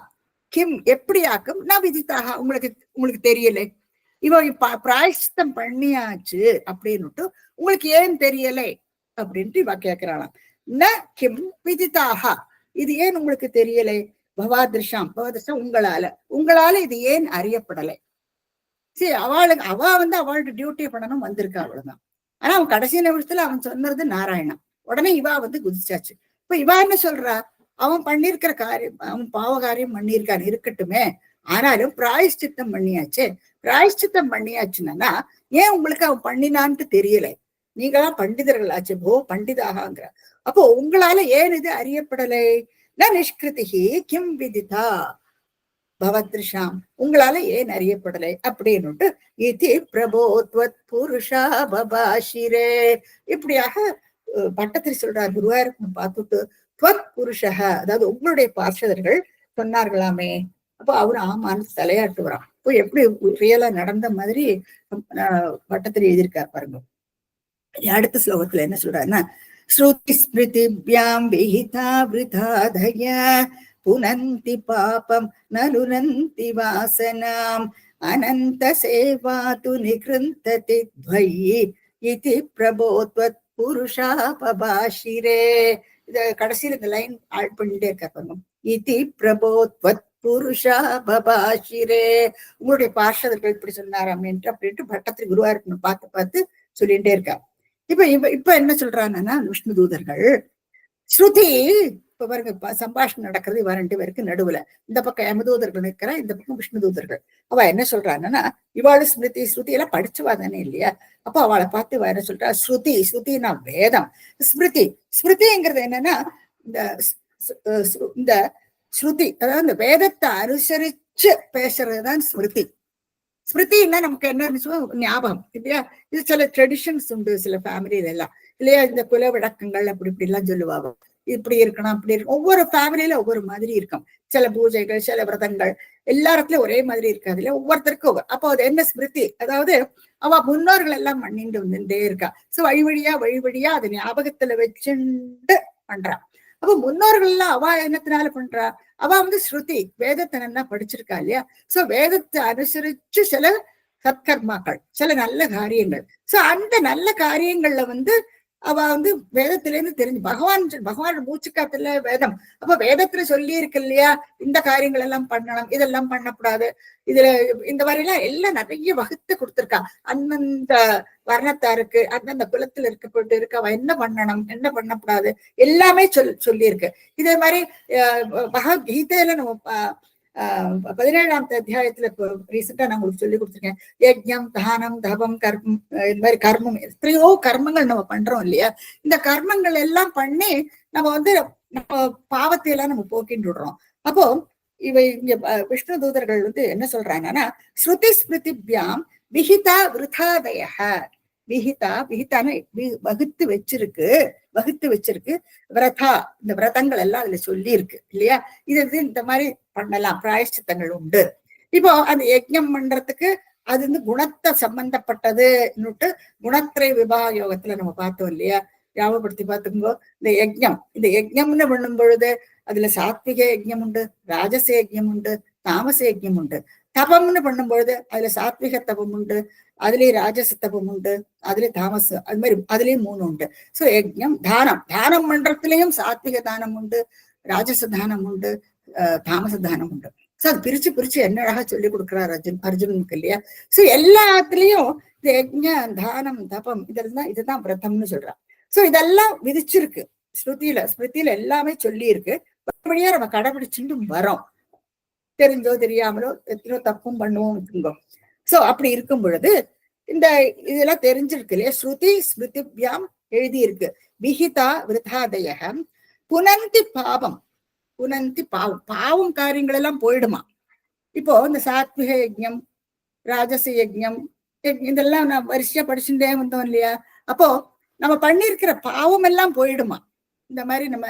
கிம் எப்படியாக்கும், ந விதிதாக உங்களுக்கு தெரியல, இவன் பிராயஷ்சித்தம் பண்ணியாச்சு அப்படின்னுட்டு உங்களுக்கு ஏன் தெரியலை அப்படின்ட்டு இவ கேட்கிறாளாம். ந கிம் விதிதாக, இது ஏன் உங்களுக்கு தெரியலை, பவாதிருஷாம், பவாதிருஷம் உங்களால இது ஏன் அறியப்படலை. சரி அவளுக்கு அவளோட டியூட்டியை பண்ணணும் வந்திருக்கா, அவ்வளவுதான். ஆனா அவன் கடைசி நிமிஷத்துல அவன் சொன்னது நாராயணன், உடனே இவா குதிச்சாச்சு. இப்ப இவா என்ன சொல்றா, அவன் பண்ணிருக்கிற காரியம், அவன் பாவ காரியம் பண்ணியிருக்கான் இருக்கட்டுமே, ஆனாலும் பிராயஷ்சித்தம் பண்ணியாச்சு, பிராயஷ்சித்தம் பண்ணியாச்சுன்னா ஏன் உங்களுக்கு அவன் பண்ணினான்ட்டு தெரியல, நீங்களா பண்டிதர்கள் ஆச்சு, போ பண்டிதாகங்கிற. அப்போ உங்களால ஏன் இது அறியப்படலை, ந நிஷ்கிருதி கிம் விதிதா பவத்ருஷாம், உங்களால ஏன் அறியப்படலை அப்படின்னுட்டு இதி பிரபோத்வத் புருஷா பபாஷிரே, இப்படியாக பட்டத்தில் சொல்றார். குருவாயூரப்பன் பார்த்துட்டு துவத் புருஷக, அதாவது உங்களுடைய பார்ஷதர்கள் சொன்னார்களாமே, அப்போ அவரு ஆமான்னு தலையாட்டுவாராம். இப்போ எப்படி ரியலா நடந்த மாதிரி பட்டத்தில் எழுதியிருக்கார் பாருங்க. அடுத்த ஸ்லோகத்துல என்ன சொல்றாருன்னா, ஸ்ருதி ஸ்மிருதிப்யாம் விஹிதா விருதாதய புனந்தி பாபம் நலுனந்தி வாசனாம் அனந்த சேவாது நிகிருந்ததி துவயி இதி பிரபோத்வத் புருஷா பபாஷிரே. இத கடைசியில் இந்த லைன் ஆட் பண்ணிட்டே இருக்காங்க. இதி பிரபோத்வத் புருஷா பபாஷிரே, உங்களுடைய பார்ஷதர்கள் இப்படி சொன்னாராம் அப்படின்ட்டு பட்டத்தில் குருவாயூரப்பன் பார்த்து சொல்லிட்டே இருக்கா. இப்ப என்ன சொல்றாங்கன்னா விஷ்ணு தூதர்கள் ஸ்ருதி, இப்ப பாருங்க சம்பாஷணம் நடக்கிறது இவ 2 பேருக்கு நடுவுல, இந்த பக்கம் யமதூதர்கள் இருக்கிறா, இந்த பக்கம் விஷ்ணு தூதர்கள். அவ என்ன சொல்றாங்கன்னா, இவாளு ஸ்மிருதி ஸ்ருதி எல்லாம் படிச்சுவா தானே இல்லையா, அப்ப அவளை பார்த்து இவ என்ன சொல்றா, ஸ்ருதி, ஸ்ருதினா வேதம், ஸ்மிருதி, ஸ்மிருதிங்கிறது என்னன்னா இந்த ஸ்ருதி, அதாவது இந்த வேதத்தை அனுசரிச்சு பேசுறதுதான் ஸ்மிருதி. ஸ்மிருதினா நமக்கு என்ன ஞாபகம் இல்லையா, இது சில ட்ரெடிஷன்ஸ் உண்டு சில ஃபேமிலியில எல்லாம் இல்லையா, இந்த குல விளக்கங்கள் அப்படி இப்படி எல்லாம் சொல்லுவாங்க, இப்படி இருக்கணும் அப்படி இருக்கும், ஒவ்வொரு ஃபேமிலியில ஒவ்வொரு மாதிரி இருக்கும், சில பூஜைகள் சில விரதங்கள் எல்லா இடத்துலயும் ஒரே மாதிரி இருக்காது இல்லையா, ஒவ்வொருத்தருக்கும் அப்போ அது என்ன ஸ்மிருதி, அதாவது அவ முன்னோர்கள் எல்லாம் பண்ணிட்டு வந்துட்டே இருக்கா. சோ வழி வழியா அதை ஞாபகத்துல வச்சுட்டு பண்றான். அப்ப முன்னோர்கள் எல்லாம் அவ என்னத்தினால பண்றா, அவ ஸ்ருதி வேதத்தை நல்லா படிச்சிருக்கா இல்லையா, சோ வேதத்தை அனுசரிச்சு சில சத்கர்மாக்கள் சில நல்ல காரியங்கள், சோ அந்த நல்ல காரியங்கள்ல அவ வேதத்திலேருந்து தெரிஞ்சு பகவானோட மூச்சுக்காத்துல வேதம். அப்ப வேதத்துல சொல்லி இருக்கு இல்லையா, இந்த காரியங்கள் எல்லாம் பண்ணணும், இதெல்லாம் பண்ணக்கூடாது, இதுல இந்த மாதிரி எல்லாம் நிறைய வகுத்து கொடுத்திருக்கா. அந்தந்த வர்ணத்தாருக்கு அந்தந்த குலத்துல இருக்க அவ என்ன பண்ணணும், என்ன பண்ணக்கூடாது, எல்லாமே சொல்லி இருக்கு. இதே மாதிரி பகவத்கீதையில நம்ம 17ஆம் அத்தியாயத்துல இப்போ ரீசெண்டா நான் உங்களுக்கு சொல்லி கொடுத்துருக்கேன். யஜ்ஞம், தானம், தபம், கர்மம், இந்த மாதிரி கர்மம், எத்தனையோ கர்மங்கள் நம்ம பண்றோம் இல்லையா. இந்த கர்மங்கள் எல்லாம் பண்ணி நம்ம நம்ம பாவத்தை எல்லாம் நம்ம போக்கிட்டு விடுறோம். அப்போ இங்க விஷ்ணு தூதர்கள் என்ன சொல்றாங்கன்னா, ஸ்ருதி ஸ்மிருதிபியாம் விஹிதா விருதாதய, விஹிதான வகுத்து வச்சிருக்கு விரதா, இந்த விரதங்கள் எல்லாம் அதுல சொல்லி இருக்கு இல்லையா. இது இந்த மாதிரி பண்ணலாம், பிராயஷ்சித்தங்கள் உண்டு. இப்போ அந்த யஜ்ஞம் பண்றதுக்கு அது குணத்தை சம்பந்தப்பட்டதுன்னுட்டு குணத்திரை விபாக யோகத்துல நம்ம பார்த்தோம் இல்லையா. ஞாபகப்படுத்தி பார்த்துக்கோ. இந்த யஜ்ஞம்னு பண்ணும் பொழுது அதுல சாத்விக யஜ்ஞம் உண்டு, ராஜச யஜ்ஞம் உண்டு, தாமச யஜ்ஞம் உண்டு. தபம்னு பண்ணும்பொழுது அதுல சாத்விக தபம் உண்டு, அதுலயும் ராஜச தபம் உண்டு, அதுலயும் தாமச, அது மாதிரி அதுலயும் 3 உண்டு. சோ யஜ்ஞம், தானம் பண்றதுலயும் சாத்விக தானம் உண்டு, ராஜச தானம் உண்டு, தாமச தானம் உண்டு. சோ அது பிரிச்சு என்ன அழகா சொல்லி கொடுக்குறாரு அர்ஜுனனுக்கு இல்லையா. சோ எல்லாத்துலயும் இந்த யஜ்ஞ, தானம், தபம் இதுதான் விரதம்னு சொல்றான். சோ இதெல்லாம் விதிச்சிருக்கு ஸ்மிருதியில எல்லாமே சொல்லி இருக்கு. வழியா நம்ம கடைபிடிச்சுட்டு வரோம். தெரிஞ்சோ தெரியாமலோ எத்தனையோ தப்பும் பண்ணுவோம் வச்சுக்கோ. சோ அப்படி இருக்கும் பொழுது இந்த இதெல்லாம் தெரிஞ்சிருக்கு இல்லையா. ஸ்ருதி ஸ்மிருதிபியாம் எழுதி இருக்கு. விஹிதா விருதாதயம் புனந்தி பாவம் காரியங்கள் எல்லாம் போயிடுமா. இப்போ இந்த சாத்விக யஜ்ஞம், ராஜச யஜ்ஞம் இதெல்லாம் நான் வரிசையா படிச்சுட்டே வந்தோம் இல்லையா. அப்போ நம்ம பண்ணிருக்கிற பாவம் எல்லாம் போயிடுமா. இந்த மாதிரி நம்ம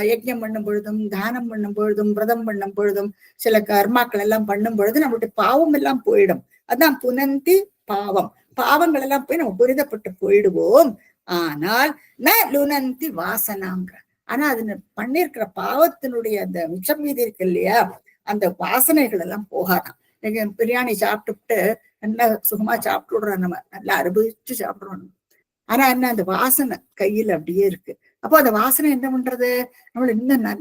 யஜ்ஞம் பண்ணும் பொழுதும், தானம் பண்ணும் பொழுதும், விரதம் பண்ணும் பொழுதும், சில கர்மாக்கள் எல்லாம் பண்ணும் பொழுது நம்மளுடைய பாவம் எல்லாம் போயிடும். அதான் புனந்தி பாவங்கள் எல்லாம் போய் நம்ம புரிதப்பட்டு போயிடுவோம். ஆனால் ந லுனந்தி வாசனாங்க. ஆனா அது பண்ணிருக்கிற பாவத்தினுடைய அந்த மிச்சம் மீதி இருக்கு இல்லையா, அந்த வாசனைகள் எல்லாம் போகாதான். நீங்க பிரியாணி சாப்பிட்டுட்டு நல்லா சுகமா சாப்பிட்டு விடுறோம், நம்ம நல்லா அனுபவிச்சு சாப்பிடுறோம். ஆனா என்ன, அந்த வாசனை கையில அப்படியே இருக்கு. அப்போ அந்த வாசனை என்ன பண்றது, நம்மள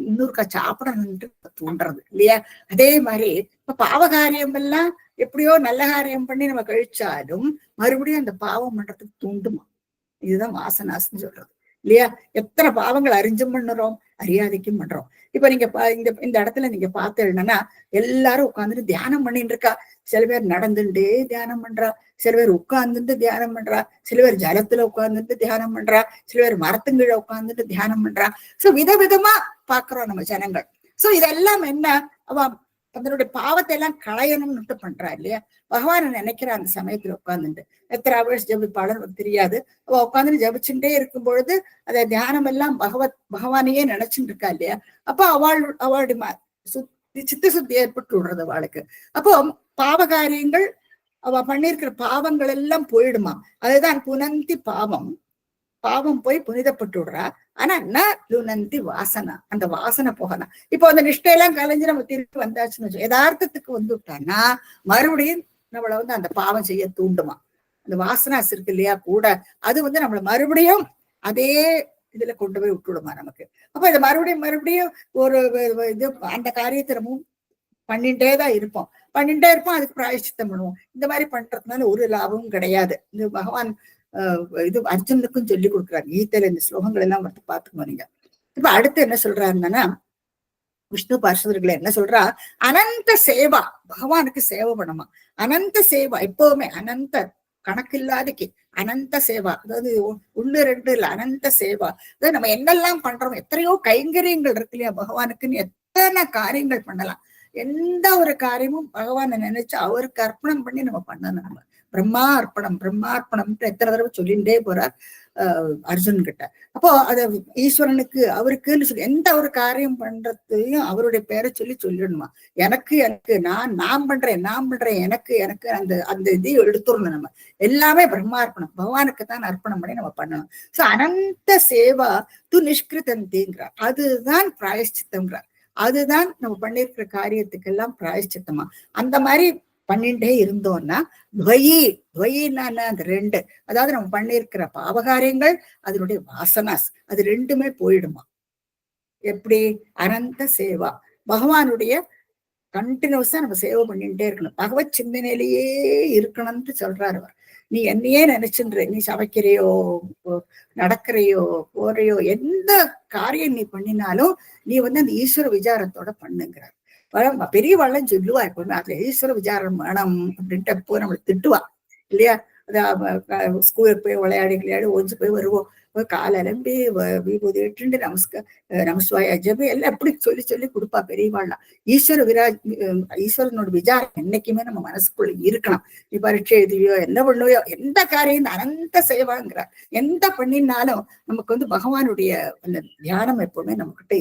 இன்னொருக்கா சாப்பிடணும்னு தூண்டுறது இல்லையா. அதே மாதிரி இப்ப பாவகாரியம் எல்லாம் எப்படியோ நல்ல காரியம் பண்ணி நம்ம கழிச்சாலும் மறுபடியும் அந்த பாவம் பண்றதுக்கு தூண்டுமா. இதுதான் வாசனாஸ்ன்னு சொல்றது இல்லையா. எத்தனை பாவங்கள் அறிஞ்சும் பண்ணுறோம், அறியாதைக்கும் பண்றோம். இப்ப நீங்க இந்த இடத்துல நீங்க பார்த்தீங்கன்னா எல்லாரும் உட்காந்துட்டு தியானம் பண்ணிட்டு இருக்கா. சில பேர் நடந்துட்டே தியானம் பண்றா, சில பேர் உட்கார்ந்துட்டு தியானம் பண்றா, சில பேர் ஜலத்துல உட்கார்ந்துட்டு தியானம் பண்றா, சில பேர் மரத்துங்கீழ உட்கார்ந்துட்டு தியானம் பண்றா. சோ விதவிதமா பாக்குறோம் நம்ம ஜனங்கள். சோ இதெல்லாம் என்ன, அவ தன்னுடைய பாவத்தை எல்லாம் களையணும்னு பண்றா இல்லையா. பகவானை நினைக்கிற அந்த சமயத்துல உட்கார்ந்துட்டு எத்தனை ஹவர்ஸ் ஜபிப்பாளர் தெரியாது. அவ உட்காந்துட்டு ஜபிச்சுட்டே இருக்கும் பொழுது அதை தியானம் எல்லாம் பகவானையே நினைச்சுட்டு இருக்கா இல்லையா. அப்போ அவளுடைய சித்த சுத்தி ஏற்பட்டு விடுறது அவளுக்கு. அப்போ பாவகாரியங்கள் அவ பண்ணிருக்கிற பாவங்கள் எல்லாம் போயிடுமா. அதுதான் புனந்தி பாவம் போய் புனிதப்பட்டு விடுறா. ஆனா ந லுனந்தி வாசனா, அந்த வாசனை போகலாம். இப்போ அந்த நிஷ்டையெல்லாம் கலைஞ்சு நம்ம திருப்பி வந்தாச்சுன்னு யதார்த்தத்துக்கு விட்டான்னா மறுபடியும் நம்மள அந்த பாவம் செய்ய தூண்டுமா. அந்த வாசனாஸ் இருக்கு இல்லையா கூட, அது நம்மள மறுபடியும் அதே இதுல கொண்டு போய் விட்டுடுமா நமக்கு. அப்ப இதை மறுபடியும் ஒரு இது அந்த காரியத்தை பண்ணிட்டே இருப்போம். அதுக்கு பிராயச்சித்தம் பண்ணுவோம். இந்த மாதிரி பண்றதுனால ஒரு லாபமும் கிடையாது. இந்த பகவான் இது அர்ஜுனுக்கும் சொல்லி கொடுக்குறாரு கீதையில. இந்த ஸ்லோகங்கள் எல்லாம் பார்த்துக்கணும் நீங்க. இப்ப அடுத்து என்ன சொல்றாருன்னா, விஷ்ணு பார்ஷவர்களை என்ன சொல்றா, அனந்த சேவா, பகவானுக்கு சேவை பண்ணுமா. அனந்த சேவா எப்பவுமே அனந்த கணக்கில்லாதக்கு அனந்த சேவா, அதாவது 1 2 இல்ல, அனந்த சேவா. அதாவது நம்ம என்னெல்லாம் பண்றோம், எத்தனையோ கைங்கரியங்கள் இருக்கு இல்லையா பகவானுக்குன்னு, எத்தனை காரியங்கள் பண்ணலாம். எந்த ஒரு காரியமும் பகவானை நினைச்சு அவருக்கு அர்ப்பணம் பண்ணி நம்ம பண்ணணும். நம்ம பிரம்மார்ப்பணம் எத்தனை தடவை சொல்லிட்டே போறார் அர்ஜுன் கிட்ட. அப்போ அத ஈஸ்வரனுக்கு அவருக்குன்னு சொல்லி எந்த ஒரு காரியம் பண்றதையும் அவருடைய பேரை சொல்லிடணுமா. எனக்கு நான் பண்றேன் எனக்கு அந்த இதையும் எடுத்துடணும். நம்ம எல்லாமே பிரம்மார்ப்பணம், பகவானுக்கு தான் அர்ப்பணம் பண்ணி நம்ம பண்ணணும். சோ அனந்த சேவா து நிஷ்கிருதந்திங்கிறார். அதுதான் பிராயஷ்சித்தம்ங்கிறார். அதுதான் நம்ம பண்ணிருக்கிற காரியத்துக்கெல்லாம் பிராயஷ்சித்தமா. அந்த மாதிரி பண்ணிட்டே இருந்தோம்னா துவயின்னா அந்த ரெண்டு, அதாவது நம்ம பண்ணிருக்கிற பாவகாரியங்கள் அதனுடைய வாசனாஸ் அது ரெண்டுமே போயிடுமா. எப்படி? அனந்த சேவா, பகவானுடைய கண்டினியூஸா நம்ம சேவை பண்ணிட்டே இருக்கணும், பகவத் சிந்தனையிலேயே இருக்கணும்னு சொல்றாரு அவர். நீ என்னையே நினைச்சுன்ற, நீ சமைக்கிறையோ நடக்கிறையோ போறையோ எந்த காரியம் நீ பண்ணினாலும் நீ அந்த ஈஸ்வர விசாரத்தோட பண்ணுங்கிறார். பெரிய வள்ளம் சொல்லுவா எப்பவுமே, அதுல ஈஸ்வர விசாரம் வேணும் அப்படின்ட்டு எப்போ நம்மளை திட்டுவா இல்லையா. அதான் ஸ்கூலுக்கு போய் விளையாடி ஒஞ்சு போய் வருவோம், கால அலம்பி விபூதி இட்டு நமஸ்வாய ஜபி எல்லாம் எப்படி சொல்லி சொல்லி கொடுப்பா பெரியவாள்லாம். ஈஸ்வரனோட விசாரம் என்னைக்குமே நம்ம மனசுக்குள்ள இருக்கணும். நீ பரீட்சை எழுதியோ என்ன பண்ணுவையோ எந்த காரியம் அனந்த சேவாங்கிறார். எந்த பண்ணினாலும் நமக்கு பகவானுடைய அந்த தியானம் எப்பவுமே நம்ம கிட்ட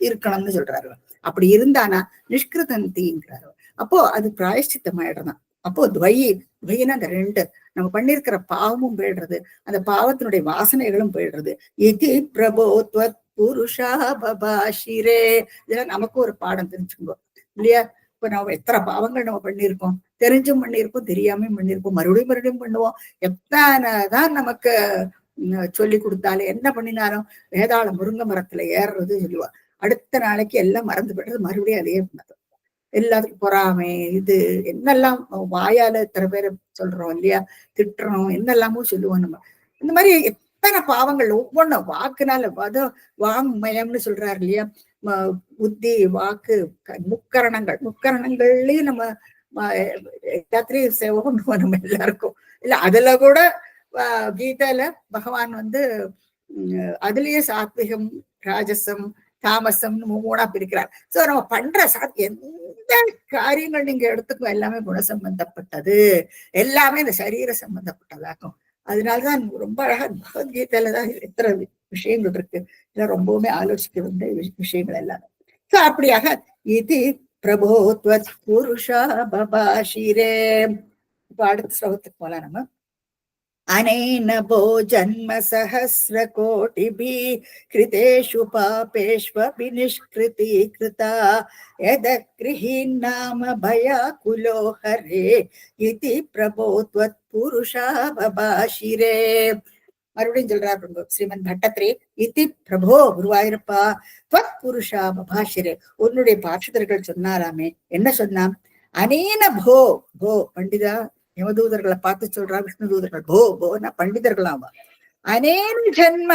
இருக்கணும்னு சொல்றாரு. அப்படி இருந்தானா நிஷ்கிருதந்திங்கிறாரு. அப்போ அது பிராயஷ்சித்தமாயிடுறான். அப்போ துவயின்னா அந்த ரெண்டு, நம்ம பண்ணிருக்கிற பாவமும் போயிடுறது, அந்த பாவத்தினுடைய வாசனைகளும் போயிடுறது. இது பிரபோத்வத் புருஷா பபாஷிரே. இதெல்லாம் நமக்கும் ஒரு பாடம் தெரிஞ்சுக்கோங்க இல்லையா. இப்ப நம்ம எத்தனை பாவங்கள் நம்ம பண்ணியிருக்கோம், தெரிஞ்சும் பண்ணியிருப்போம், தெரியாமையும் பண்ணியிருப்போம், மறுபடியும் பண்ணுவோம். எத்தனைதான் நமக்கு சொல்லி கொடுத்தாலும் என்ன பண்ணினாலும் வேதாள முருங்கை மரத்துல ஏறுறது சொல்லுவா, அடுத்த நாளைக்கு எல்லாம் மறந்து போயிடுறது, மறுபடியும் அதே பண்ணது. எல்லாத்துக்கும் பொறாமை இது என்னெல்லாம் வாயால இத்தனை பேரை சொல்றோம் இல்லையா, திட்டுறோம், என்னெல்லாமோ சொல்லுவோம் நம்ம. இந்த மாதிரி எத்தனை பாவங்கள் ஒவ்வொன்றும் வாக்குனால, அது வாங்மயம்னு சொல்றாரு இல்லையா. புத்தி வாக்கு முக்கரணங்கள்லயும் நம்ம எல்லாத்திலையும் சேவை பண்ணுவோம் நம்ம எல்லாருக்கும் இல்ல. அதுல கூட கீதையில பகவான் அதுலயே சாத்விகம் ராஜசம் தாமசம்னு மூணா பிரிக்கிறார். சோ நம்ம பண்ற எந்த காரியங்கள் நீங்க எடுத்துக்கோ எல்லாமே குண சம்பந்தப்பட்டது, எல்லாமே இந்த சரீர சம்பந்தப்பட்டதாகும். அதனாலதான் ரொம்ப அழகா பகவத்கீதையில தான் எத்தனை விஷயங்கள் இருக்கு, இதெல்லாம் ரொம்பவுமே ஆலோசிக்க வேண்டிய விஷயங்கள் எல்லாமே. சோ அப்படியாக இது பிரபோத்வத் புருஷா பபாஷிரே. இப்ப அடுத்த ஸ்லோகத்துக்கு போலாம் நம்ம. अनेन भो जन्म सहस्र कोटिभिः कृतेषु पापेष्वपि निष्कृतीकृता यदगृहीन्नाम भयाकुलो हरे इति प्रभो त्वत्पुरुषा बभाषिरे. மறுபடியும் சொல்றாரு ஸ்ரீமன் பட்டத்திரி, இதி பிரபோ குருவாயிருப்பா துவத் புருஷா பபாஷிரே. உன்னுடைய பார்ஷதர்கள் சொன்னாராமே, என்ன சொன்னான்? அனேன போ போ பண்டிதா, யமதூதர்களை பார்த்து சொல்றா விஷ்ணு தூதர்கள், போ போன்னா பண்டிதர்களாவா. அனேன ஜென்ம,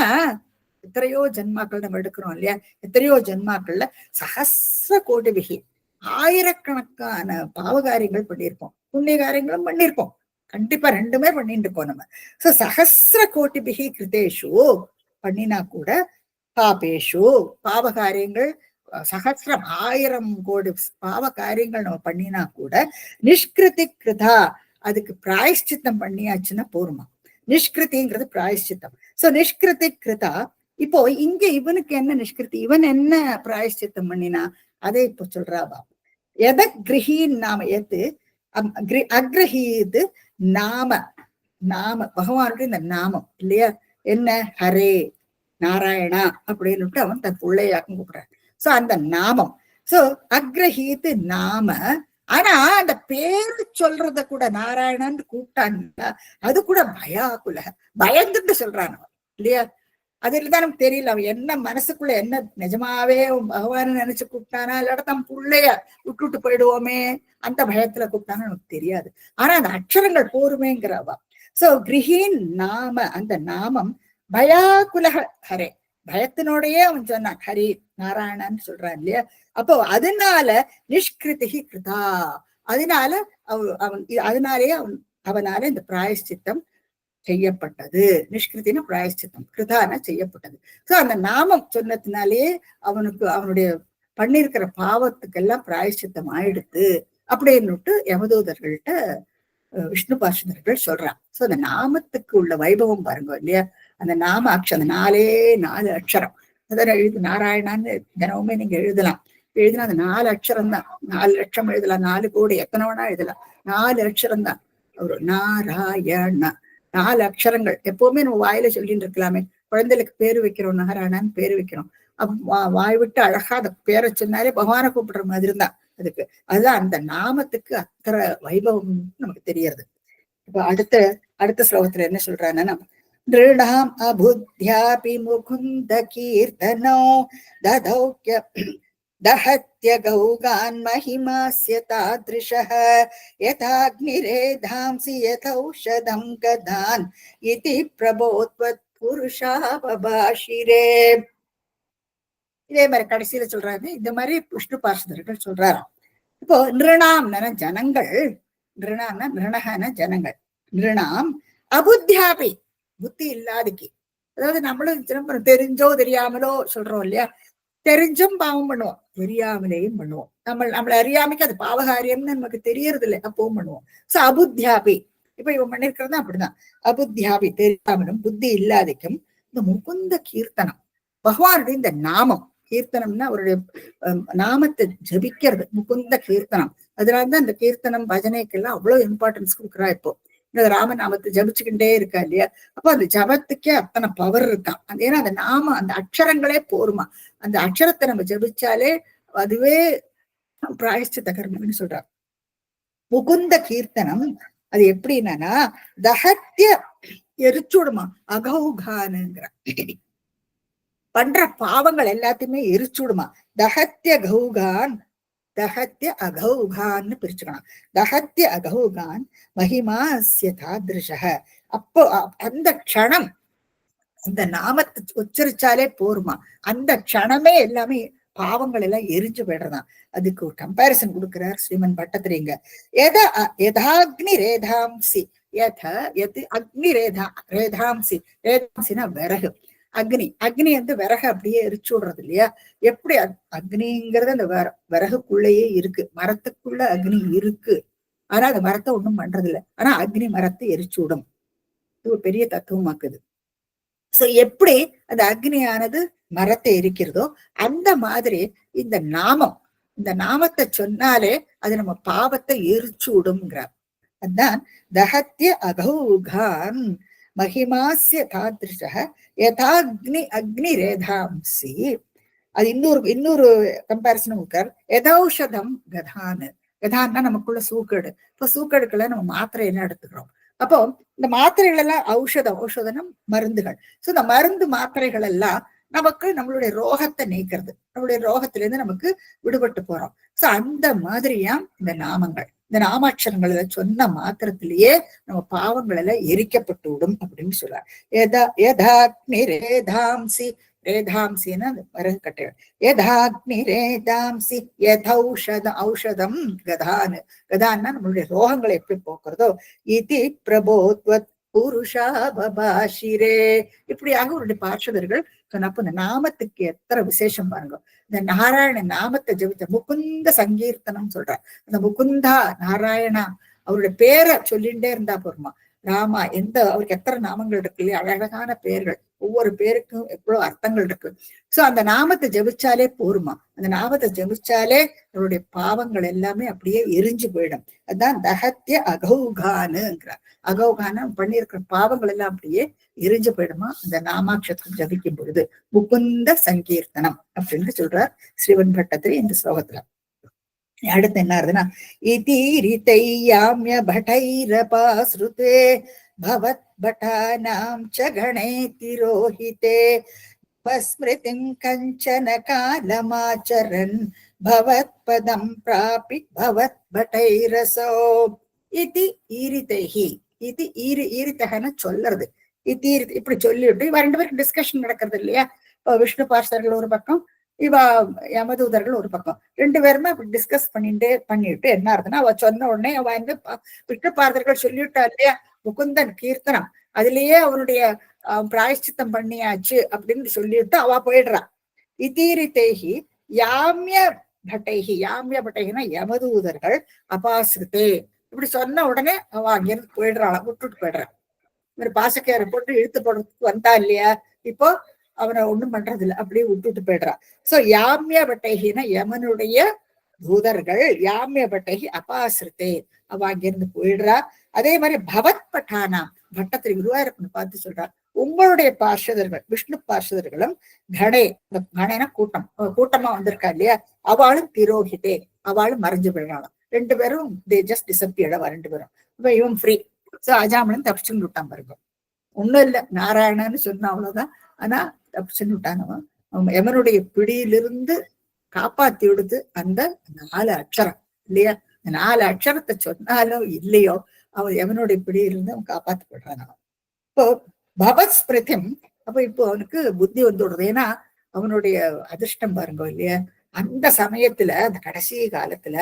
எத்தனையோ ஜென்மாக்கள் நம்ம எடுக்கிறோம் இல்லையா, எத்தனையோ ஜென்மாக்கள்ல சஹஸ்ர கோடி விகி, ஆயிரக்கணக்கான பாவகாரியங்கள் பண்ணியிருப்போம், புண்ணிய காரியங்களும் பண்ணியிருப்போம், கண்டிப்பா ரெண்டுமே பண்ணிட்டு இருக்கோம் நம்ம. சோ சஹஸ்ர கோடி பிகி கிருதேஷு பண்ணினா கூட, பாபேஷு பாவகாரியங்கள் சஹஸ்ரம் 1000 கோடி பாவ காரியங்கள் நம்ம பண்ணினா கூட, நிஷ்கிருதி கிருதா அதுக்கு பிராயஷ்சித்தம் பண்ணியாச்சுன்னா போருமா. நிஷ்கிருதிங்கிறது பிராயஷ்சித்தம். சோ நிஷ்கிருதி கிருதா. இப்போ இங்க இவனுக்கு என்ன நிஷ்கிருதி, இவன் என்ன பிராயஷ்சித்தம் பண்ணினா அதை இப்போ சொல்றாவா. எத கிரஹீன் நாம எது அக்ரஹீது நாம, நாம பகவானுடைய இந்த நாமம் இல்லையா, என்ன ஹரே நாராயணா அப்படின்னு அவன் தன் பிள்ளையாக்கும் கூப்பிடுறான். சோ அந்த நாமம், சோ அக்ரஹீத்து நாம. ஆனா அந்த பேரு சொல்றத கூட நாராயணன்னு கூப்பிட்டான்னா அது கூட பயாக்குல பயந்துட்டு சொல்றான் இல்லையா. அதுலதான் நமக்கு தெரியல அவன் என்ன மனசுக்குள்ள என்ன நிஜமாவே பகவான நினைச்சு கூப்பிட்டானா இல்லாட்ட தம் பிள்ளைய விட்டுட்டு போயிடுவோமே அந்த பயத்துல கூப்பிட்டானா நமக்கு தெரியாது. ஆனா அந்த அக்ஷரங்கள் போருமேங்கிறவா. சோ கிரஹீன் நாம, அந்த நாமம் பயாக்குலக ஹரே, பயத்தினோடையே அவன் சொன்னான் ஹரி நாராயணன்னு சொல்றான் இல்லையா. அப்போ அதனால நிஷ்கிருதி கிருதா, அதனால அதனாலேயே அவனால இந்த பிராயஷ்சித்தம் செய்யப்பட்டது. நிஷ்கிருத்தின பிராயஷ்சித்தம், கிருதான செய்யப்பட்டது. சோ அந்த நாமம் சொன்னதுனாலேயே அவனுக்கு அவனுடைய பண்ணிருக்கிற பாவத்துக்கெல்லாம் பிராயஷ்சித்தம் ஆயிடுத்து அப்படின்னுட்டு யமதூதர்கள்ட்ட விஷ்ணு பார்ஷதர்கள் சொல்றான். சோ அந்த நாமத்துக்கு உள்ள வைபவம் பாருங்க இல்லையா. அந்த நாம அந்த 4 அக்ஷரம் அதான் எழுது நாராயணான்னு தினமுமே நீங்க எழுதலாம். எழுதினா அந்த 4 அக்ஷரம் தான். 4 லட்சம் எழுதலாம், 4 கோடி எத்தனை வேணா எழுதலாம். 4 அக்ஷரம் தான் ஒரு நாராயண. 4 அக்ஷரங்கள் எப்பவுமே நம்ம வாயில சொல்லிட்டு இருக்கலாமே. குழந்தைகளுக்கு பேரு வைக்கிறோம், நாராயணான்னு பேரு வைக்கிறோம். வாய் விட்டு அழகா அந்த பேரை சொன்னாலே பகவானை கூப்பிடுற மாதிரி தான். அதுக்கு. அதுதான் அந்த நாமத்துக்கு அத்தனை வைபவம் நமக்கு தெரியறது. இப்ப அடுத்த ஸ்லோகத்துல என்ன சொல்றாங்கன்னா, நிருணாம் அபுத்யாபி முகுந்த கீர்த்தனோ ததௌக்ய दहत्य गौगान् महिमास्य तादृशः यथाग्निरेधांसि यथौषधं गदान् इति प्रबोध्वत् पुरुषा बभाषिरे. இதே மாதிரி கடைசியில சொல்றாரு, இந்த மாதிரி விஷ்ணு பார்ஷதர்கள் சொல்றாராம். இப்போ நிருணாம்னா ஜனங்கள், நிருணாம்னா நிருணகன ஜனங்கள், நிருணாம் அபுத்தியாபி புத்தி இல்லாதக்கு, அதாவது நம்மளும் தெரிஞ்சோ தெரியாமலோ சொல்றோம் இல்லையா, தெரிஞ்சும் பாவம் பண்ணுவோம், தெரியாமலேயும் பண்ணுவோம். நம்மளை அறியாமைக்கு அது பாவகாரியம்னு நமக்கு தெரியறது இல்லை, அப்பவும் பண்ணுவோம். சோ அபுத்தியாபி, இப்ப இவன் பண்ணிருக்கிறது அப்படிதான். அபுத்தியாபி தெரியாமலும் புத்தி இல்லாதைக்கும் இந்த முகுந்த கீர்த்தனம், பகவானுடைய இந்த நாமம், கீர்த்தனம்னா அவருடைய நாமத்தை ஜபிக்கிறது, முகுந்த கீர்த்தனம். அதனாலதான் இந்த கீர்த்தனம் பஜனைக்கெல்லாம் அவ்வளவு இம்பார்ட்டன்ஸ் கொடுக்குறா. இப்போ இந்த ராமநாமத்தை ஜபிச்சுக்கிட்டே இருக்கா இல்லையா, அப்ப அந்த ஜபத்துக்கே அத்தனை பவர் இருக்கான். ஏன்னா அந்த நாம, அந்த அக்ஷரங்களே போருமா, அந்த அக்ஷரத்தை நம்ம ஜபிச்சாலே அதுவே பிராயஷ்சித்த கர்மம்னு சொல்றார். முகுந்த கீர்த்தனம் அது எப்படின்னா தஹத்ய எரிச்சுடுமா, அகௌகானுங்கிற பண்ற பாவங்கள் எல்லாத்தையுமே எரிச்சுடுமா. தஹத்ய கௌகான், தஹத்ய அகௌகான்னு பிரிச்சுக்கணும். தஹத்ய அகௌகான் மகிமாஸ்ய தாத்ருஷஹ. அப்போ அந்த க்ஷணம் இந்த நாமத்தை உச்சரிச்சாலே போருமா, அந்த க்ஷணமே எல்லாமே பாவங்கள் எல்லாம் எரிஞ்சு போயிடுறதான். அதுக்கு ஒரு கம்பாரிசன் கொடுக்கிறார் ஸ்ரீமன் பட்டத்திரிங்க. யதாக்னி ரேதாம்சி, அக்னி ரேதாம்சி, ரேதாம்சினா விறகு, அக்னி, அக்னி வந்து விறகு அப்படியே எரிச்சு விடுறது இல்லையா. எப்படி அக்னிங்கிறது அந்த விறகுக்குள்ளேயே இருக்கு, மரத்துக்குள்ள அக்னி இருக்கு, ஆனா அந்த மரத்தை ஒண்ணும் பண்றது இல்லை, ஆனா அக்னி மரத்தை எரிச்சு விடும். இது ஒரு பெரிய தத்துவமாக்குது. சோ எப்படி அந்த அக்னியானது மரத்தை எரிக்கிறதோ அந்த மாதிரி இந்த நாமம், இந்த நாமத்தை சொன்னாலே அது நம்ம பாவத்தை எரிச்சு விடுங்கிறார். அதுதான் தஹத்ய அகௌகான் மகிமாஸ்ய தாத்ருஷஹ யதாக்னி அக்னி ரேதாம்சி. அது இன்னொரு கம்பாரிசன் கொடுக்கிறார். யதௌஷதம் கதான்னு, கதான்னா நமக்குள்ள சூக்கேடு. இப்ப சூக்கேடுக்கெல்லாம் நம்ம மாத்திரை எல்லாம் எடுத்துக்கிறோம். அப்போ இந்த மாத்திரைகள் எல்லாம் ஔஷதம் மருந்துகள். சோ இந்த மருந்து மாத்திரைகள் எல்லாம் நமக்கு நம்மளுடைய ரோகத்தை நீக்கிறது, நம்மளுடைய ரோகத்திலிருந்து நமக்கு விடுபட்டு போறோம். சோ அந்த மாதிரியா இந்த நாமங்கள், இந்த நாமாட்சரங்கள் சொன்ன மாத்திரத்திலேயே நம்ம பாவங்கள் எல்லாம் எரிக்கப்பட்டு விடும் அப்படின்னு சொல்றார். யதாக்னி ரேதாம்சி, ரேதாம்சின்னு அந்த விறகு கட்டைகள். யதாக்னி ரேதாம்சி யதௌஷதம் கதான்னு, கதான்னா நம்மளுடைய ரோகங்களை எப்படி போக்குறதோ, இதி பிரபோத்வத் புருஷா பபாஷிரே. இப்படியாக அவருடைய பார்ஷதர்கள் சொன்னப்ப இந்த நாமத்துக்கு எத்தனை விசேஷம் பாருங்க. இந்த நாராயண நாமத்தை ஜபித்த முகுந்த சங்கீர்த்தனம் சொல்ற, அந்த முகுந்தா நாராயணா அவருடைய பேரை சொல்லிண்டே இருந்தா போருமா. ராமா, அவருக்கு எத்தனை நாமங்கள் இருக்கு இல்லையா, அழகான பேர்கள், ஒவ்வொரு பேருக்கும் எவ்வளவு அர்த்தங்கள் இருக்கு. சோ அந்த நாமத்தை ஜபிச்சாலே போருமா, அந்த நாமத்தை ஜபிச்சாலே அவருடைய பாவங்கள் எல்லாமே அப்படியே எரிஞ்சு போயிடும். அதுதான் தஹத்ய அகௌகானுங்கிறார். அகௌகான பண்ணியிருக்கிற பாவங்கள் எல்லாம் அப்படியே எரிஞ்சு போயிடுமா அந்த நாமாட்சத்திரம் ஜபிக்கும் பொழுது. முகுந்த சங்கீர்த்தனம் அப்படின்னு சொல்றார் ஸ்ரீவன் பட்டத்திரி இந்த ஸ்லோகத்துல. அடுத்து என்ன ஆகுதுன்னா, இதீரிதையாம்ய படைரபாஸ்ருதே பவத் பட்டானாம் ச கணே திரோஹிதே ஸ்மிருதிம் கஞ்சன காலமாச்சரன் பவத் பதம் பிராபி பவத் படைரசோ. இதி ஈரிதைஹி, இது ஈரித்தகன்னு சொல்றது. இப்படி சொல்லிவிட்டு இவ ரெண்டு பேருக்கு டிஸ்கஷன் நடக்கிறது இல்லையா. இப்போ விஷ்ணு பார்ஷதர்கள் ஒரு பக்கம், இவ யமதூதர்கள் ஒரு பக்கம், ரெண்டு பேருமே அப்படி டிஸ்கஸ் பண்ணிட்டு என்ன ஆகுதுன்னா, அவ சொன்ன உடனே அவ வந்து விஷ்ணு பார்ஷதர்கள் சொல்லிவிட்டா இல்லையா முகுந்தன் கீர்த்தனம், அதுலயே அவனுடைய பிராயஷ்சித்தம் பண்ணியாச்சு அப்படின்னு சொல்லிட்டு அவ போயிடுறா. இதீரிதேஹி யாமிய பட்டைஹி, யாமிய பட்டைகினா யமதூதர்கள் அபாசிருத்தே, இப்படி சொன்ன உடனே அவ அங்கிருந்து போயிடுறாளா, விட்டுட்டு போயிடுறான். இவர் பாசக்கையாரை போட்டு இழுத்து போடுறதுக்கு வந்தா இல்லையா, இப்போ அவனை ஒண்ணும் பண்றது இல்லை, அப்படியே விட்டுட்டு போயிடுறான். சோ யாமிய பட்டைகினா யமனுடைய தூதர்கள், யாமிய பட்டைகி அபாசிருத்தே, அவ அங்கிருந்து போயிடுறா. அதே மாதிரி பவத் பட்டானா, பட்டத்திரி குருவாயூரப்பன் பார்த்து சொல்றார், உங்களுடைய பார்ஷதர்கள் விஷ்ணு பார்ஷதர்களும் கணே, கணேனா கூட்டமா வந்திருக்கா இல்லையா, அவளும் திரோகிதே, அவளும் மறைஞ்சு போயிடலாம். 2 பேரும் தே ஜஸ்ட் டிசப்பியர்ட். அவ 2 பேரும். இப்ப இவன் ஃப்ரீ. சோ அஜாமலன் தப்பிச்சுன்னு விட்டான் பாருங்க. ஒண்ணும் இல்ல, நாராயணன்னு சொன்ன அவ்வளவுதான். ஆனா தப்பிச்சுன்னு விட்டானவன். அவன் எமனுடைய பிடியிலிருந்து காப்பாத்தி விடுது அந்த 4 அக்ஷரம் இல்லையா? 4 அக்ஷரத்தை சொன்னாலோ இல்லையோ அவன் எவனுடைய பிடியிலிருந்து அவன் காப்பாற்றப்படுறான். அவன் இப்போ பவத் ஸ்பிருதிம். அப்ப இப்போ அவனுக்கு புத்தி வந்து விடுறது. ஏன்னா அவனுடைய அதிர்ஷ்டம் பாருங்க இல்லையா? அந்த சமயத்துல அந்த கடைசி காலத்துல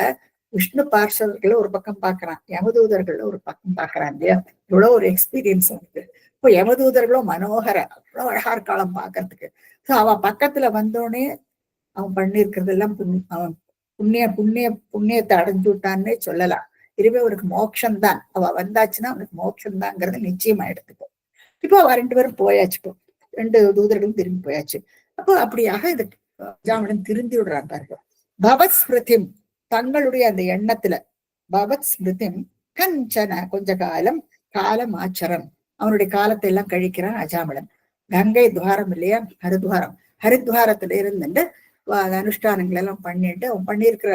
விஷ்ணு பார்ஷவர்களை ஒரு பக்கம் பாக்குறான், யமதூதர்கள் ஒரு பக்கம் பாக்குறான் இல்லையா? இவ்வளவு ஒரு எக்ஸ்பீரியன்ஸ் அவனுக்கு. இப்போ யமதூதர்களும் மனோகர அவ்வளவு அழகா இருக்காளாம் பாக்குறதுக்கு. சோ அவன் பக்கத்துல வந்தோடனே அவன் பண்ணிருக்கிறது எல்லாம் அவன் புண்ணியத்தை அடைஞ்சு விட்டான்னே சொல்லலாம். இதுவே அவனுக்கு மோட்சம்தான். அவ வந்தாச்சுன்னா அவனுக்கு மோட்சம்தாங்கிறது நிச்சயமா எடுத்துக்கோ. இப்போ அவ 2 பேரும் போயாச்சு. இப்போ 2 தூதர்களும் திரும்பி போயாச்சு. அப்போ அப்படியாக இது அஜாமலன் திருந்தி விடுறான் பாருங்க. பவத் ஸ்மிருதிம், தங்களுடைய அந்த எண்ணத்துல பவத் ஸ்மிருதிம் கஞ்சன, கொஞ்ச காலம் ஆச்சரன், அவனுடைய காலத்தை எல்லாம் கழிக்கிறான் அஜாமலன். கங்கை துவாரம் இல்லையா? ஹரித்வாரத்துல இருந்துட்டு அனுஷ்டானங்கள் எல்லாம் பண்ணிட்டு அவன் பண்ணியிருக்கிற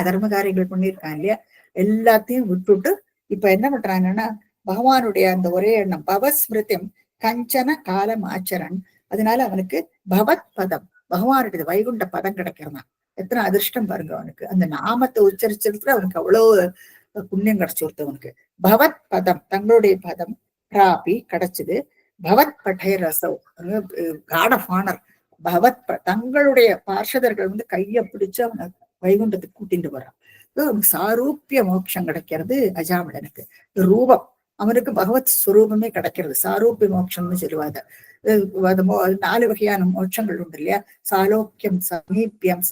தர்ம காரியங்கள் பண்ணியிருக்கான் இல்லையா? எல்லாத்தையும் விட்டுட்டு இப்ப என்ன பண்றாங்கன்னா பகவானுடைய அந்த ஒரே எண்ணம் பவஸ்மிருதிம் கஞ்சன காலம் ஆச்சரன். அதனால அவனுக்கு பவத் பதம், பகவானுடைய வைகுண்ட பதம் கிடைக்கிறான். எத்தனை அதிர்ஷ்டம் பாருங்க அவனுக்கு. அந்த நாமத்தை உச்சரிச்சதுல அவனுக்கு அவ்வளவு புண்ணியம் கிடைச்சு அவனுக்கு. பவத் பதம், தங்களுடைய பதம் பிராபி கிடைச்சது. பவத் பட்டை ரசவ், காட் ஆஃப் ஆனர். பவத் தங்களுடைய பார்ஷதர்கள் வந்து கைய பிடிச்சு அவனை வைகுண்டத்துக்கு கூட்டிட்டு வரான். சாரூப்பிய மோட்சம் கிடைக்கிறது அஜாமலனுக்கு. ரூபம், அவனுக்கு பகவத் ஸ்வரூபமே கிடைக்கிறது. சாரூப்பிய மோட்சம்னு சொல்லுவாங்க. 4 வகையான மோட்சங்கள் உண்டு இல்லையா? சாலோக்கியம், சமீபியம்,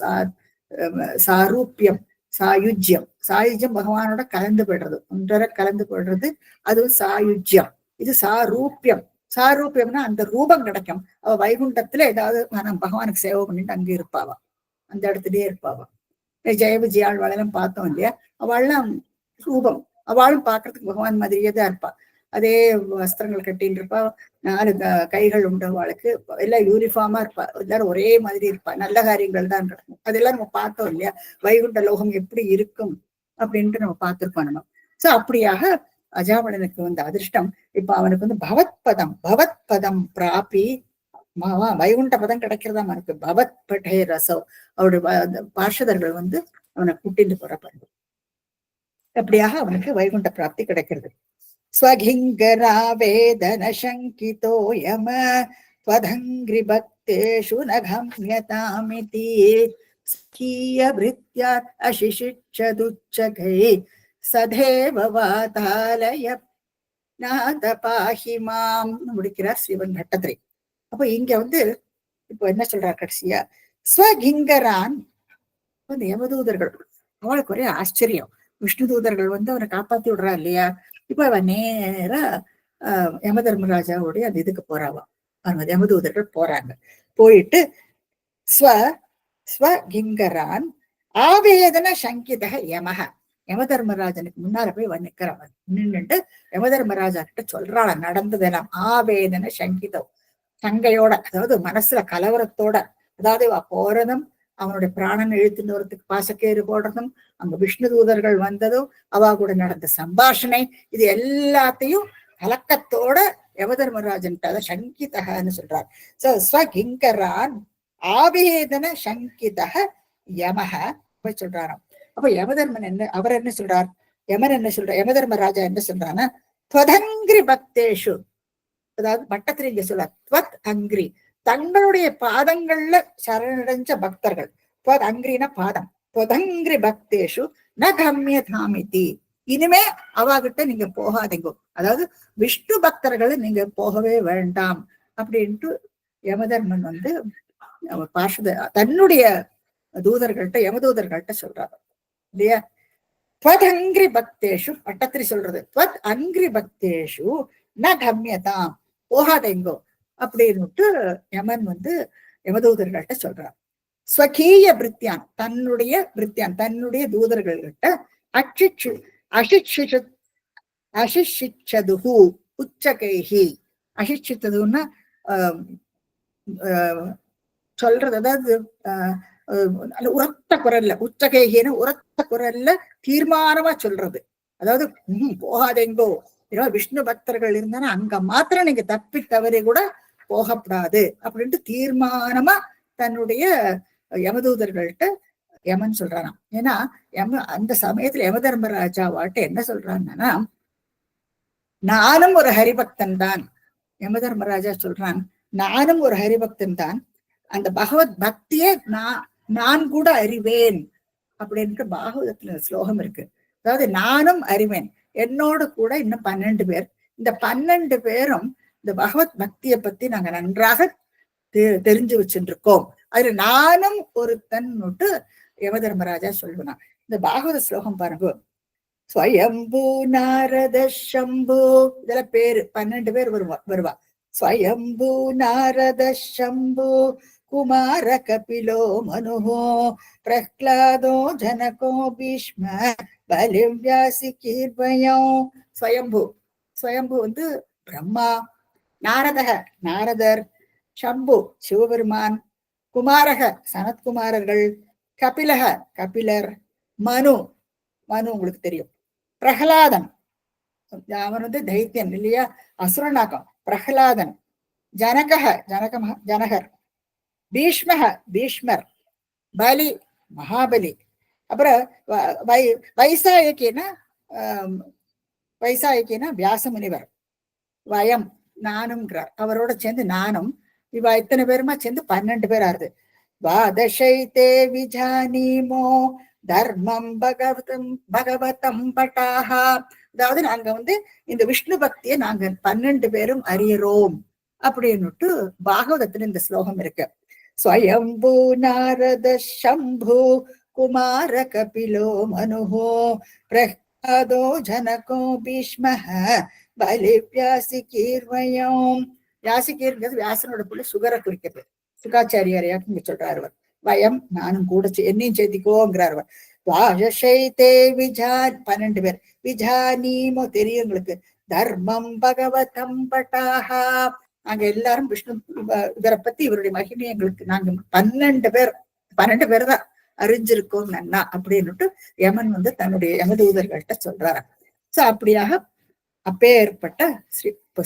சாரூப்பியம், சாயுஜ்யம் பகவானோட கலந்து போயிடுறது, ஒன்றரை கலந்து போயிடுறது, அது சாயுஜ்யம். இது சாரூப்பியம்னா அந்த ரூபம் கிடைக்கும். அவ வைகுண்டத்துல ஏதாவது பகவானுக்கு சேவை பண்ணிட்டு அங்கே இருப்பாவா, அந்த இடத்துலயே இருப்பாவா. ஜெய விஜயாழ்வாளெல்லாம் பார்த்தோம் இல்லையா? அவள்லாம் ரூபம், அவளும் பாக்குறதுக்கு பகவான் மாதிரியே தான் இருப்பா. அதே வஸ்திரங்கள் கட்டின்னு இருப்பா, 4 கைகள் உண்டு அவளுக்கு, எல்லாம் யூனிஃபார்மா இருப்பா, எல்லாரும் ஒரே மாதிரி இருப்பா. நல்ல காரியங்கள் தான் நடக்கும். அதெல்லாம் நம்ம பார்த்தோம் இல்லையா? வைகுண்ட லோகம் எப்படி இருக்கும் அப்படின்ட்டு நம்ம பார்த்திருப்போம் நம்ம. சோ அப்படியாக அஜாமலனுக்கு வந்து அதிர்ஷ்டம். இப்ப அவனுக்கு வந்து பவத் பதம் பிராபி, வைகுண்ட பதம் கிடைக்கிறதா அவனுக்கு. பவத் பட்டே ரசவ், அவருடைய பார்ஷதர்கள் வந்து அவனை கூட்டிட்டு போறப்பாரு. அப்படியாக அவனுக்கு வைகுண்ட பிராப்தி கிடைக்கிறது. ஸ்வகிங்கராவேதன சங்கிதோ யம த்வதங்கிரி பக்தேஷு நகம்யதாமிதி ஸ்கீய விருத்யா அசிஷிச்சதுச்சகை சதேவ வாதாலய நாத பாஹி மாம் முடிக்கிறார் ஸ்ரீவன் பட்டத்திரி. அப்போ இங்க வந்து இப்போ என்ன சொல்றார் கடைசியா? ஸ்வகிங்கரான் வந்து யமதூதர்கள். அவளுக்கு ஒரே ஆச்சரியம். விஷ்ணு தூதர்கள் வந்து அவனை காப்பாத்தி விடுறா இல்லையா? இப்ப அவன் நேரா யம தர்மராஜாவுடைய அந்த இதுக்கு போறாவா. அவங்க யமதூதர்கள் போறாங்க. போயிட்டு ஸ்வகிங்கரான் ஆவேதன சங்கிதக யமக, யம தர்மராஜனுக்கு முன்னால போய் நிக்கிறவன் நின்றுட்டு யம தர்மராஜா கிட்ட சொல்றாள நடந்ததெல்லாம். ஆவேதன சங்கிதம், சங்கையோட, அதாவது மனசுல கலவரத்தோட, அதாவது போறதும் அவனுடைய பிராணன் இழுத்துன்னு வரத்துக்கு பாசக்கேறு போடுறதும், அங்க விஷ்ணு தூதர்கள் வந்ததும், அவ கூட நடந்த சம்பாஷணை, இது எல்லாத்தையும் கலக்கத்தோட யமதர்மராஜன் சங்கிதகன்னு சொல்றார். ஸ்வகிங்கரான் ஆவேதன சங்கிதக யமக போய் சொல்றாராம். அப்ப யமதர்மன் அவர் என்ன சொல்றார்? யமதர்மராஜா என்ன சொல்றான்னா, துவதங்கிரி பக்தேஷு, அதாவது பட்டத்திரி இங்க சொல்றார், துவத் அங்கிரி, தங்களுடைய பாதங்கள்ல சரணடைஞ்ச பக்தர்கள். துவத் அங்கிரின பாதம். துவதங்கிரி பக்தேஷு ந கம்யதாமிதி, இனிமே அவாகிட்ட நீங்க போகாதீங்க, அதாவது விஷ்ணு பக்தர்களை நீங்க போகவே வேண்டாம் அப்படின்ட்டு யமதர்மன் வந்து பார்ஷத தன்னுடைய தூதர்கள்ட்ட யமதூதர்கள்ட்ட சொல்றாரு இல்லையா? துவத் அங்கிரி பக்தேஷு, பட்டத்திரி சொல்றது, துவத் அங்கிரி பக்தேஷு ந கம்யதாம், போகாதேங்கோ அப்படின்னுட்டு யமன் வந்து யமதூதர்கள்ட்ட சொல்றார். ஸ்வகீய பிரித்யான், தன்னுடைய தூதர்கள்கிட்ட அசிஷிச்சதுஹு உச்சகைஹி, அசிஷிச்சதுன்னா சொல்றது, அதாவது நல்ல உரத்த குரல்ல, உச்சகேகின உரத்த குரல்ல தீர்மானமா சொல்றது. அதாவது போகாதெங்கோ, ஏதோ விஷ்ணு பக்தர்கள் இருந்தானா அங்க மாத்திரம் நீங்க தப்பி தவறி கூட போகப்படாது அப்படின்ட்டு தீர்மானமா தன்னுடைய யமதூதர்கள்ட்ட யமன் சொல்றாராம். ஏன்னா அந்த சமயத்துல யம தர்மராஜாவாட்ட என்ன சொல்றாங்கன்னா, நானும் ஒரு ஹரிபக்தன் தான். யம தர்மராஜா சொல்றான், நானும் ஒரு ஹரிபக்தன் தான், அந்த பகவத் பக்தியே நான் கூட அறிவேன் அப்படின்ற பாகவதத்துல ஸ்லோகம் இருக்கு. அதாவது நானும் அறிவேன், என்னோடு கூட இன்னும் 12 பேர், இந்த 12 பேரும் இந்த பகவத் பக்தியை பத்தி நாங்க நன்றாக தெரிஞ்சு வச்சுருக்கோம், அதுல நானும் ஒருத்தன் யம தர்மராஜா சொல்லுவான். இந்த பாகவத ஸ்லோகம் பாருங்க, ஸ்வயம்பூ நாரத சம்பு, இதுல பேரு 12 பேர் வருவா. ஸ்வயம்பூ நாரத சம்பு குமார கபிலோ மனுஹோ பிரஹ்லாதோ ஜனகோ பீஷ்ம பலிம் வியாசி கீர்பயம். ஸ்வயம்பு, ஸ்வயம்பு பிரம்மா, நாரதக நாரதர், சம்பு சிவபெருமான், குமாரக சனத்குமாரர்கள், கபிலக கபிலர், மனு மனு உங்களுக்கு தெரியும், பிரகலாதன் அவன் தைத்தியன் இல்லையா, அசுரனாக்கம் பிரகலாதன், ஜனகக ஜனகர், பீஷ்மக பீஷ்மர், பலி மகாபலி, அப்புறம் வைசாயக்கினா வியாசமுனிவர், வயம் நானும்ங்கிறார், அவரோட சேர்ந்து நானும், இவ இத்தனை பேருமா சேர்ந்து 12 பேர் ஆறுது. துவாதசைதே விஜானீமோ தர்மம் பகவதம் பட்டாஹா. அதாவது நாங்க இந்த விஷ்ணு பக்தியை நாங்க 12 பேரும் அறியறோம் அப்படின்னுட்டு பாகவதத்துல இந்த ஸ்லோகம் இருக்கு. ஸ்வயம்பூ நாரத சம்பு குமார கபிலோ மனுஹோ பிரஹ்லாதோ ஜனகோ பீஷ்மஹ பலி வியாசி கீர்வயம். வியாசி கீர்ங்கிறது வியாசனோட புள்ள சுகரை குறிக்கிறது. சுகாச்சாரியாரையாக்கு இங்க சொல்றாரு அவர். வயம் நானும் கூட என்னையும் சேர்த்திக்கோங்கிறார் அவர். துவாதசைதே 12 பேர், விஜானீமோ தெரியும் உங்களுக்கு, தர்மம் பகவதம் பட்டாஹா, நாங்க எல்லாரும் விஷ்ணு இவரை பத்தி இவருடைய மகிமை எங்களுக்கு நாங்க 12 பேர் தான் அறிஞ்சிருக்கோம் நன்னா அப்படின்னுட்டு யமன் தன்னுடைய யமதூதர்கள்ட்ட சொல்றாரு. சோ அப்படியாக அப்பேற்பட்ட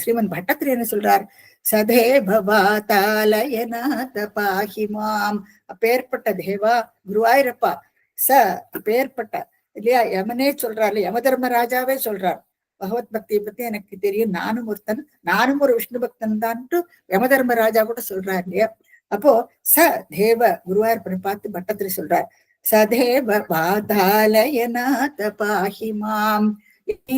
ஸ்ரீமன் பட்டத்திரி என்ன சொல்றார், சதே பவாதாலயநாத பாஹிமாம். அப்பேற்பட்ட தேவா குருவாயிரப்பா, அப்பேற்பட்ட இல்லையா யமனே சொல்றாரு, யம தர்மராஜாவே சொல்றார், பகவத் பக்தியை பத்தி எனக்கு தெரியும், நானும் ஒருத்தன், நானும் ஒரு விஷ்ணு பக்தன் தான் யம தர்மராஜா கூட சொல்றார் இல்லையா. அப்போ தேவ குருவாயூரப்பனை பார்த்து பட்டத்திரி சொல்றார், சதேவ பாதாலயநாத பாஹிமாம்,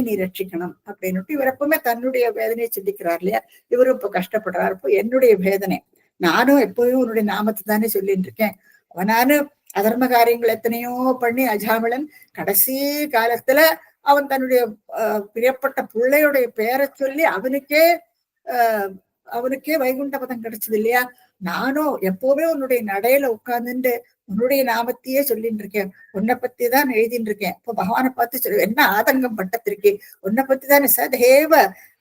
நீ ரட்சிக்கணும் அப்படின்னுட்டு இவர் எப்பவுமே தன்னுடைய வேதனையை சிந்திக்கிறார் இல்லையா. இவரும் இப்ப கஷ்டப்படுறாரு, இப்போ என்னுடைய வேதனை, நானும் எப்பவும் உன்னுடைய நாமத்தை தானே சொல்லிட்டு இருக்கேன், அவனானு அதர்ம காரியங்கள் எத்தனையோ பண்ணி அஜாமிளன் கடைசி காலத்துல அவன் தன்னுடைய பிரியப்பட்ட பிள்ளையுடைய பேரை சொல்லி அவனுக்கே வைகுண்ட பதம் கிடைச்சது இல்லையா. நானும் எப்பவுமே உன்னுடைய நடையில உட்கார்ந்துட்டு உன்னுடைய நாமத்தையே சொல்லிட்டு இருக்கேன், உன்னை பத்தி தான் எழுதிட்டு இருக்கேன். இப்போ பகவானை பார்த்து சொல்லு, என்ன ஆதங்கம் பட்டத்திருக்கே, உன்னை பத்தி தானே சதேவ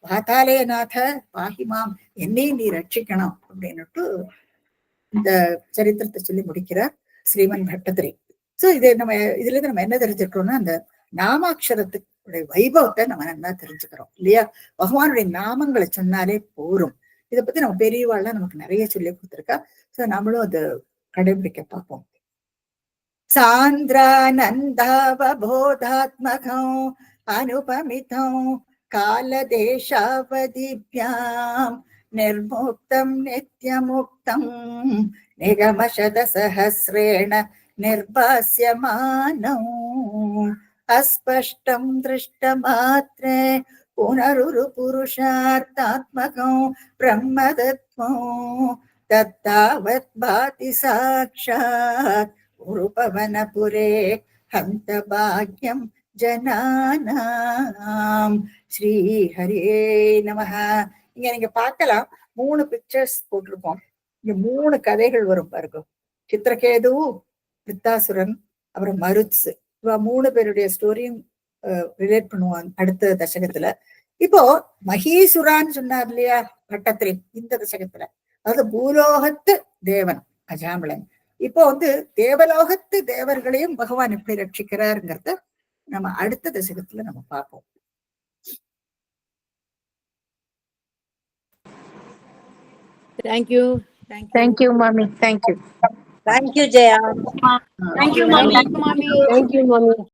பாதாலயநாத பாஹிமாம், என்னையும் நீ ரட்சிக்கணும் அப்படின்னுட்டு இந்த சரித்திரத்தை சொல்லி முடிக்கிறார் ஸ்ரீமன் பட்டத்திரி. சோ இதுல இருந்து நம்ம என்ன தெரிஞ்சுக்கிறோம்னா, அந்த நாமாட்சரத்துடைய வைபவத்தை நம்ம நல்லா தெரிஞ்சுக்கிறோம் இல்லையா. பகவானுடைய நாமங்களை சொன்னாலே போரும். இதை பத்தி நம்ம பெரியவாள்லாம் நமக்கு நிறைய சொல்லி கொடுத்துருக்கா. சோ நம்மளும் அதை கடைபிடிக்க பார்ப்போம். சாந்திரானந்தாவபோதாத்மகம் அனுபமிதம் காலதேசாவதிப்யாம் நிர்முக்தம் நித்யமுக்தம் நிகமசத சஹஸ்ரேண நிர்பாஸ்யமானம் அஸ்பஷ்டம் திருஷ்டமாத்ரே புனருரு புருஷார்த்தாத்மகம் பிரம்மதத்வம் தத்தாவத் பாதி சாக்ஷாத் உருபவனபுரே ஹந்த பாக்யம் ஜனானாம். ஸ்ரீ ஹரே நமஹ. இங்க நீங்க பார்க்கலாம், 3 பிக்சர்ஸ் போட்டிருக்கோம். இங்க 3 கதைகள் வரும் பாருங்க. சித்திரகேது, வித்தாசுரன், அப்புறம் மருத்ஸ், இவ 3 பேருடைய ஸ்டோரியும் ரிலேட் பண்ணுவாங்க அடுத்த தசகத்துல. இப்போ மகீசுரான்னு சொன்னார் இல்லையா பட்டத்திரி இந்த தசகத்துல, அதாவது பூலோகத்து தேவன் அஜாமிளன், இப்போ தேவலோகத்து தேவர்களையும் பகவான் எப்படி ரட்சிக்கிறாருங்கிறத நம்ம அடுத்த தசகத்துல நம்ம பார்ப்போம். தேங்க்யூ. தேங்க்யூ மாமி. தேங்க்யூ. தேங்க்யூ ஜெயா. தேங்க்யூ மாமி. தேங்க்யூ மாமி.